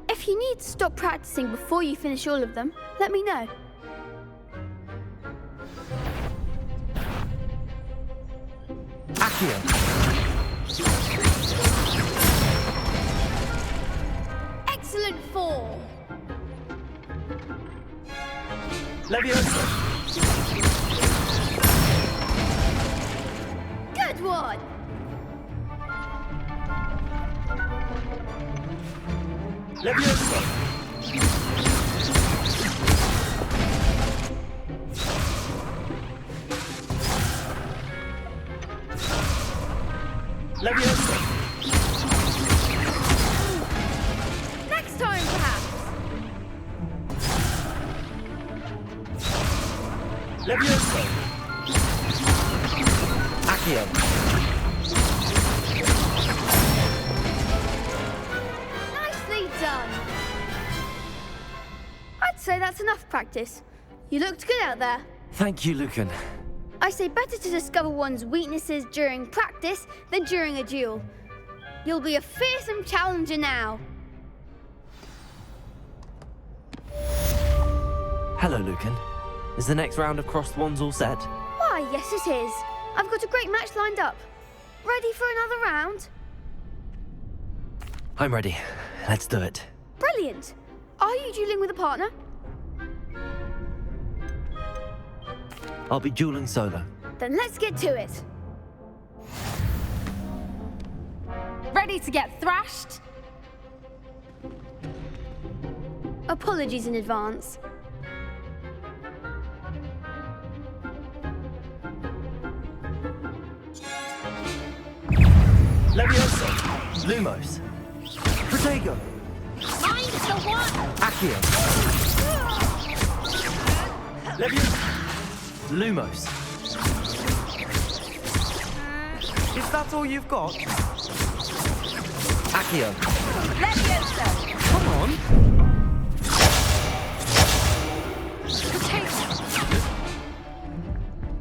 If you need to stop practicing before you finish all of them, let me know. Accio. Excellent form. Leviosa. Good one. Leviosa. Leviosa. Next time, perhaps. Leviosa. Accio. Nicely done. I'd say that's enough practice. You looked good out there. Thank you, Lucan. I say better to discover one's weaknesses during practice than during a duel. You'll be a fearsome challenger now. Hello, Lucan. Is the next round of Crossed Wands all set? Why, yes it is. I've got a great match lined up. Ready for another round? I'm ready. Let's do it. Brilliant. Are you dueling with a partner? I'll be dueling solo. Then let's get to it. Ready to get thrashed? Apologies in advance. Leviosa. Lumos. Protego. Find the one! Accio. Leviosa. Lumos. Is that all you've got? Accio. Leviosa! Come on.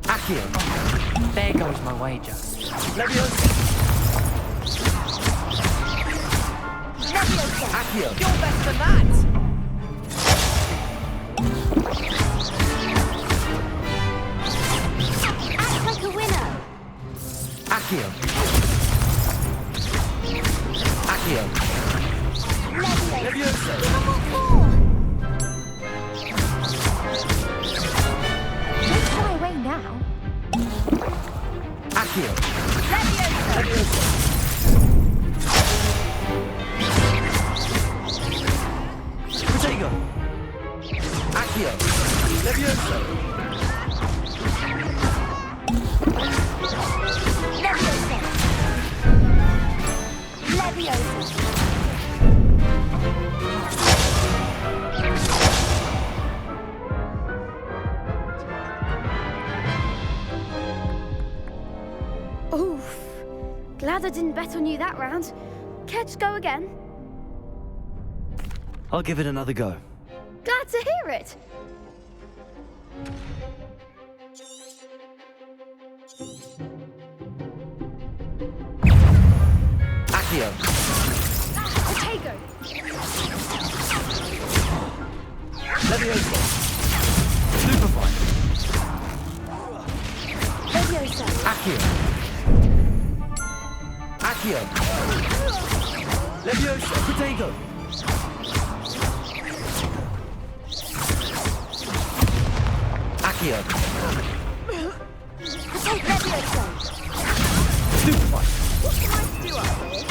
Accio. There goes my wager. Leviosa. Leviosa! Accio. You're better than that! Act like a winner! Accio. Accio. Leviosa. Give them what for! Don't shy away now. Accio. Leviosa! Leviosa. Protego. Accio. Leviosa. Leviosa! Leviosa! Oof. Glad I didn't bet on you that round. Care to go again? I'll give it another go. Glad to hear it. Accio. Protego. Leviosa. Superfly. Leviosa! Accio. Accio. Leviosa. Protego. Accio. Leviosa! Superfly. What can I do up here?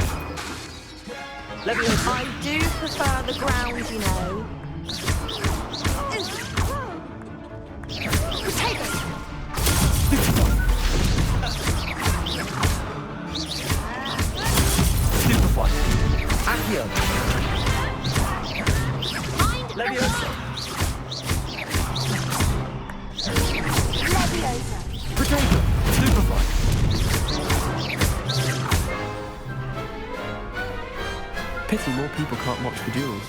Leviosa. I do prefer the ground, you know. people can't watch the duels.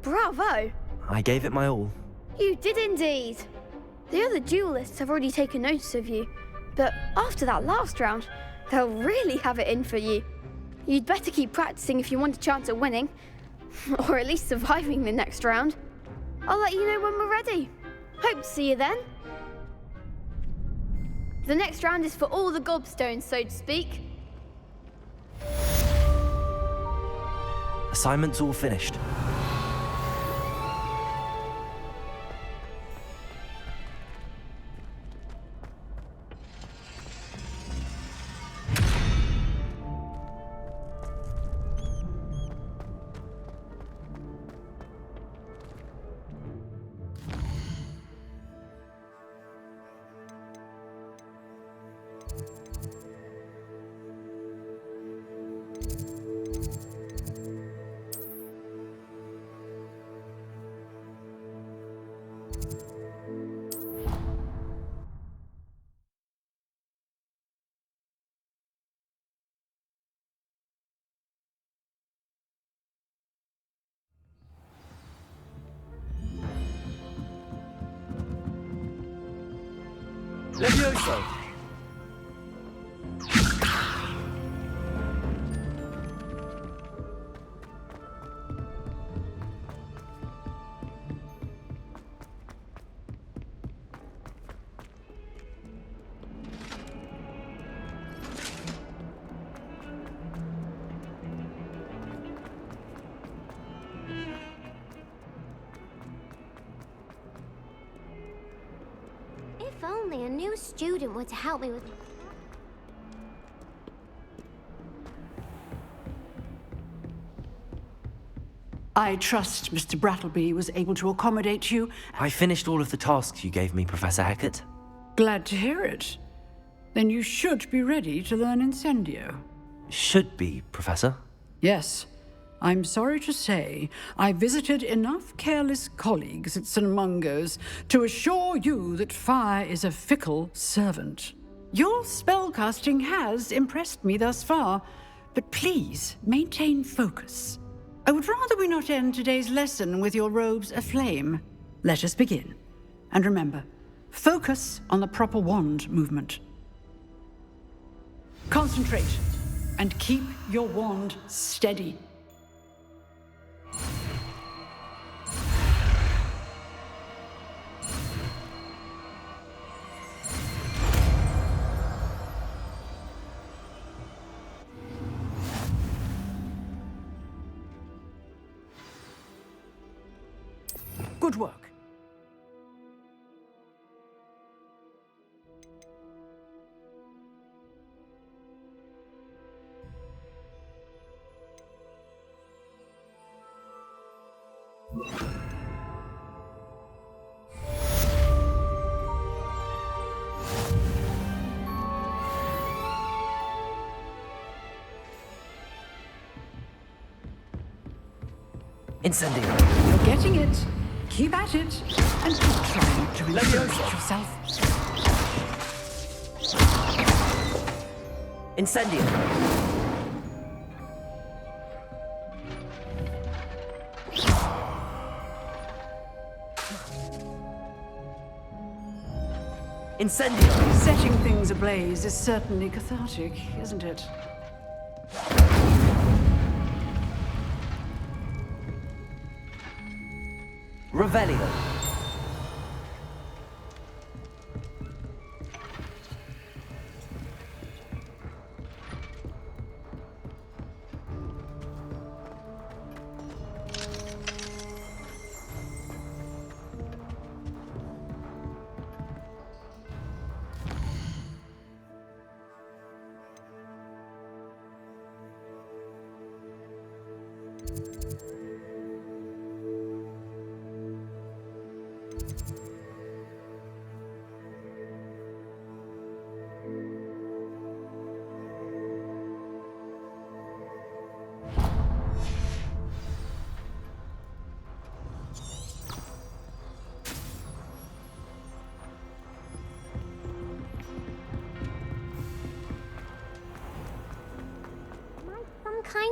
Bravo! I gave it my all. You did indeed. The other duelists have already taken notice of you, but after that last round, they'll really have it in for you. You'd better keep practicing if you want a chance at winning, or at least surviving the next round. I'll let you know when we're ready. Hope to see you then. The next round is for all the gobstones, so to speak. Assignment's all finished. Levioso! If only a new student were to help me with... I trust Mr. Brattleby was able to accommodate you. I finished all of the tasks you gave me, Professor Hecat. Glad to hear it. Then you should be ready to learn Incendio. Should be, Professor. Yes. I'm sorry to say, I visited enough careless colleagues at St. Mungo's to assure you that fire is a fickle servant. Your spellcasting has impressed me thus far, but please maintain focus. I would rather we not end today's lesson with your robes aflame. Let us begin. And remember, focus on the proper wand movement. Concentrate, and keep your wand steady. Good work. Incendio. You're getting it. Keep at it, and keep trying to encourage yourself. Incendio. Incendio. Setting things ablaze is certainly cathartic, isn't it? Revelio.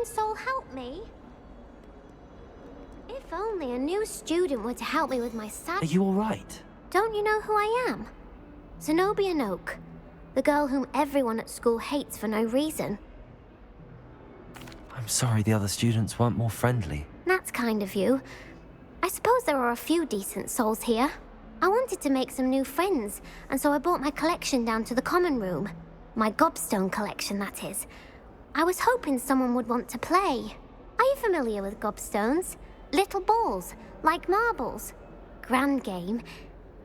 soul help me? If only a new student were to help me with my sad... Are you all right? Don't you know who I am? Zenobia Noak, the girl whom everyone at school hates for no reason. I'm sorry the other students weren't more friendly. That's kind of you. I suppose there are a few decent souls here. I wanted to make some new friends, and so I brought my collection down to the common room. My gobstone collection, that is. I was hoping someone would want to play. Are you familiar with gobstones? Little balls, like marbles. Grand game.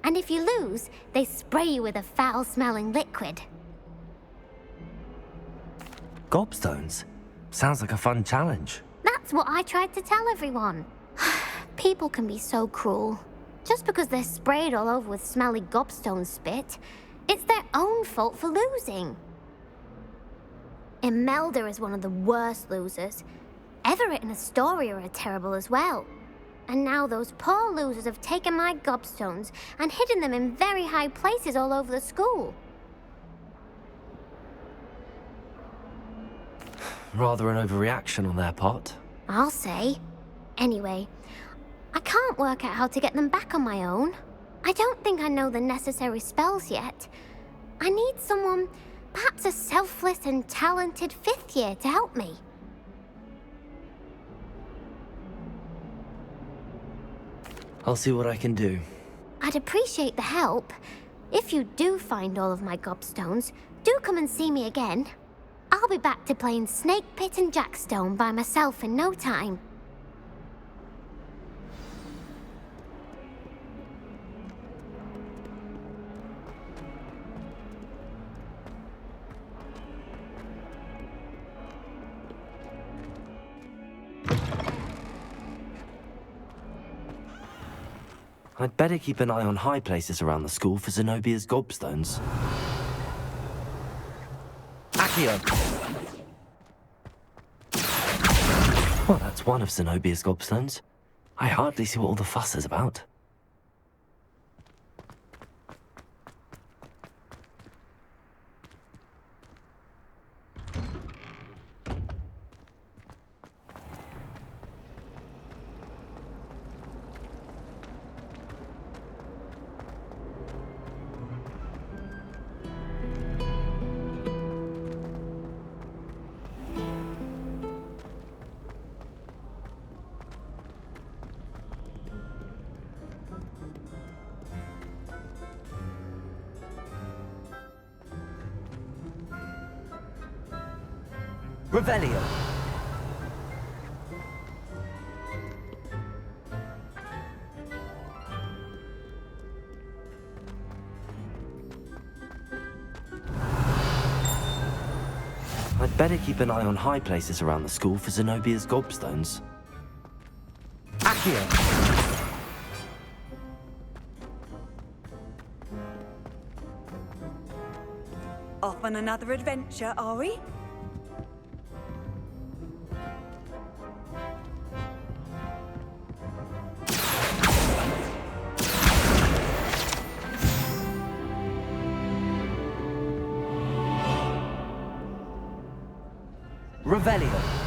And if you lose, they spray you with a foul-smelling liquid. Gobstones? Sounds like a fun challenge. That's what I tried to tell everyone. People can be so cruel. Just because they're sprayed all over with smelly gobstone spit, it's their own fault for losing. Imelda is one of the worst losers. Everett and Astoria are terrible as well. And now those poor losers have taken my gobstones and hidden them in very high places all over the school. Rather an overreaction on their part. I'll say. Anyway, I can't work out how to get them back on my own. I don't think I know the necessary spells yet. I need someone, perhaps a selfless and talented 5th year to help me. I'll see what I can do. I'd appreciate the help. If you do find all of my gobstones, do come and see me again. I'll be back to playing Snake Pit and Jackstone by myself in no time. I'd better keep an eye on high places around the school for Zenobia's gobstones. Accio! Well, that's one of Zenobia's gobstones. I hardly see what all the fuss is about. Revelio. I'd better keep an eye on high places around the school for Zenobia's gobstones. Accio! Off on another adventure, are we? Revelio.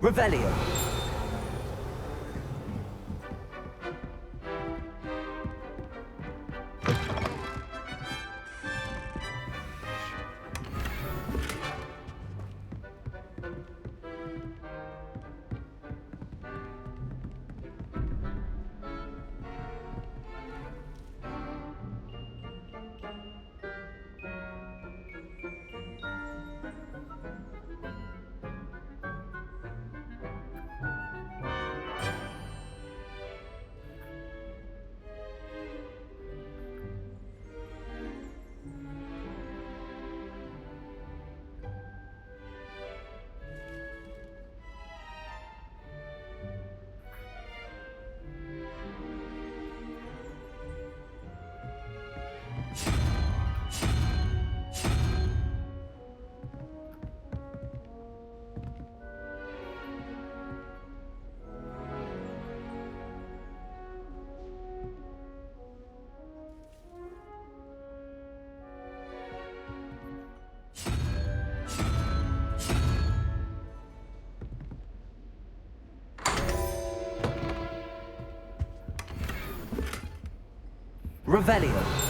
Revelio. Revelio.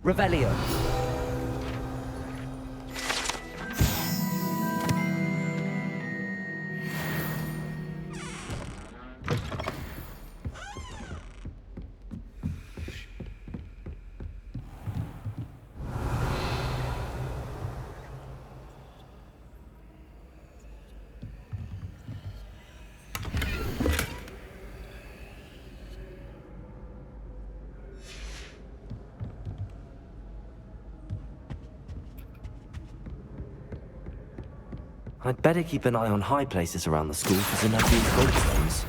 Revelio. I'd better keep an eye on high places around the school for Zenobie's goldstones.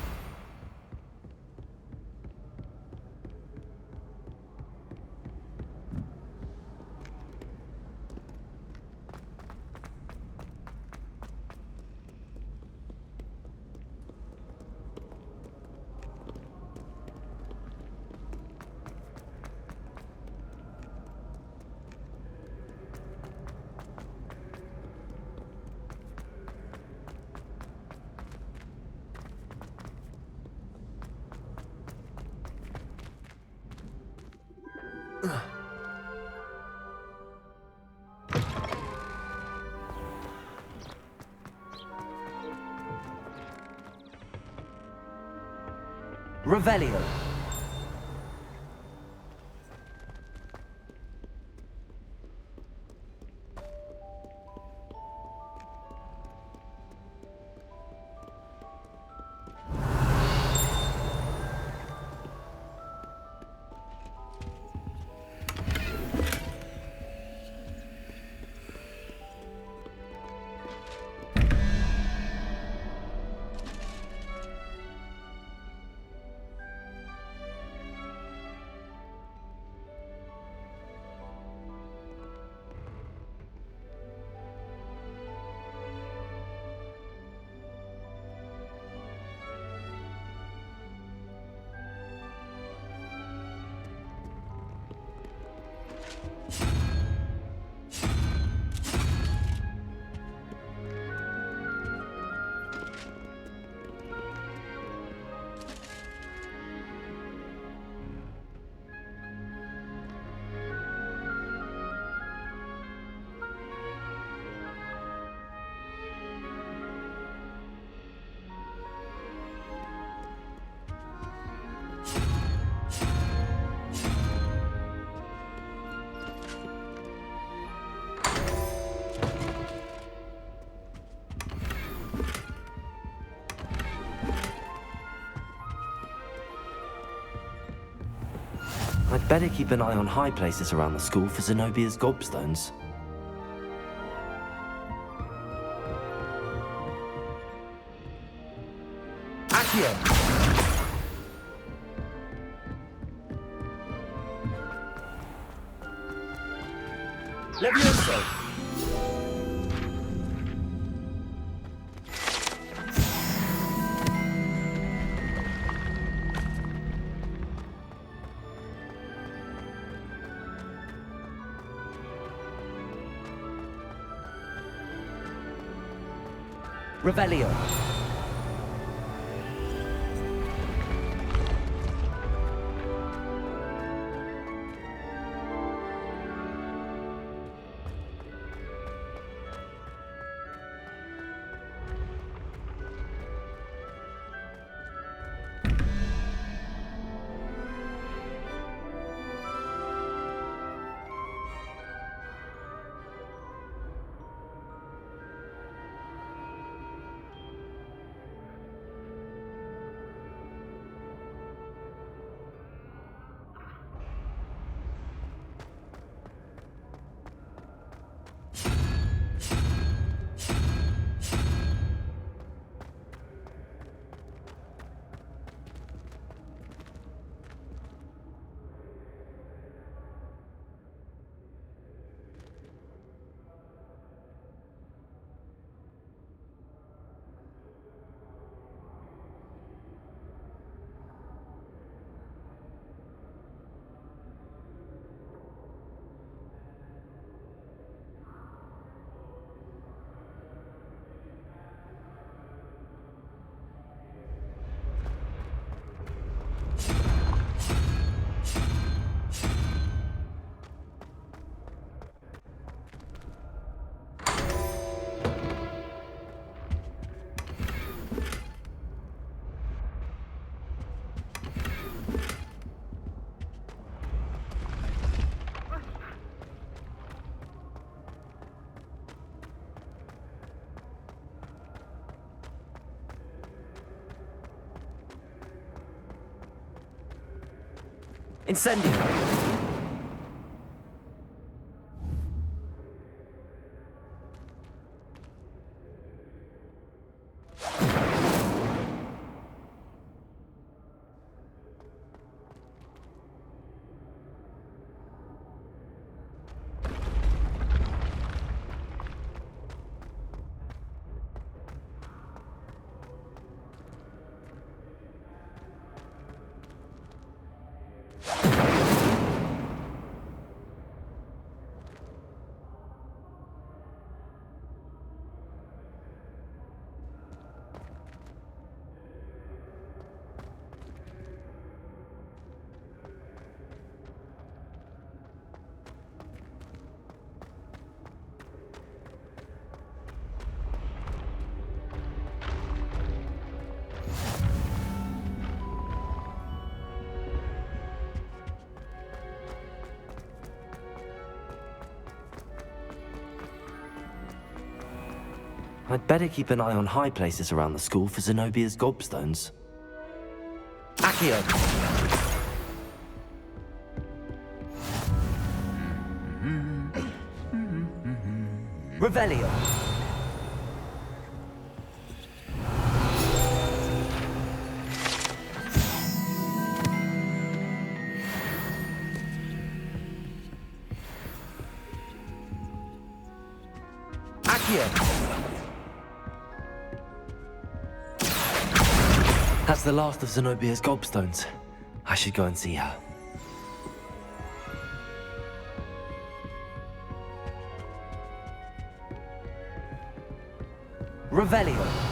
Revelio. better keep an eye on high places around the school for Zenobia's gobstones. Accio! Levioso! Revelio. Incendio! I'd better keep an eye on high places around the school for Zenobia's gobstones. Accio! Revelio. Accio. That's the last of Zenobia's gobstones. I should go and see her. Revelio.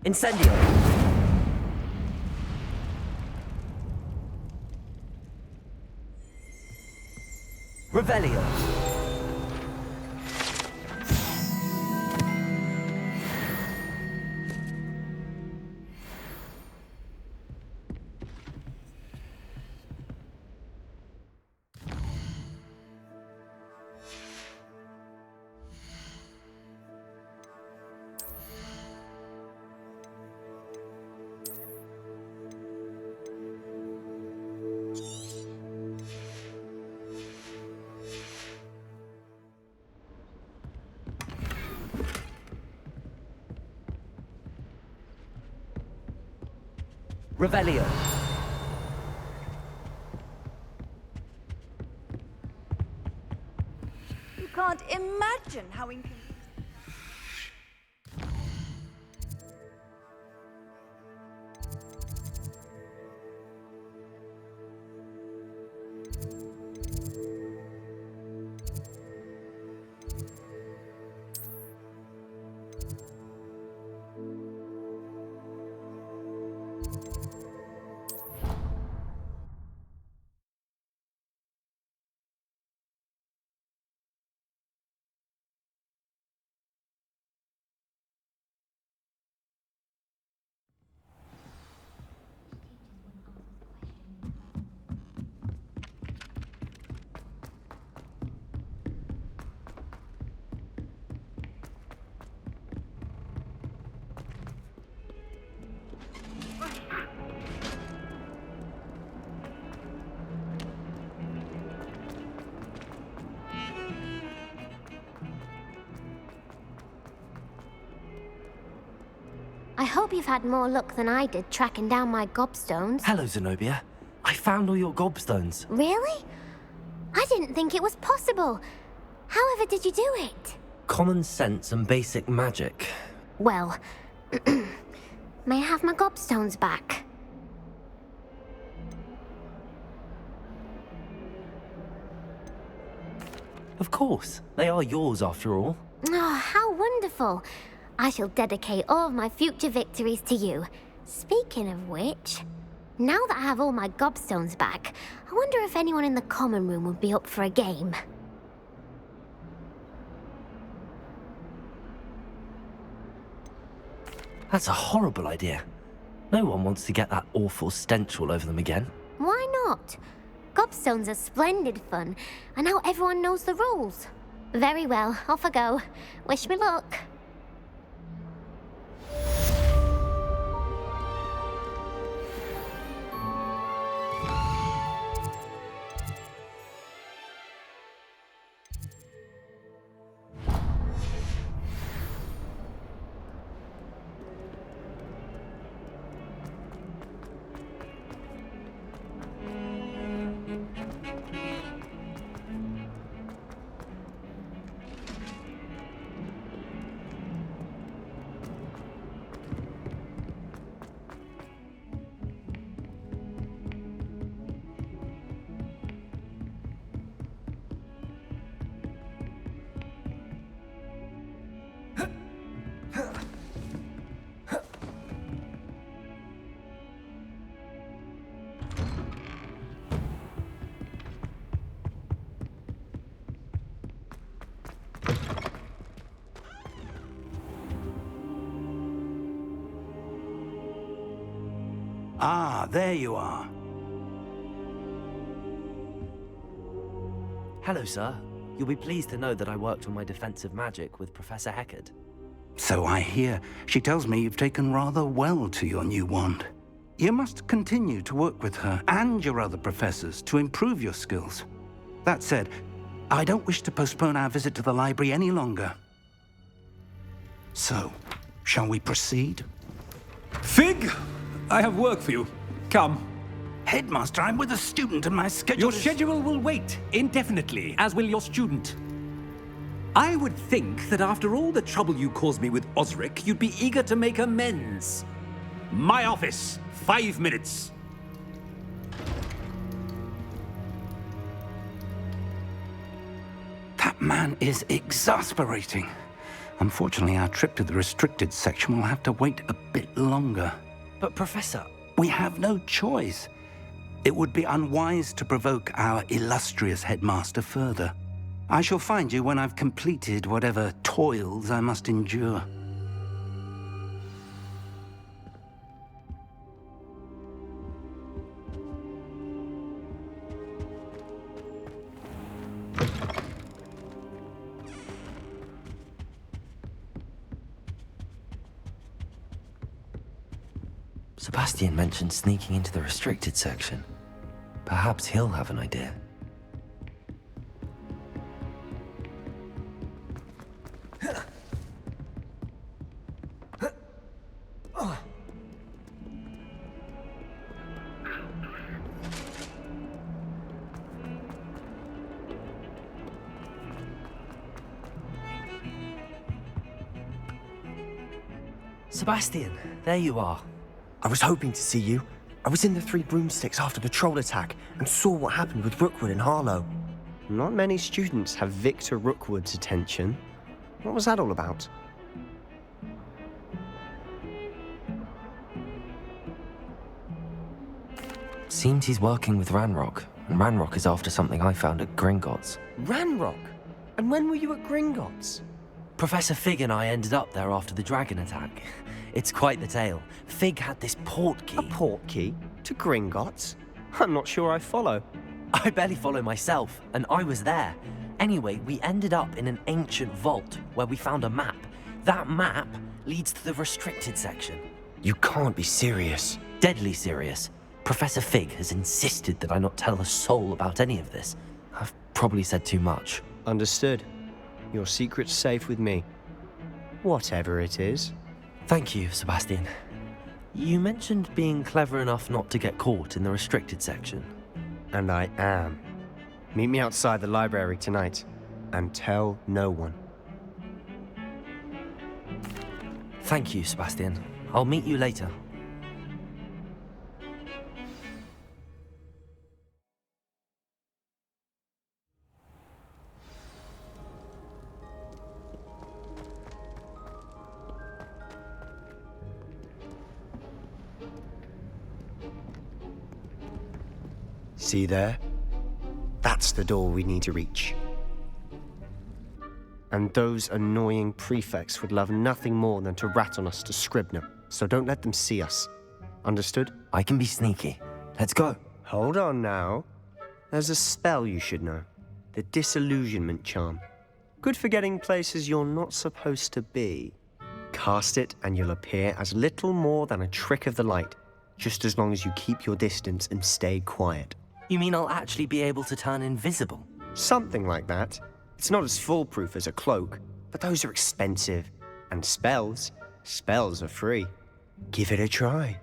Incendio! Revelio! Revelio! You can't imagine how inconvenient. I hope you've had more luck than I did tracking down my gobstones. Hello, Zenobia. I found all your gobstones. Really? I didn't think it was possible. However did you do it? Common sense and basic magic. Well, may I have my gobstones back? Of course. They are yours after all. Oh, how wonderful. I shall dedicate all of my future victories to you. Speaking of which, now that I have all my gobstones back, I wonder if anyone in the common room would be up for a game. That's a horrible idea. No one wants to get that awful stench all over them again. Why not? Gobstones are splendid fun, and now everyone knows the rules. Very well, off I go. Wish me luck. Ah, there you are. Hello, sir. You'll be pleased to know that I worked on my defensive magic with Professor Heckard. So I hear. She tells me you've taken rather well to your new wand. You must continue to work with her and your other professors to improve your skills. That said, I don't wish to postpone our visit to the library any longer. So, shall we proceed? Fig! I have work for you. Come. Headmaster, I'm with a student and my schedule Your schedule will wait indefinitely, as will your student. I would think that after all the trouble you caused me with Osric, you'd be eager to make amends. My office, 5 minutes. That man is exasperating. Unfortunately, our trip to the restricted section will have to wait a bit longer. But Professor... We have no choice. It would be unwise to provoke our illustrious headmaster further. I shall find you when I've completed whatever toils I must endure. Sebastian mentioned sneaking into the restricted section. Perhaps he'll have an idea. Sebastian, there you are. I was hoping to see you. I was in the Three Broomsticks after the troll attack and saw what happened with Rookwood and Harlow. Not many students have Victor Rookwood's attention. What was that all about? Seems he's working with Ranrock, and Ranrock is after something I found at Gringotts. Ranrock? And when were you at Gringotts? Professor Fig and I ended up there after the dragon attack. It's quite the tale. Fig had this port key. A port key? To Gringotts? I'm not sure I follow. I barely follow myself, and I was there. Anyway, we ended up in an ancient vault where we found a map. That map leads to the restricted section. You can't be serious. Deadly serious. Professor Fig has insisted that I not tell a soul about any of this. I've probably said too much. Understood. Your secret's safe with me. Whatever it is. Thank you, Sebastian. You mentioned being clever enough not to get caught in the restricted section. And I am. Meet me outside the library tonight, and tell no one. Thank you, Sebastian. I'll meet you later. See there? That's the door we need to reach. And those annoying prefects would love nothing more than to rat on us to Scribner, so don't let them see us. Understood? I can be sneaky. Let's go. Hold on now. There's a spell you should know. The Disillusionment Charm. Good for getting places you're not supposed to be. Cast it and you'll appear as little more than a trick of the light, just as long as you keep your distance and stay quiet. You mean I'll actually be able to turn invisible? Something like that. It's not as foolproof as a cloak, but those are expensive. And spells are free. Give it a try.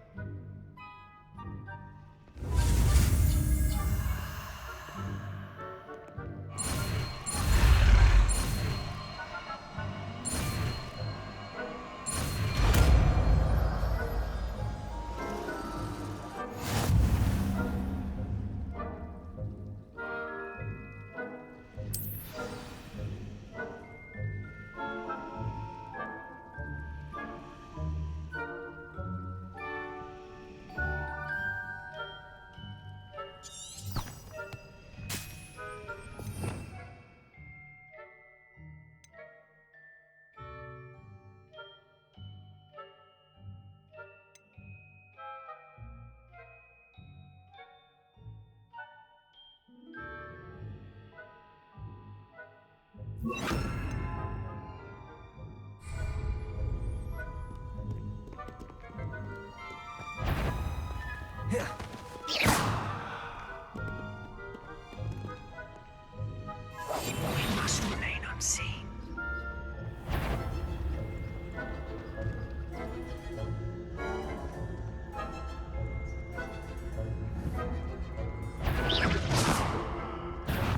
We must remain unseen.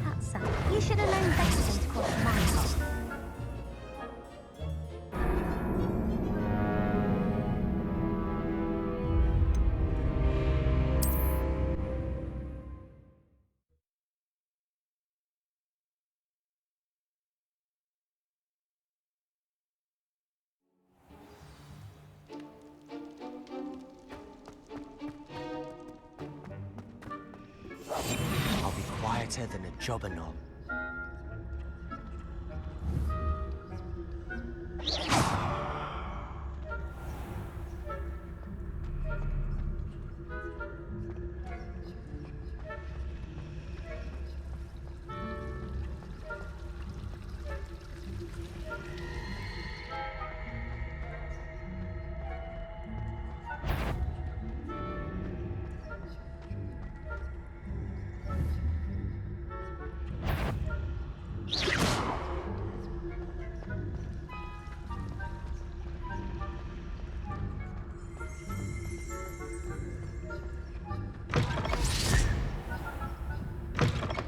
That's you should have known better than to call it my fault. I'll be quieter than a jobberknoll.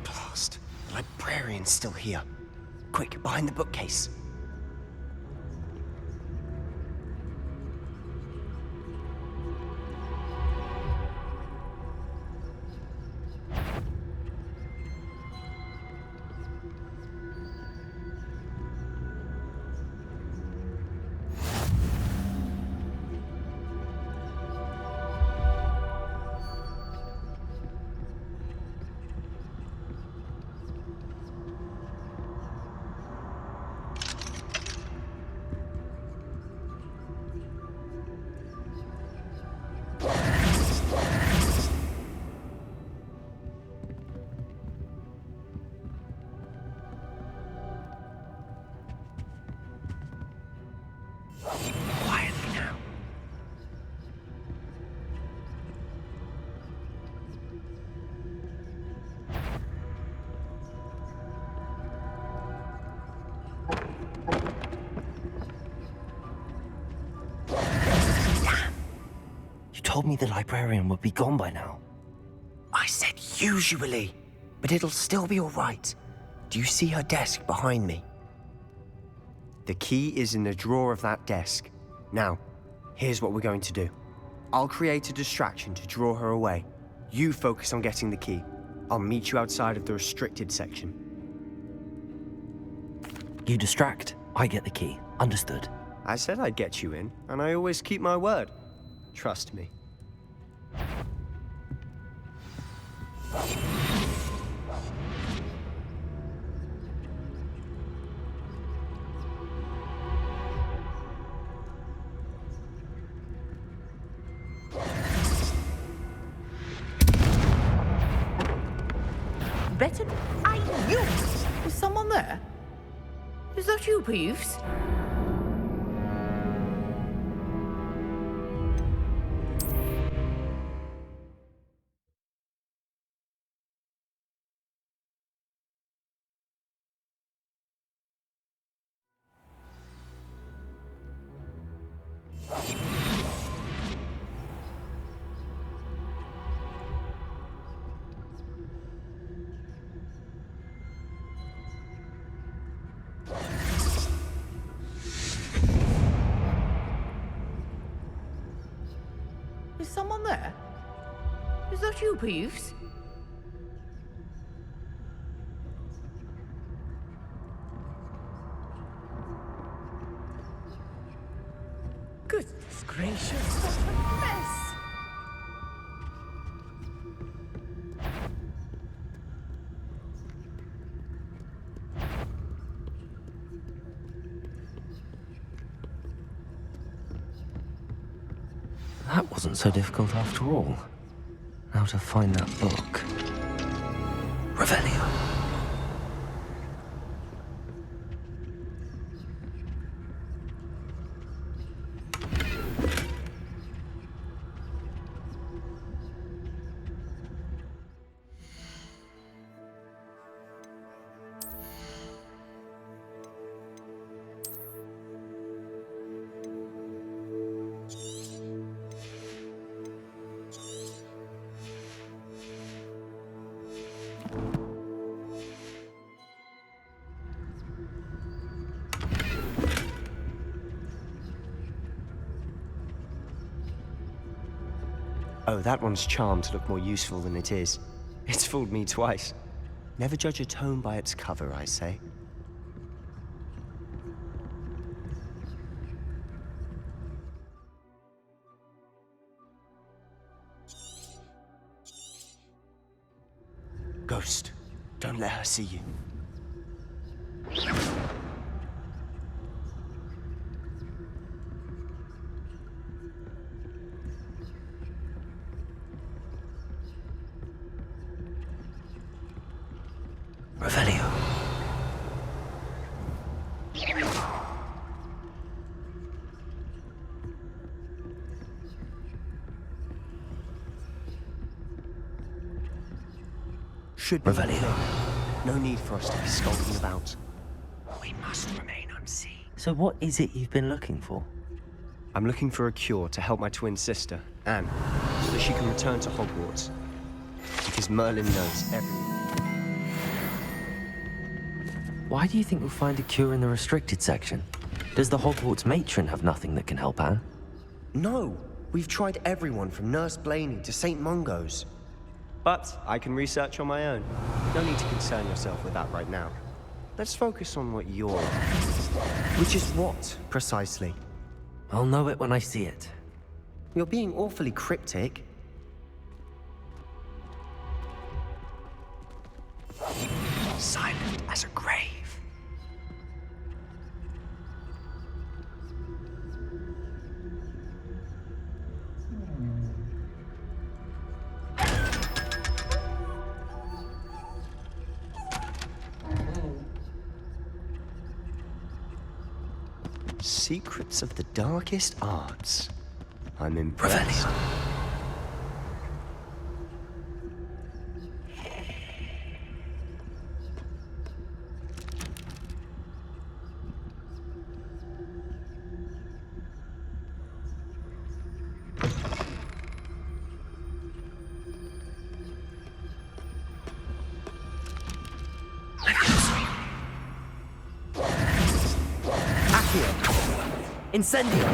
Blast. The librarian's still here. Quick, behind the bookcase. Quietly now. Damn! You told me the librarian would be gone by now. I said usually, but it'll still be all right. Do you see her desk behind me? The key is in the drawer of that desk. Now, here's what we're going to do. I'll create a distraction to draw her away. You focus on getting the key. I'll meet you outside of the restricted section. You distract, I get the key. Understood. I said I'd get you in, and I always keep my word. Trust me. Better. I knew it! Was someone there? Is that you, Peeves? Is someone there? Is that you, Peeves? Goodness gracious, what a mess! That wasn't so difficult after all. Now to find that book. Revelio. Oh, that one's charmed to look more useful than it is. It's fooled me twice. Never judge a tome by its cover, I say. Ghost, don't let her see you. Revelio. Should be Revelio. No need for us to be skulking about. We must remain unseen. So what is it you've been looking for? I'm looking for a cure to help my twin sister, Anne, so that she can return to Hogwarts. Because Merlin knows everything. Why do you think we'll find a cure in the restricted section? Does the Hogwarts matron have nothing that can help Anne? No! We've tried everyone from Nurse Blaney to St. Mungo's. But I can research on my own. No need to concern yourself with that right now. Let's focus on what you're after. Which is what, precisely? I'll know it when I see it. You're being awfully cryptic. Silent as a grave. Secrets of the darkest arts. I'm impressed. Incendio!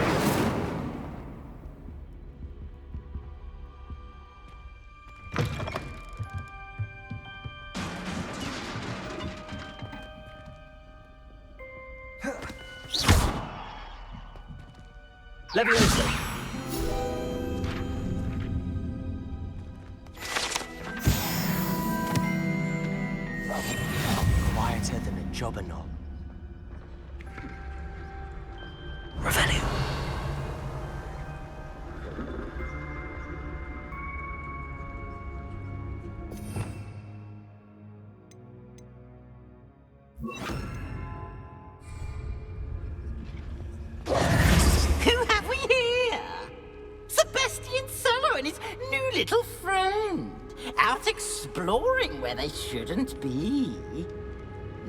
Leviosa! Quieter than a jobberknoll. Revelio. Who have we here? Sebastian Solo and his new little friend. Out exploring where they shouldn't be.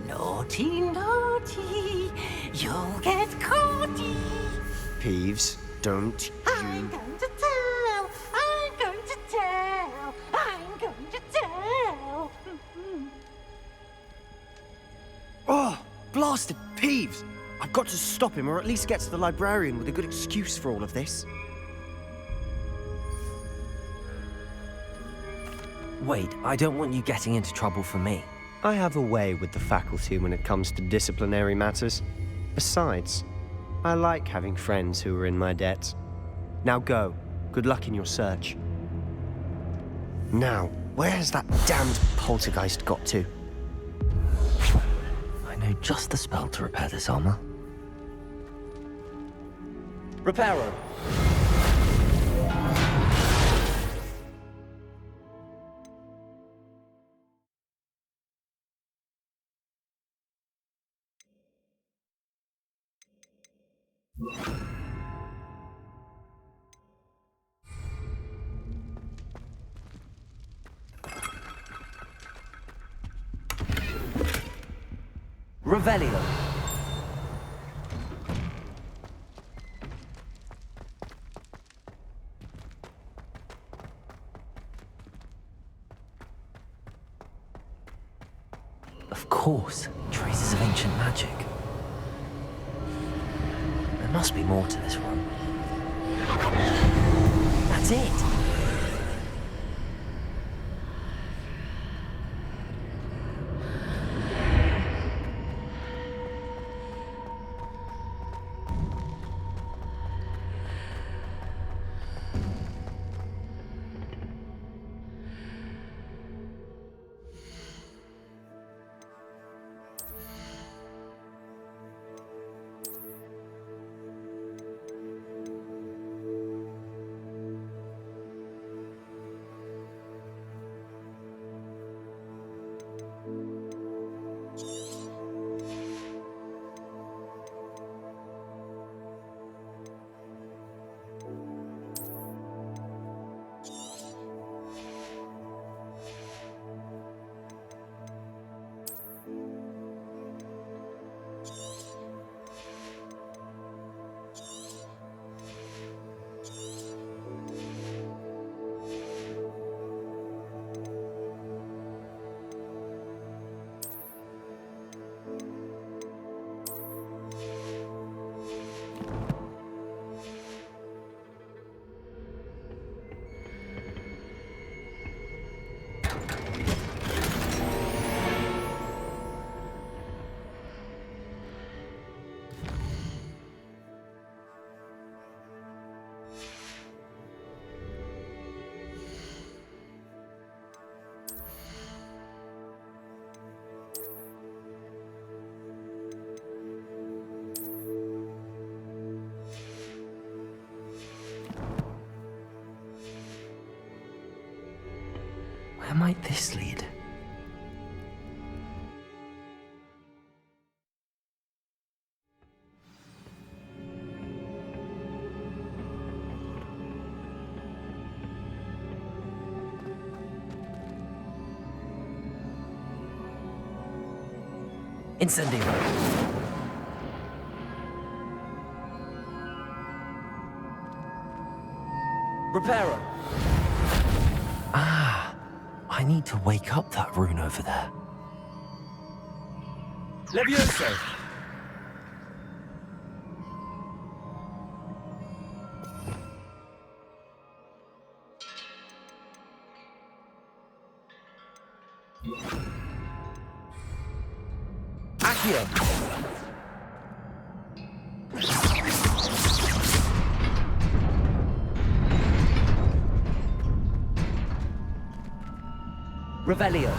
Naughty, naughty. You'll get caughty. Peeves, don't I'm going to tell. I'm going to tell. I'm going to tell. Oh, blasted Peeves! I've got to stop him, or at least get to the librarian with a good excuse for all of this. Wait, I don't want you getting into trouble for me. I have a way with the faculty when it comes to disciplinary matters. Besides, I like having friends who are in my debt. Now go. Good luck in your search. Now, where has that damned poltergeist got to? I know just the spell to repair this armor. Reparo. Revelio. Of course, traces of ancient magic. There must be more to this one. That's it! Where might this lead? Incendio. Reparo. Ah, I need to wake up that rune over there. Levioso! Accio! Revelio.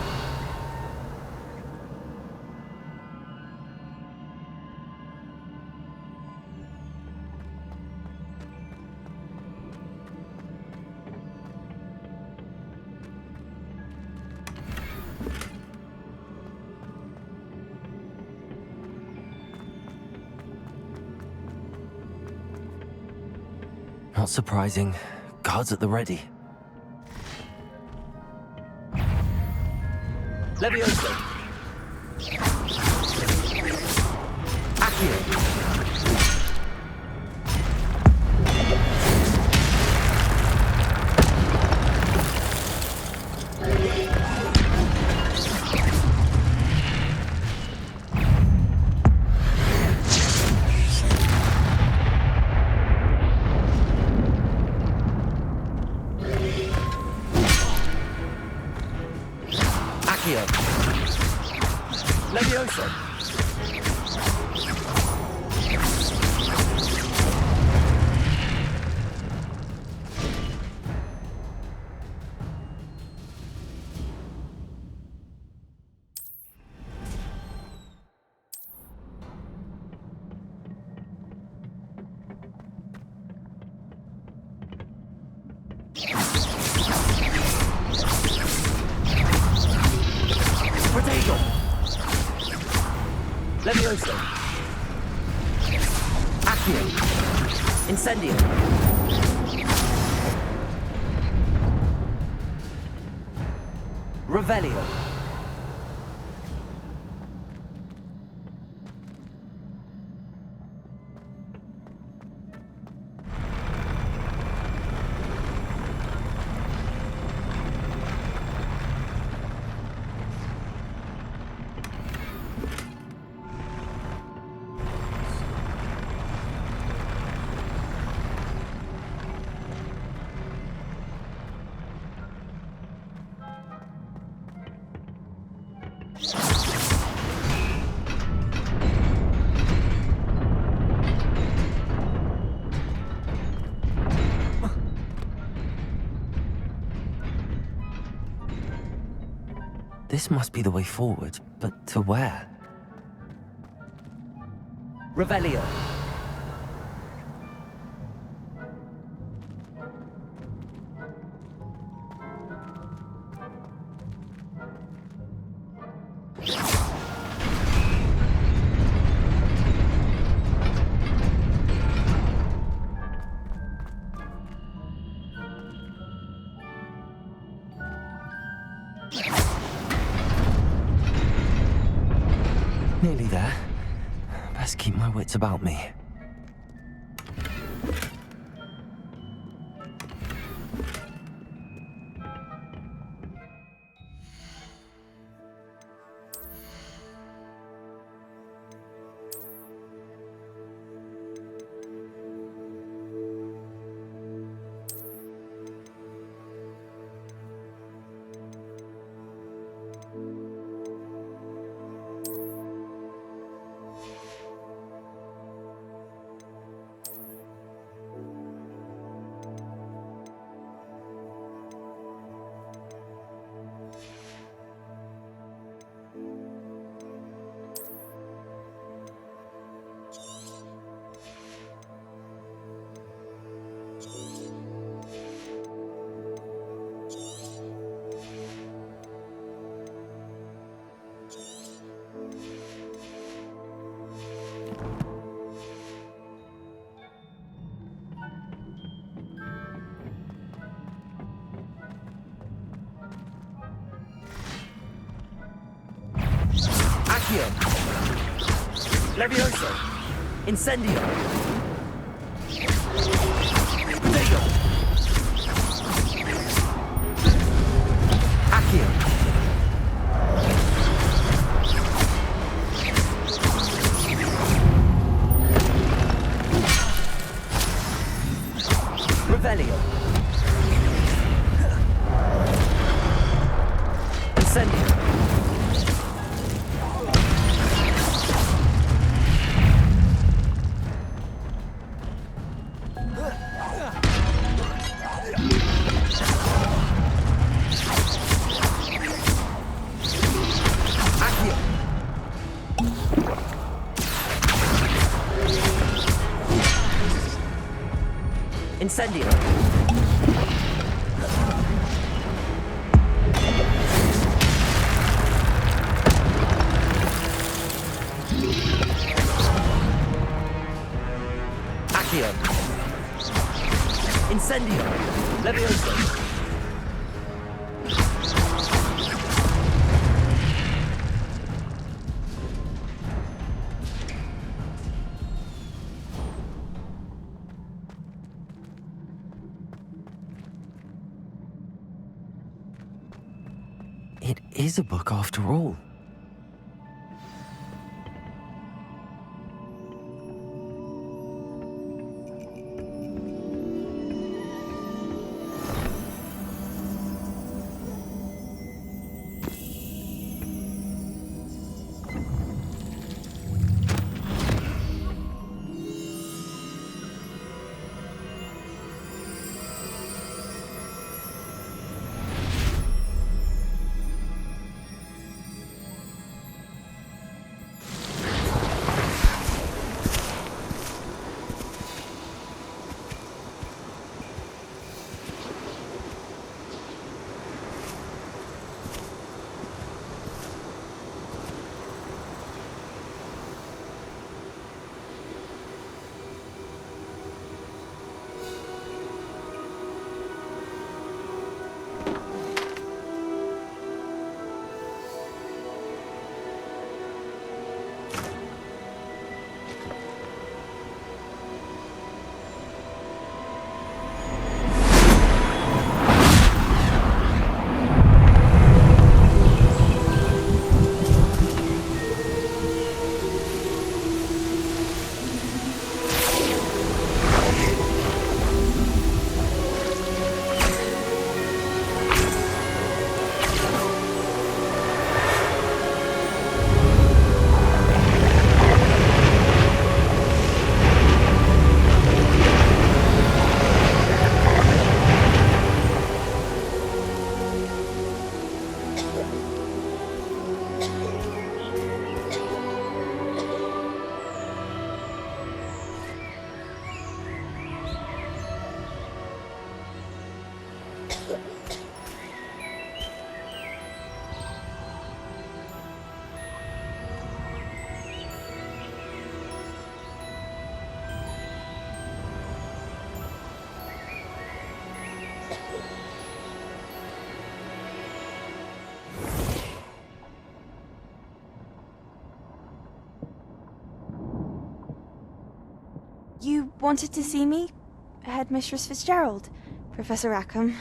Not surprising. Guards at the ready. Levioso. Accio. Accio. Levioso. Protego. Levioso. Accio. Incendio. Revelio. This must be the way forward, but to where? Revelio. Nearly there. Best keep my wits about me. Accio. Levioso. Incendio. Dego. Accio. Revelio. Incendio. Accio. Incendio. Accio. Incendio. Levioso. It is a book after all. You wanted to see me? Headmistress Fitzgerald, Professor Rackham.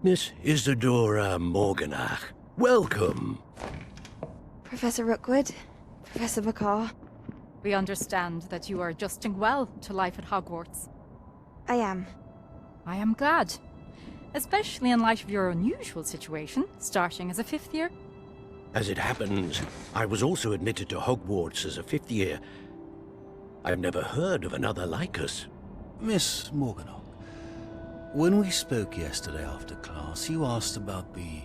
Miss Isadora Morganach, welcome. Professor Rookwood, Professor Bakar. We understand that you are adjusting well to life at Hogwarts. I am. I am glad. Especially in light of your unusual situation, starting as a 5th year. As it happens, I was also admitted to Hogwarts as a 5th year. I've never heard of another like us. Miss Morganach, when we spoke yesterday after class, you asked about the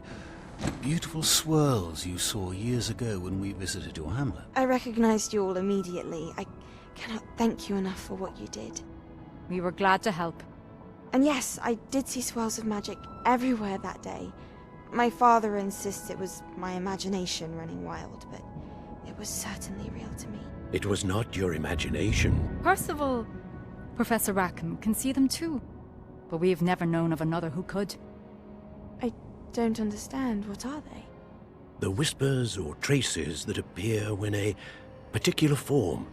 beautiful swirls you saw years ago when we visited your hamlet. I recognized you all immediately. I cannot thank you enough for what you did. We were glad to help. And yes, I did see swirls of magic everywhere that day. My father insists it was my imagination running wild, but it was certainly real to me. It was not your imagination. Percival, Professor Rackham can see them too. But we have never known of another who could. I don't understand. What are they? The whispers or traces that appear when a particular form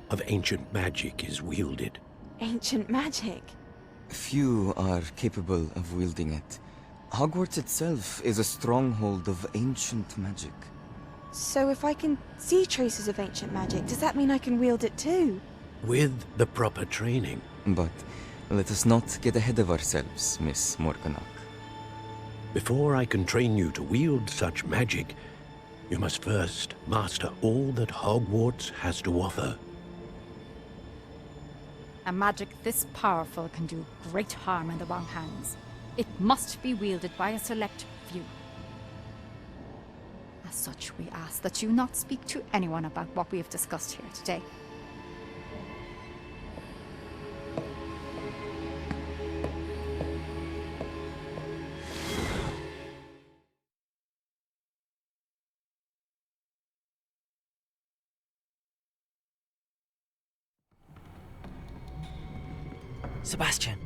of ancient magic is wielded. Ancient magic? Few are capable of wielding it. Hogwarts itself is a stronghold of ancient magic. So if I can see traces of ancient magic, does that mean I can wield it too? With the proper training. But let us not get ahead of ourselves, Miss Morganach. Before I can train you to wield such magic, you must first master all that Hogwarts has to offer. A magic this powerful can do great harm in the wrong hands. It must be wielded by a select few. As such, we ask that you not speak to anyone about what we have discussed here today. Sebastian.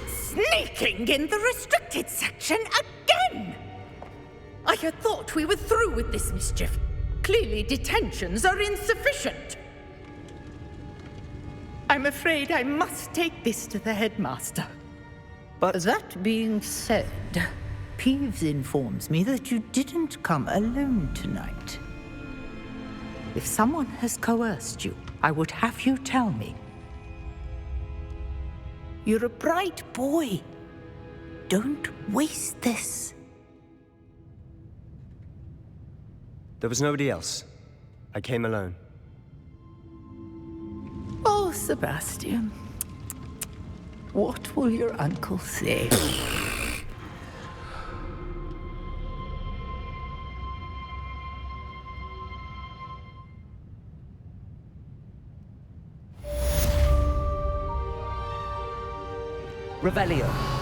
Sneaking in the restricted section again! I had thought we were through with this mischief. Clearly detentions are insufficient. I'm afraid I must take this to the headmaster. But that being said, Peeves informs me that you didn't come alone tonight. If someone has coerced you, I would have you tell me. You're a bright boy. Don't waste this. There was nobody else. I came alone. Oh, Sebastian. What will your uncle say? Revelio.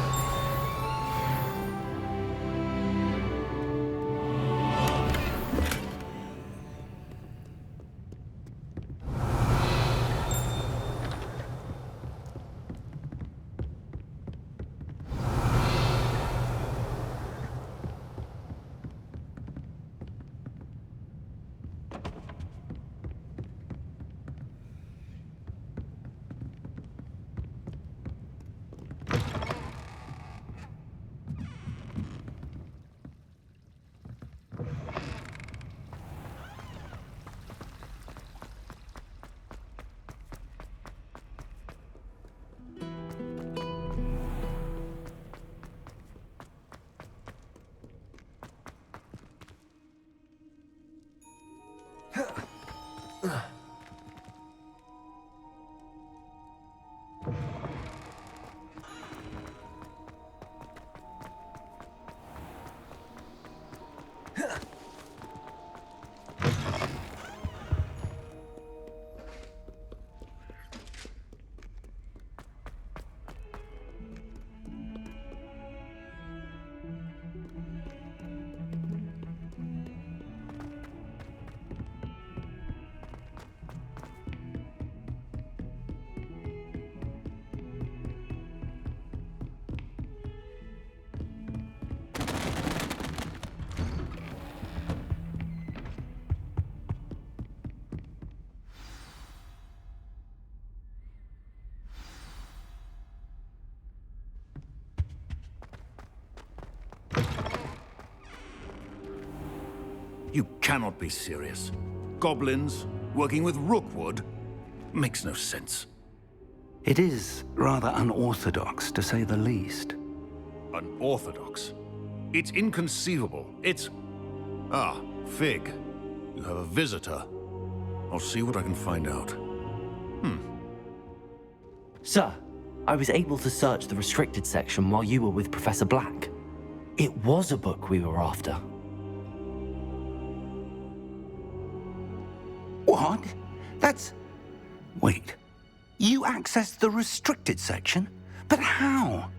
You cannot be serious. Goblins working with Rookwood makes no sense. It is rather unorthodox, to say the least. Unorthodox? It's inconceivable. It's... Ah, Fig. You have a visitor. I'll see what I can find out. Sir, I was able to search the restricted section while you were with Professor Black. It was a book we were after. What? That's... Wait. You accessed the restricted section? But how?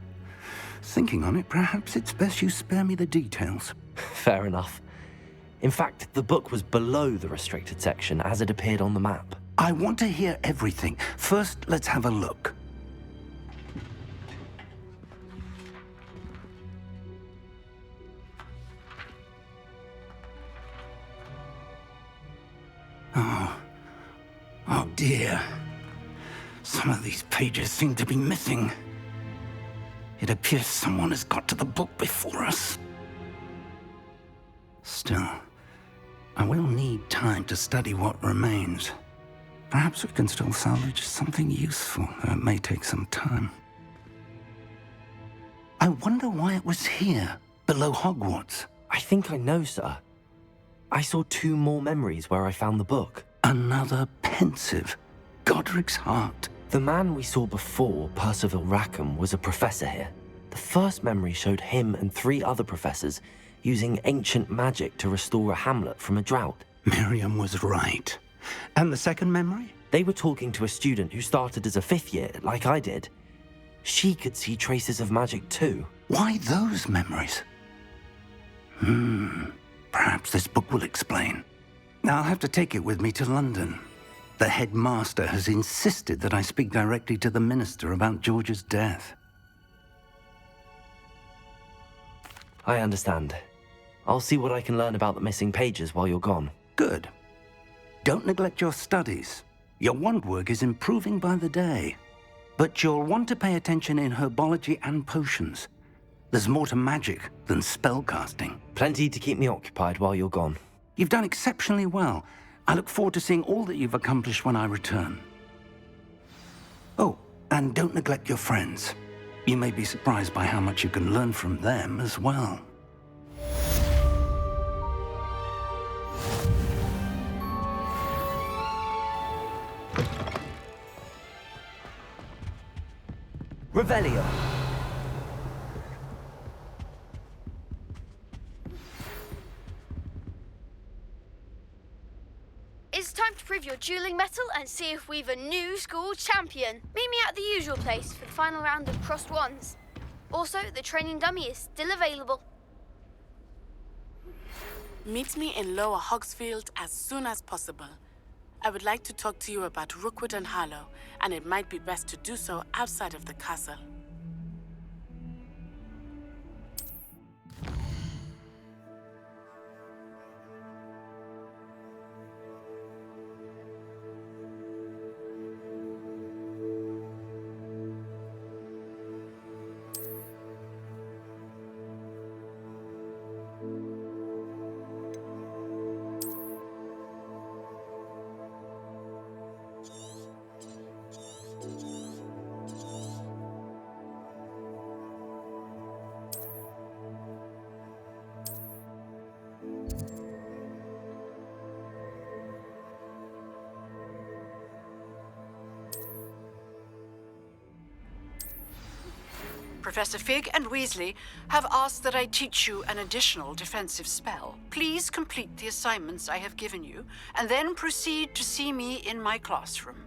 Thinking on it, perhaps it's best you spare me the details. Fair enough. In fact, the book was below the restricted section as it appeared on the map. I want to hear everything. First, let's have a look. Some of these pages seem to be missing. It appears someone has got to the book before us. Still, I will need time to study what remains. Perhaps we can still salvage something useful, though it may take some time. I wonder why it was here, below Hogwarts. I think I know, sir. I saw 2 more memories where I found the book. Another pensive. Godric's heart. The man we saw before, Percival Rackham, was a professor here. The first memory showed him and 3 other professors using ancient magic to restore a hamlet from a drought. Miriam was right. And the second memory? They were talking to a student who started as a 5th year, like I did. She could see traces of magic too. Why those memories? Perhaps this book will explain. I'll have to take it with me to London. The headmaster has insisted that I speak directly to the minister about George's death. I understand. I'll see what I can learn about the missing pages while you're gone. Good. Don't neglect your studies. Your wand work is improving by the day. But you'll want to pay attention in herbology and potions. There's more to magic than spellcasting. Plenty to keep me occupied while you're gone. You've done exceptionally well. I look forward to seeing all that you've accomplished when I return. Oh, and don't neglect your friends. You may be surprised by how much you can learn from them as well. Revelio. It's time to prove your dueling mettle and see if we've a new school champion. Meet me at the usual place for the final round of crossed wands. Also, the training dummy is still available. Meet me in Lower Hogsfield as soon as possible. I would like to talk to you about Rookwood and Harlow, and it might be best to do so outside of the castle. Professor Fig and Weasley have asked that I teach you an additional defensive spell. Please complete the assignments I have given you, and then proceed to see me in my classroom.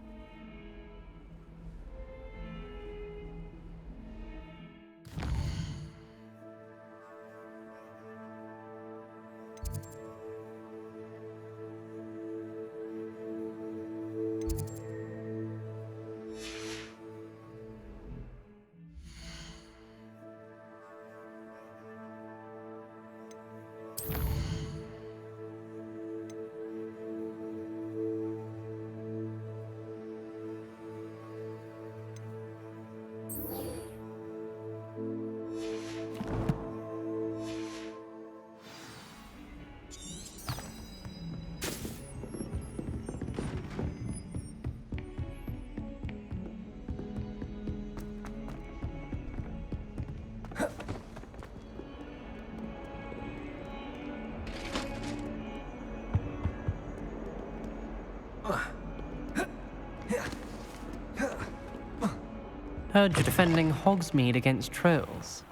Heard you're defending Hogsmeade against trolls.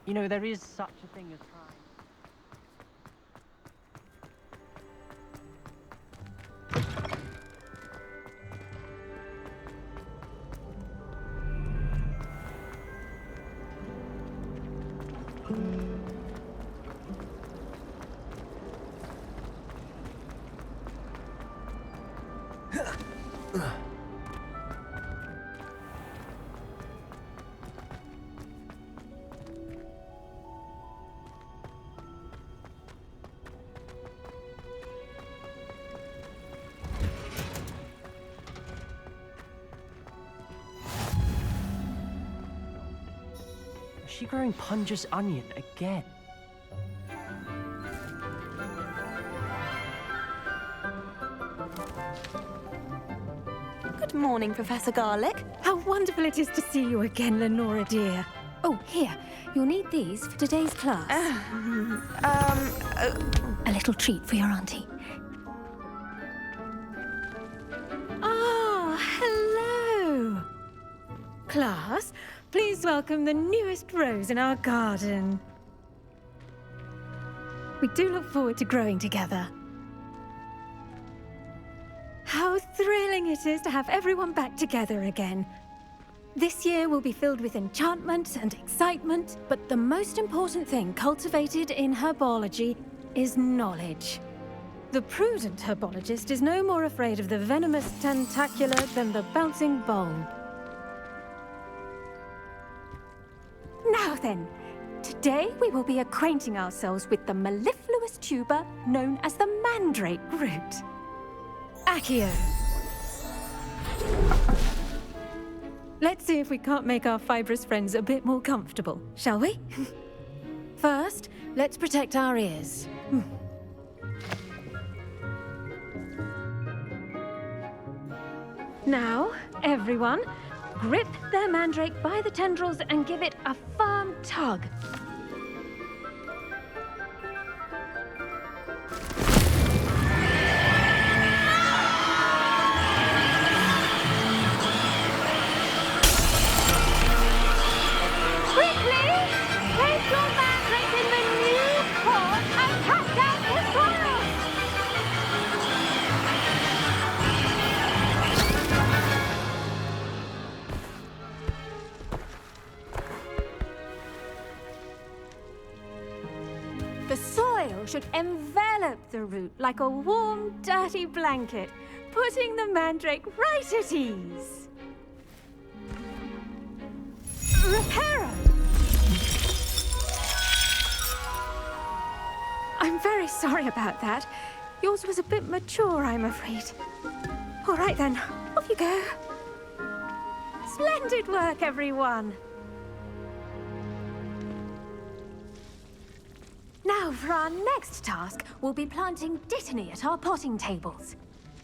You know, there is such a thing as she growing Punja's onion again? Good morning, Professor Garlic. How wonderful it is to see you again, Lenora dear. Oh, here. You'll need these for today's class. A little treat for your auntie. Ah, hello. Class, please welcome the newest rose in our garden. We do look forward to growing together. How thrilling it is to have everyone back together again. This year will be filled with enchantment and excitement, but the most important thing cultivated in herbology is knowledge. The prudent herbologist is no more afraid of the venomous tentacular than the bouncing bulb. Now then, today we will be acquainting ourselves with the mellifluous tuber known as the mandrake root. Accio. Let's see if we can't make our fibrous friends a bit more comfortable, shall we? First, let's protect our ears. Now, everyone, grip their mandrake by the tendrils and give it a firm tug. The soil should envelop the root like a warm, dirty blanket, putting the mandrake right at ease. Reparo! I'm very sorry about that. Yours was a bit mature, I'm afraid. All right then, off you go. Splendid work, everyone. Now, for our next task, we'll be planting Dittany at our potting tables.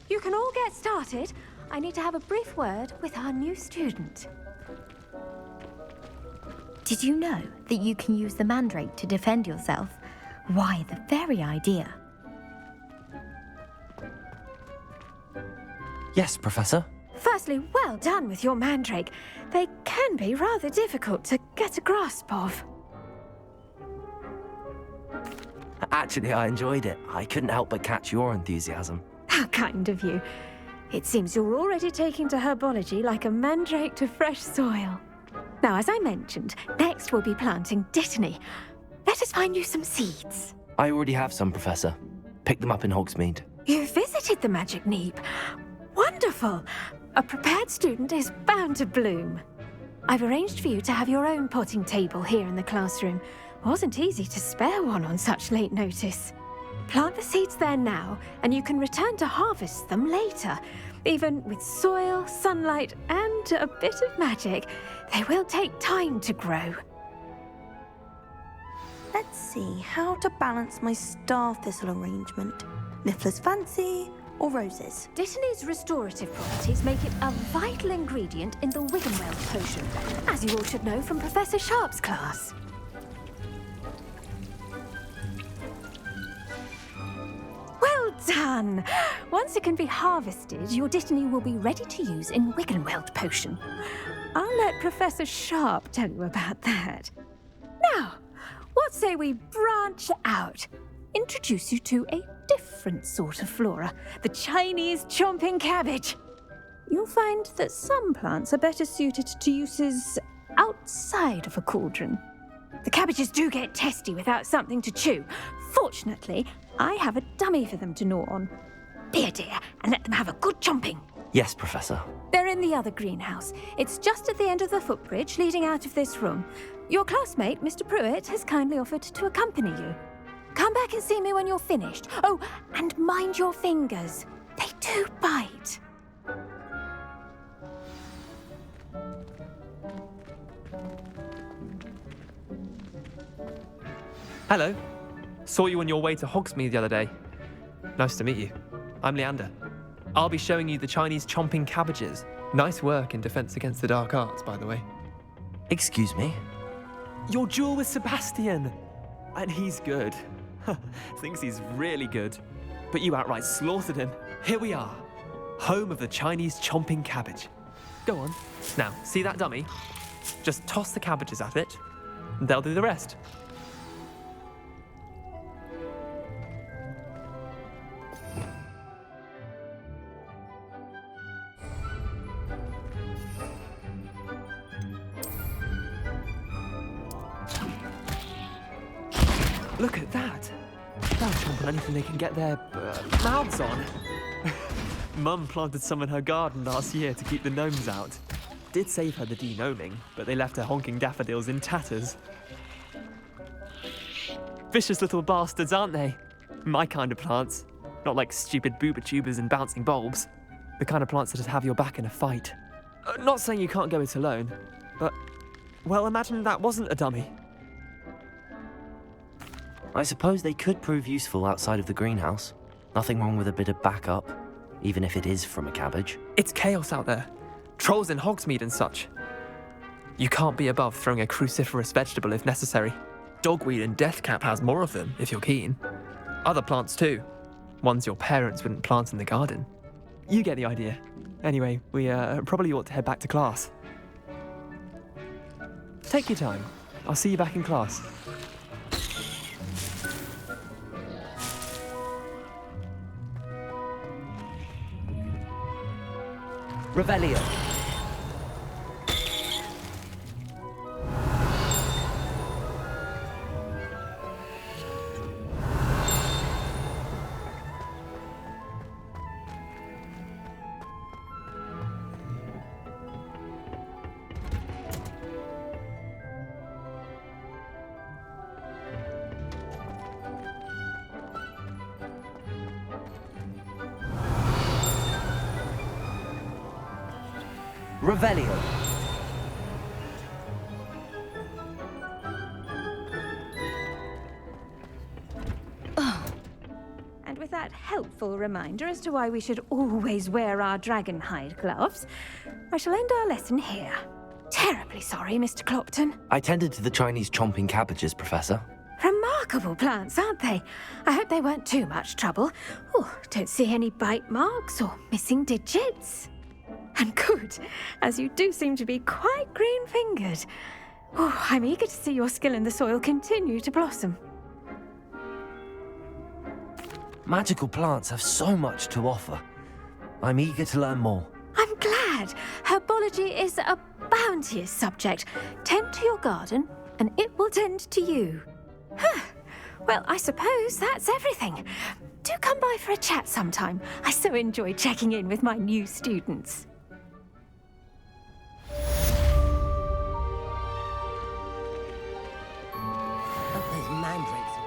You can all get started. I need to have a brief word with our new student. Did you know that you can use the mandrake to defend yourself? Why, the very idea. Yes, Professor. Firstly, well done with your mandrake. They can be rather difficult to get a grasp of. Actually, I enjoyed it. I couldn't help but catch your enthusiasm. How kind of you. It seems you're already taking to herbology like a mandrake to fresh soil. Now, as I mentioned, next we'll be planting Dittany. Let us find you some seeds. I already have some, Professor. Picked them up in Hogsmeade. You visited the Magic Neep. Wonderful. A prepared student is bound to bloom. I've arranged for you to have your own potting table here in the classroom. Wasn't easy to spare one on such late notice. Plant the seeds there now, and you can return to harvest them later. Even with soil, sunlight, and a bit of magic, they will take time to grow. Let's see how to balance my star thistle arrangement. Niffler's fancy or roses? Dittany's restorative properties make it a vital ingredient in the Wiggenweld potion, as you all should know from Professor Sharp's class. Well done! Once it can be harvested, your Dittany will be ready to use in Wiggenweld potion. I'll let Professor Sharp tell you about that. Now, what say we branch out? Introduce you to a different sort of flora, the Chinese chomping cabbage. You'll find that some plants are better suited to uses outside of a cauldron. The cabbages do get testy without something to chew. Fortunately, I have a dummy for them to gnaw on. Be a dear and let them have a good chomping. Yes, Professor. They're in the other greenhouse. It's just at the end of the footbridge leading out of this room. Your classmate, Mr. Pruitt, has kindly offered to accompany you. Come back and see me when you're finished. Oh, and mind your fingers. They do bite. Hello. Saw you on your way to Hogsmeade the other day. Nice to meet you. I'm Leander. I'll be showing you the Chinese chomping cabbages. Nice work in defense against the dark arts, by the way. Excuse me? Your duel with Sebastian! And he's good. Thinks he's really good. But you outright slaughtered him. Here we are. Home of the Chinese chomping cabbage. Go on. Now, see that dummy? Just toss the cabbages at it, and they'll do the rest. Look at that! They'll chomp on anything they can get their mouths on. Mum planted some in her garden last year to keep the gnomes out. Did save her the de-gnoming, but they left her honking daffodils in tatters. Vicious little bastards, aren't they? My kind of plants. Not like stupid booba tubers and bouncing bulbs. The kind of plants that'd have your back in a fight. Not saying you can't go it alone, but, well, imagine that wasn't a dummy. I suppose they could prove useful outside of the greenhouse. Nothing wrong with a bit of backup, even if it is from a cabbage. It's chaos out there. Trolls in Hogsmeade and such. You can't be above throwing a cruciferous vegetable if necessary. Dogweed and deathcap has more of them, if you're keen. Other plants too. Ones your parents wouldn't plant in the garden. You get the idea. Anyway, we probably ought to head back to class. Take your time. I'll see you back in class. Revelio. Revelio. And with that helpful reminder as to why we should always wear our dragon hide gloves, I shall end our lesson here. Terribly sorry, Mr. Clopton. I tended to the Chinese chomping cabbages, Professor. Remarkable plants, aren't they? I hope they weren't too much trouble. Oh, don't see any bite marks or missing digits. And good, as you do seem to be quite green-fingered. Oh, I'm eager to see your skill in the soil continue to blossom. Magical plants have so much to offer. I'm eager to learn more. I'm glad. Herbology is a bounteous subject. Tend to your garden, and it will tend to you. Huh. Well, I suppose that's everything. Do come by for a chat sometime. I so enjoy checking in with my new students.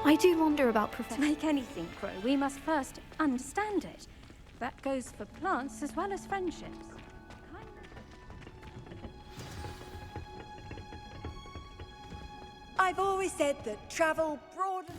I do wonder about Professor. To make anything grow, we must first understand it. That goes for plants as well as friendships. I've always said that travel broadens.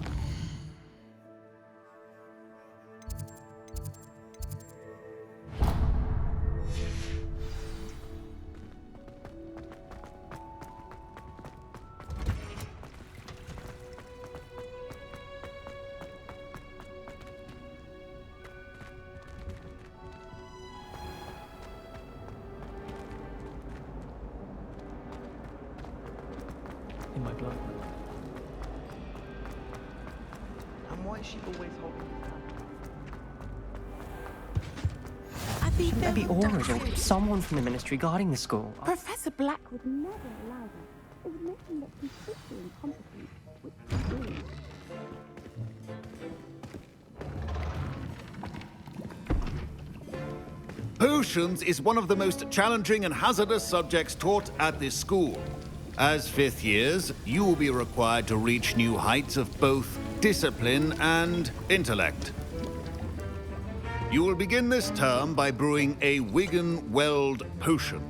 In my blood. And why is she always holding Maybe Aurors or someone from the ministry guarding the school. Professor Black would never allow that. It would make him look completely incompetent, which he is. Potions is one of the most challenging and hazardous subjects taught at this school. As fifth years, you will be required to reach new heights of both discipline and intellect. You will begin this term by brewing a Wiggen-Weld potion.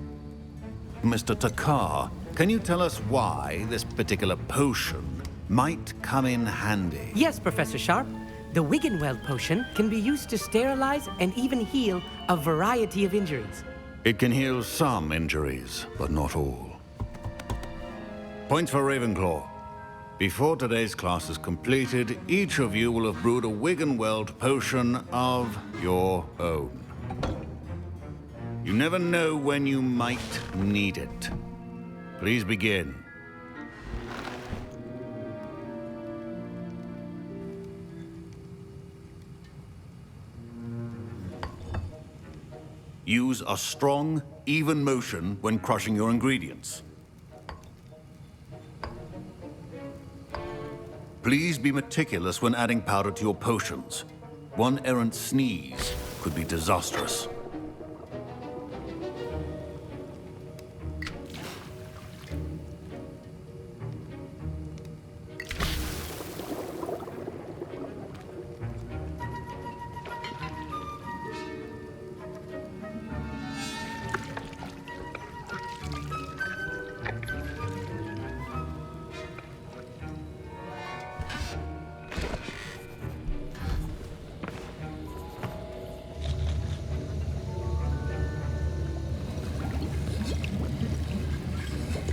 Mr. Takar, can you tell us why this particular potion might come in handy. Yes, Professor Sharp. The Wiggenweld potion can be used to sterilize and even heal a variety of injuries. It can heal some injuries, but not all. Points for Ravenclaw. Before today's class is completed, each of you will have brewed a Wiggenweld potion of your own. You never know when you might need it. Please begin. Use a strong, even motion when crushing your ingredients. Please be meticulous when adding powder to your potions. One errant sneeze could be disastrous.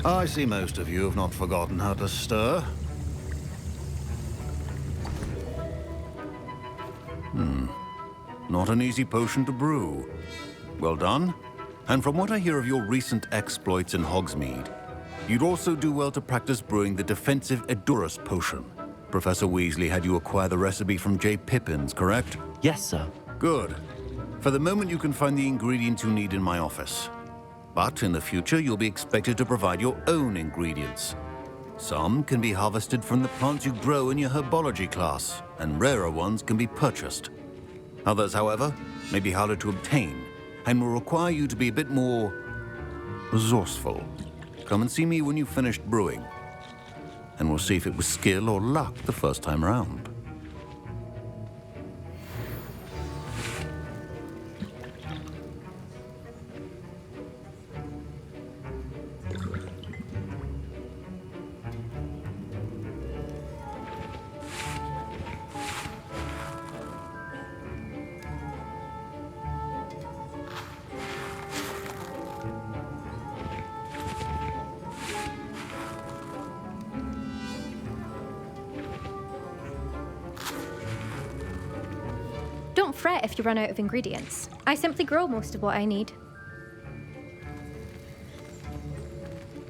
I see most of you have not forgotten how to stir. Not an easy potion to brew. Well done. And from what I hear of your recent exploits in Hogsmeade, you'd also do well to practice brewing the defensive Edurus potion. Professor Weasley had you acquire the recipe from J. Pippin's, correct? Yes, sir. Good. For the moment, you can find the ingredients you need in my office. But in the future, you'll be expected to provide your own ingredients. Some can be harvested from the plants you grow in your herbology class, and rarer ones can be purchased. Others, however, may be harder to obtain, and will require you to be a bit more resourceful. Come and see me when you've finished brewing, and we'll see if it was skill or luck the first time around. Don't fret if you run out of ingredients. I simply grow most of what I need.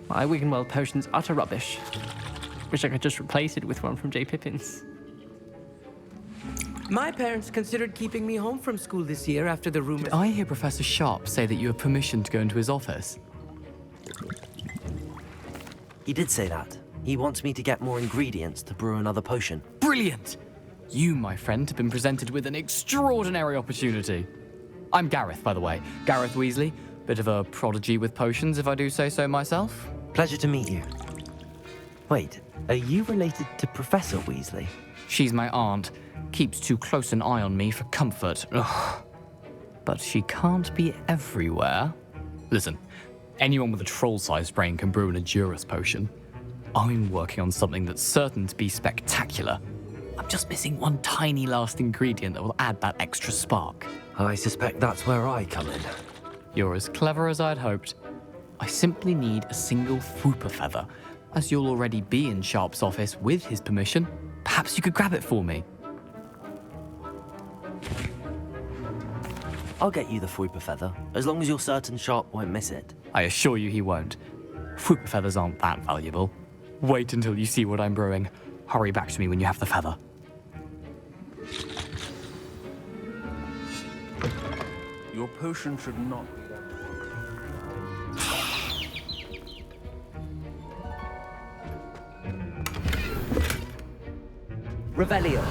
My Wiggenweld potion's utter rubbish. Wish I could just replace it with one from J. Pippin's. My parents considered keeping me home from school this year after the rumor. Did I hear Professor Sharp say that you have permission to go into his office? He did say that. He wants me to get more ingredients to brew another potion. Brilliant! You, my friend, have been presented with an extraordinary opportunity. I'm Gareth, by the way. Gareth Weasley. Bit of a prodigy with potions, if I do say so myself. Pleasure to meet you. Wait, are you related to Professor Weasley? She's my aunt. Keeps too close an eye on me for comfort. Ugh. But she can't be everywhere. Listen, anyone with a troll-sized brain can brew an Edurus potion. I'm working on something that's certain to be spectacular. I'm just missing one tiny last ingredient that will add that extra spark. I suspect that's where I come in. You're as clever as I'd hoped. I simply need a single Fwooper feather. As you'll already be in Sharp's office with his permission, perhaps you could grab it for me. I'll get you the Fwooper feather, as long as you're certain Sharp won't miss it. I assure you he won't. Fwooper feathers aren't that valuable. Wait until you see what I'm brewing. Hurry back to me when you have the feather. Your potion should not be that. Revelio.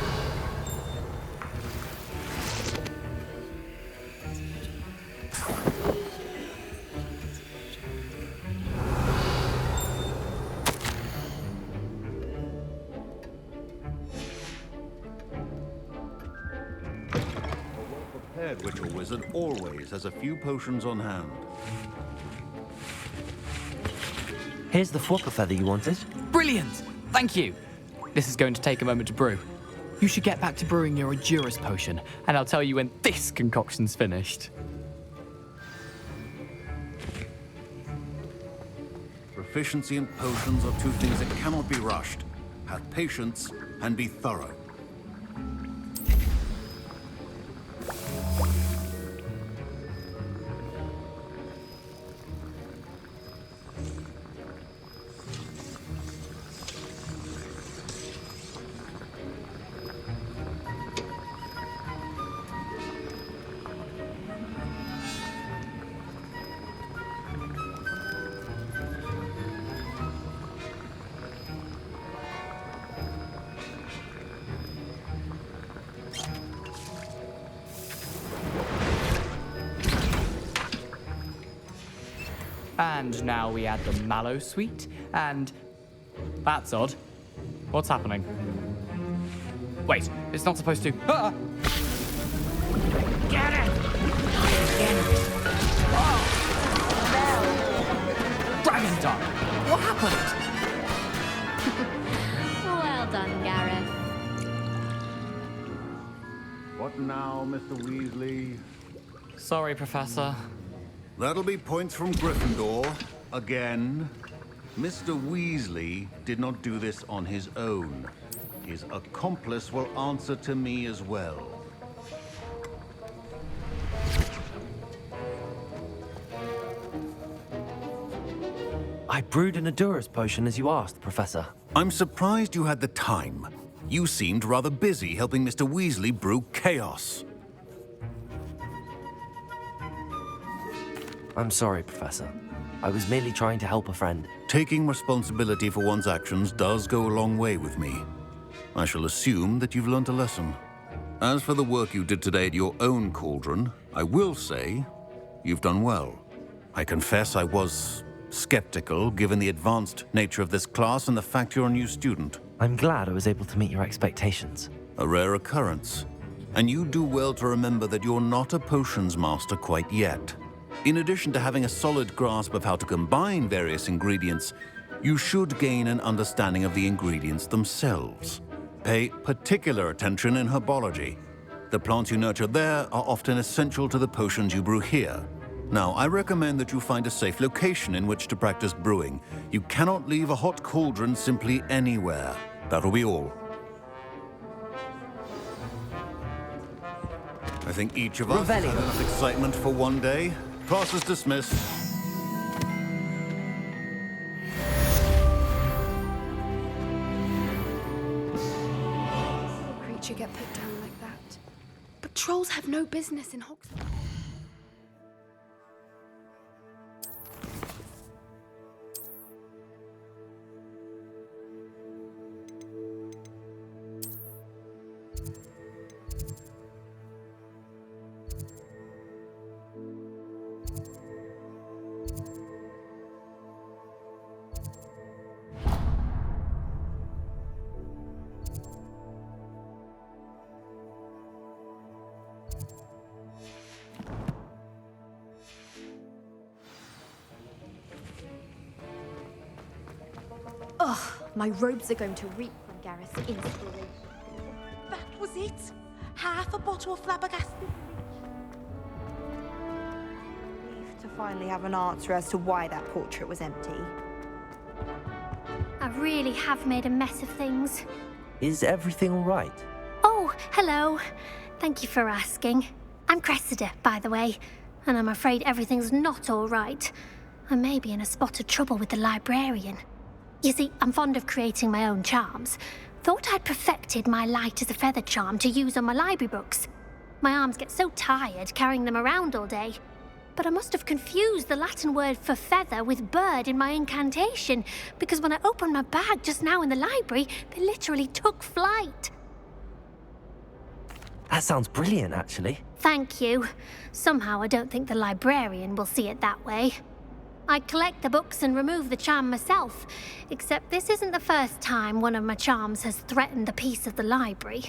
Witch or wizard always has a few potions on hand. Here's the Fwooper feather you wanted. Brilliant! Thank you. This is going to take a moment to brew. You should get back to brewing your Arh.hrr potion, and I'll tell you when this concoction's finished. Proficiency in potions are two things that cannot be rushed. Have patience and be thorough. And now we add the mallow sweet, and... That's odd. What's happening? Wait, it's not supposed to... Ah! Get it! Dragon Dog! What happened? Well done, Gareth. What now, Mr. Weasley? Sorry, Professor. That'll be points from Gryffindor. Again. Mr. Weasley did not do this on his own. His accomplice will answer to me as well. I brewed an Arh.hrr potion as you asked, Professor. I'm surprised you had the time. You seemed rather busy helping Mr. Weasley brew chaos. I'm sorry, Professor. I was merely trying to help a friend. Taking responsibility for one's actions does go a long way with me. I shall assume that you've learnt a lesson. As for the work you did today at your own cauldron, I will say you've done well. I confess I was skeptical, given the advanced nature of this class and the fact you're a new student. I'm glad I was able to meet your expectations. A rare occurrence. And you do well to remember that you're not a potions master quite yet. In addition to having a solid grasp of how to combine various ingredients, you should gain an understanding of the ingredients themselves. Pay particular attention in herbology. The plants you nurture there are often essential to the potions you brew here. Now, I recommend that you find a safe location in which to practice brewing. You cannot leave a hot cauldron simply anywhere. That'll be all. I think each of us has had enough excitement for one day. Class is dismissed. Creature get put down like that. But trolls have no business in Hogwarts. Ugh, my robes are going to reek from Gareth's inspiration. That was it? Half a bottle of flabbergasted? Relieved to finally have an answer as to why that portrait was empty. I really have made a mess of things. Is everything all right? Oh, hello. Thank you for asking. I'm Cressida, by the way, and I'm afraid everything's not all right. I may be in a spot of trouble with the librarian. You see, I'm fond of creating my own charms. Thought I'd perfected my light as a feather charm to use on my library books. My arms get so tired carrying them around all day. But I must have confused the Latin word for feather with bird in my incantation, because when I opened my bag just now in the library, they literally took flight. That sounds brilliant, actually. Thank you. Somehow I don't think the librarian will see it that way. I collect the books and remove the charm myself, except this isn't the first time one of my charms has threatened the peace of the library.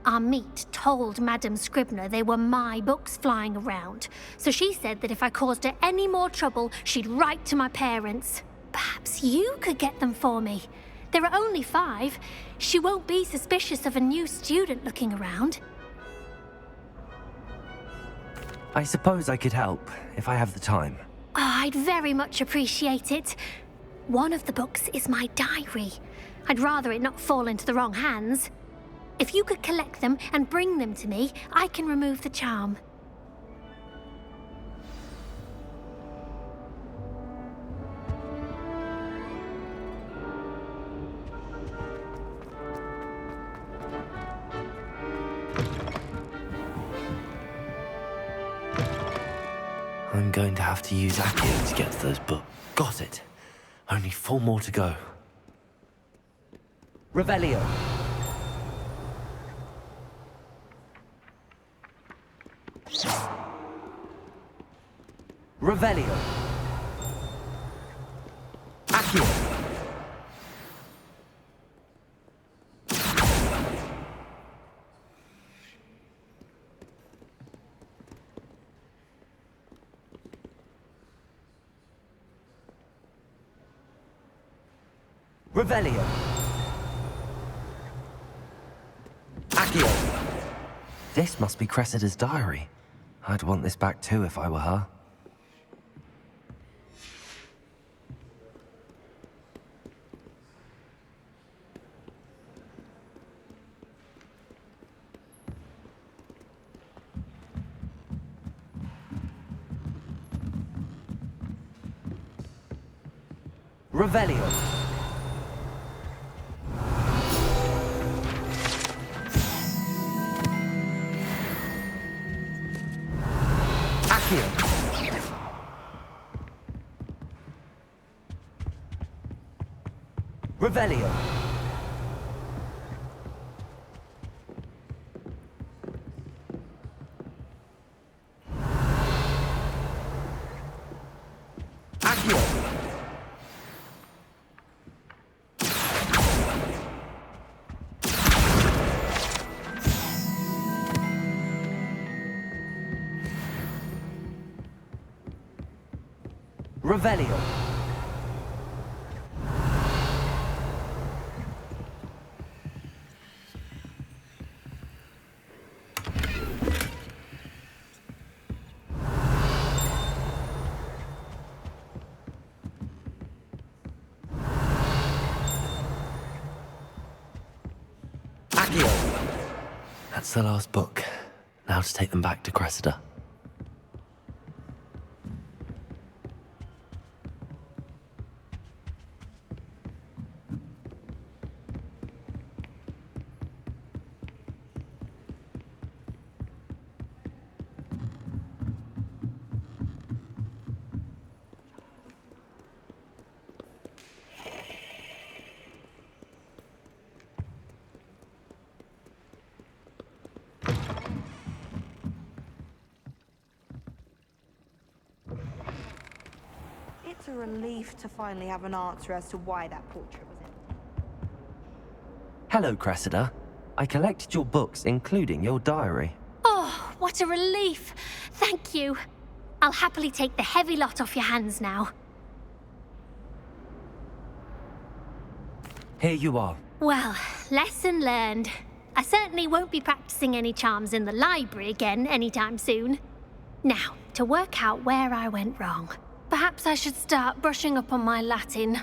Our meet told Madame Scribner they were my books flying around, so she said that if I caused her any more trouble, she'd write to my parents. Perhaps you could get them for me. There are only 5. She won't be suspicious of a new student looking around. I suppose I could help, if I have the time. Oh, I'd very much appreciate it. One of the books is my diary. I'd rather it not fall into the wrong hands. If you could collect them and bring them to me, I can remove the charm. I'm going to have to use Accio to get to those books. Got it. Only 4 more to go. Revelio. Revelio. Accio. Revelio. Accio. This must be Cressida's diary. I'd want this back too if I were her. Revelio. Revelio. Accio. Revelio. That's the last book. Now to take them back to Cressida. It's a relief to finally have an answer as to why that portrait was in. Hello, Cressida. I collected your books, including your diary. Oh, what a relief! Thank you. I'll happily take the heavy lot off your hands now. Here you are. Well, lesson learned. I certainly won't be practicing any charms in the library again anytime soon. Now, to work out where I went wrong. Perhaps I should start brushing up on my Latin.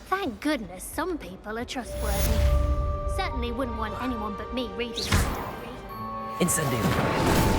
Thank goodness some people are trustworthy. Certainly wouldn't want anyone but me reading my diary. Incendio.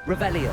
Revelio.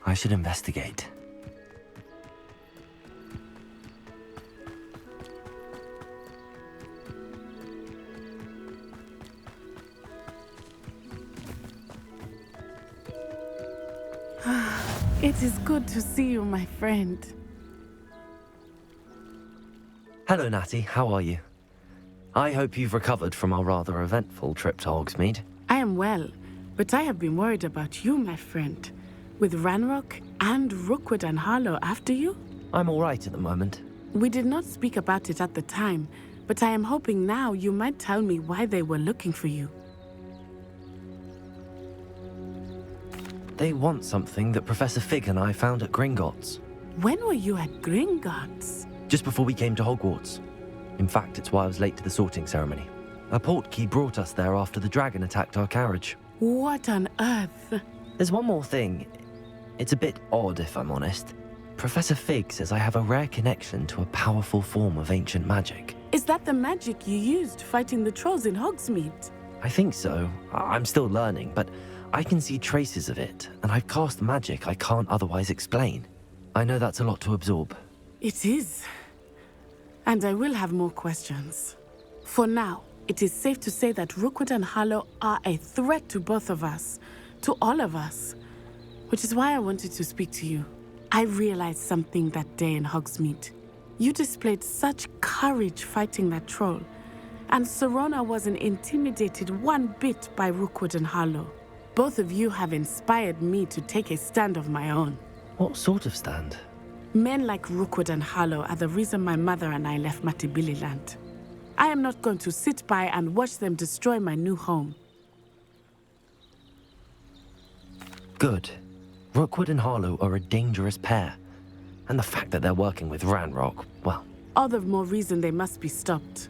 I should investigate. It is good to see you, my friend. Hello, Natty. How are you? I hope you've recovered from our rather eventful trip to Hogsmeade. I am well, but I have been worried about you, my friend. With Ranrock and Rookwood and Harlow after you? I'm all right at the moment. We did not speak about it at the time, but I am hoping now you might tell me why they were looking for you. They want something that Professor Fig and I found at Gringotts. When were you at Gringotts? Just before we came to Hogwarts. In fact, it's why I was late to the sorting ceremony. A portkey brought us there after the dragon attacked our carriage. What on earth? There's one more thing. It's a bit odd, if I'm honest. Professor Fig says I have a rare connection to a powerful form of ancient magic. Is that the magic you used fighting the trolls in Hogsmeade? I think so. I'm still learning, but I can see traces of it, and I've cast magic I can't otherwise explain. I know that's a lot to absorb. It is. And I will have more questions. For now, it is safe to say that Rookwood and Harlow are a threat to both of us, to all of us. Which is why I wanted to speak to you. I realized something that day in Hogsmeade. You displayed such courage fighting that troll, and Serona wasn't intimidated one bit by Rookwood and Harlow. Both of you have inspired me to take a stand of my own. What sort of stand? Men like Rookwood and Harlow are the reason my mother and I left Matibililand. I am not going to sit by and watch them destroy my new home. Good. Rookwood and Harlow are a dangerous pair. And the fact that they're working with Ranrock, well... All the more reason they must be stopped.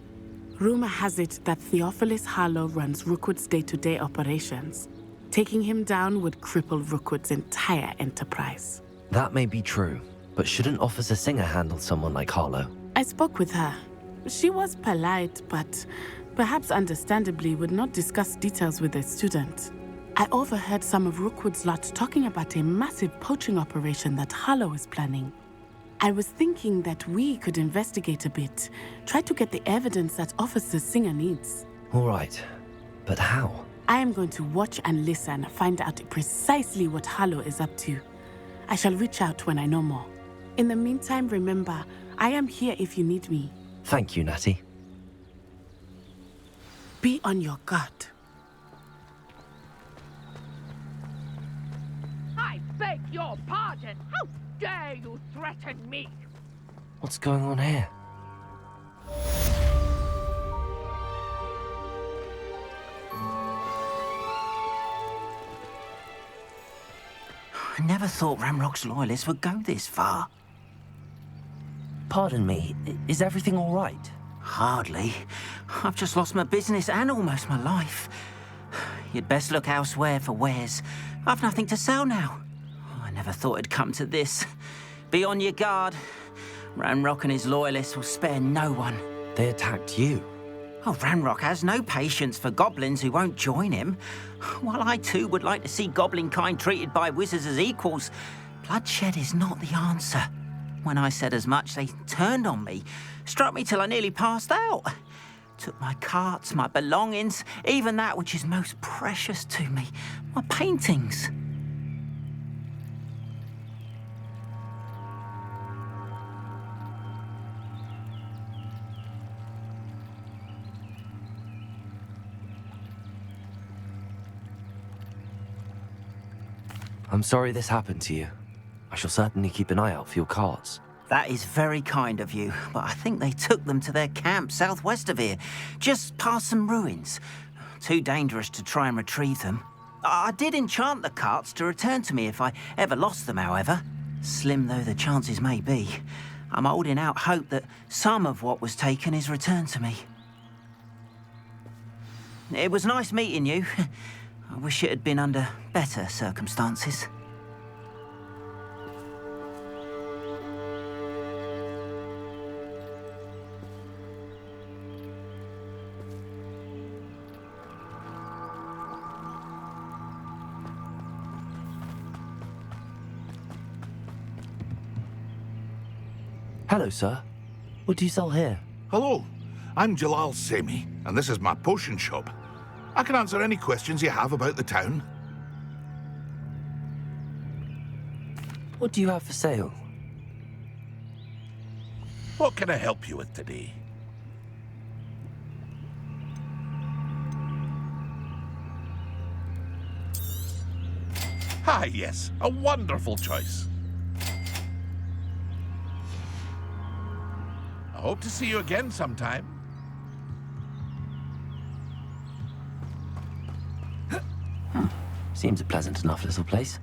Rumor has it that Theophilus Harlow runs Rookwood's day-to-day operations. Taking him down would cripple Rookwood's entire enterprise. That may be true, but shouldn't Officer Singer handle someone like Harlow? I spoke with her. She was polite, but perhaps understandably would not discuss details with a student. I overheard some of Rookwood's lot talking about a massive poaching operation that Harlow is planning. I was thinking that we could investigate a bit, try to get the evidence that Officer Singer needs. All right, but how? I am going to watch and listen, find out precisely what Harlow is up to. I shall reach out when I know more. In the meantime, remember, I am here if you need me. Thank you, Natty. Be on your guard. I beg your pardon. How dare you threaten me? What's going on here? I never thought Ranrock's loyalists would go this far. Pardon me, is everything all right? Hardly. I've just lost my business and almost my life. You'd best look elsewhere for wares. I've nothing to sell now. I never thought it'd come to this. Be on your guard. Ranrock and his loyalists will spare no one. They attacked you? Oh, Ranrock has no patience for goblins who won't join him. While I too would like to see goblin kind treated by wizards as equals, bloodshed is not the answer. When I said as much, they turned on me, struck me till I nearly passed out. Took my carts, my belongings, even that which is most precious to me, my paintings. I'm sorry this happened to you. I shall certainly keep an eye out for your carts. That is very kind of you, but I think they took them to their camp southwest of here, just past some ruins. Too dangerous to try and retrieve them. I did enchant the carts to return to me if I ever lost them, however. Slim though the chances may be, I'm holding out hope that some of what was taken is returned to me. It was nice meeting you. I wish it had been under better circumstances. Hello, sir. What do you sell here? Hello, I'm Jalal Semi, and this is my potion shop. I can answer any questions you have about the town. What do you have for sale? What can I help you with today? Ah, yes, a wonderful choice. I hope to see you again sometime. Seems a pleasant enough little place.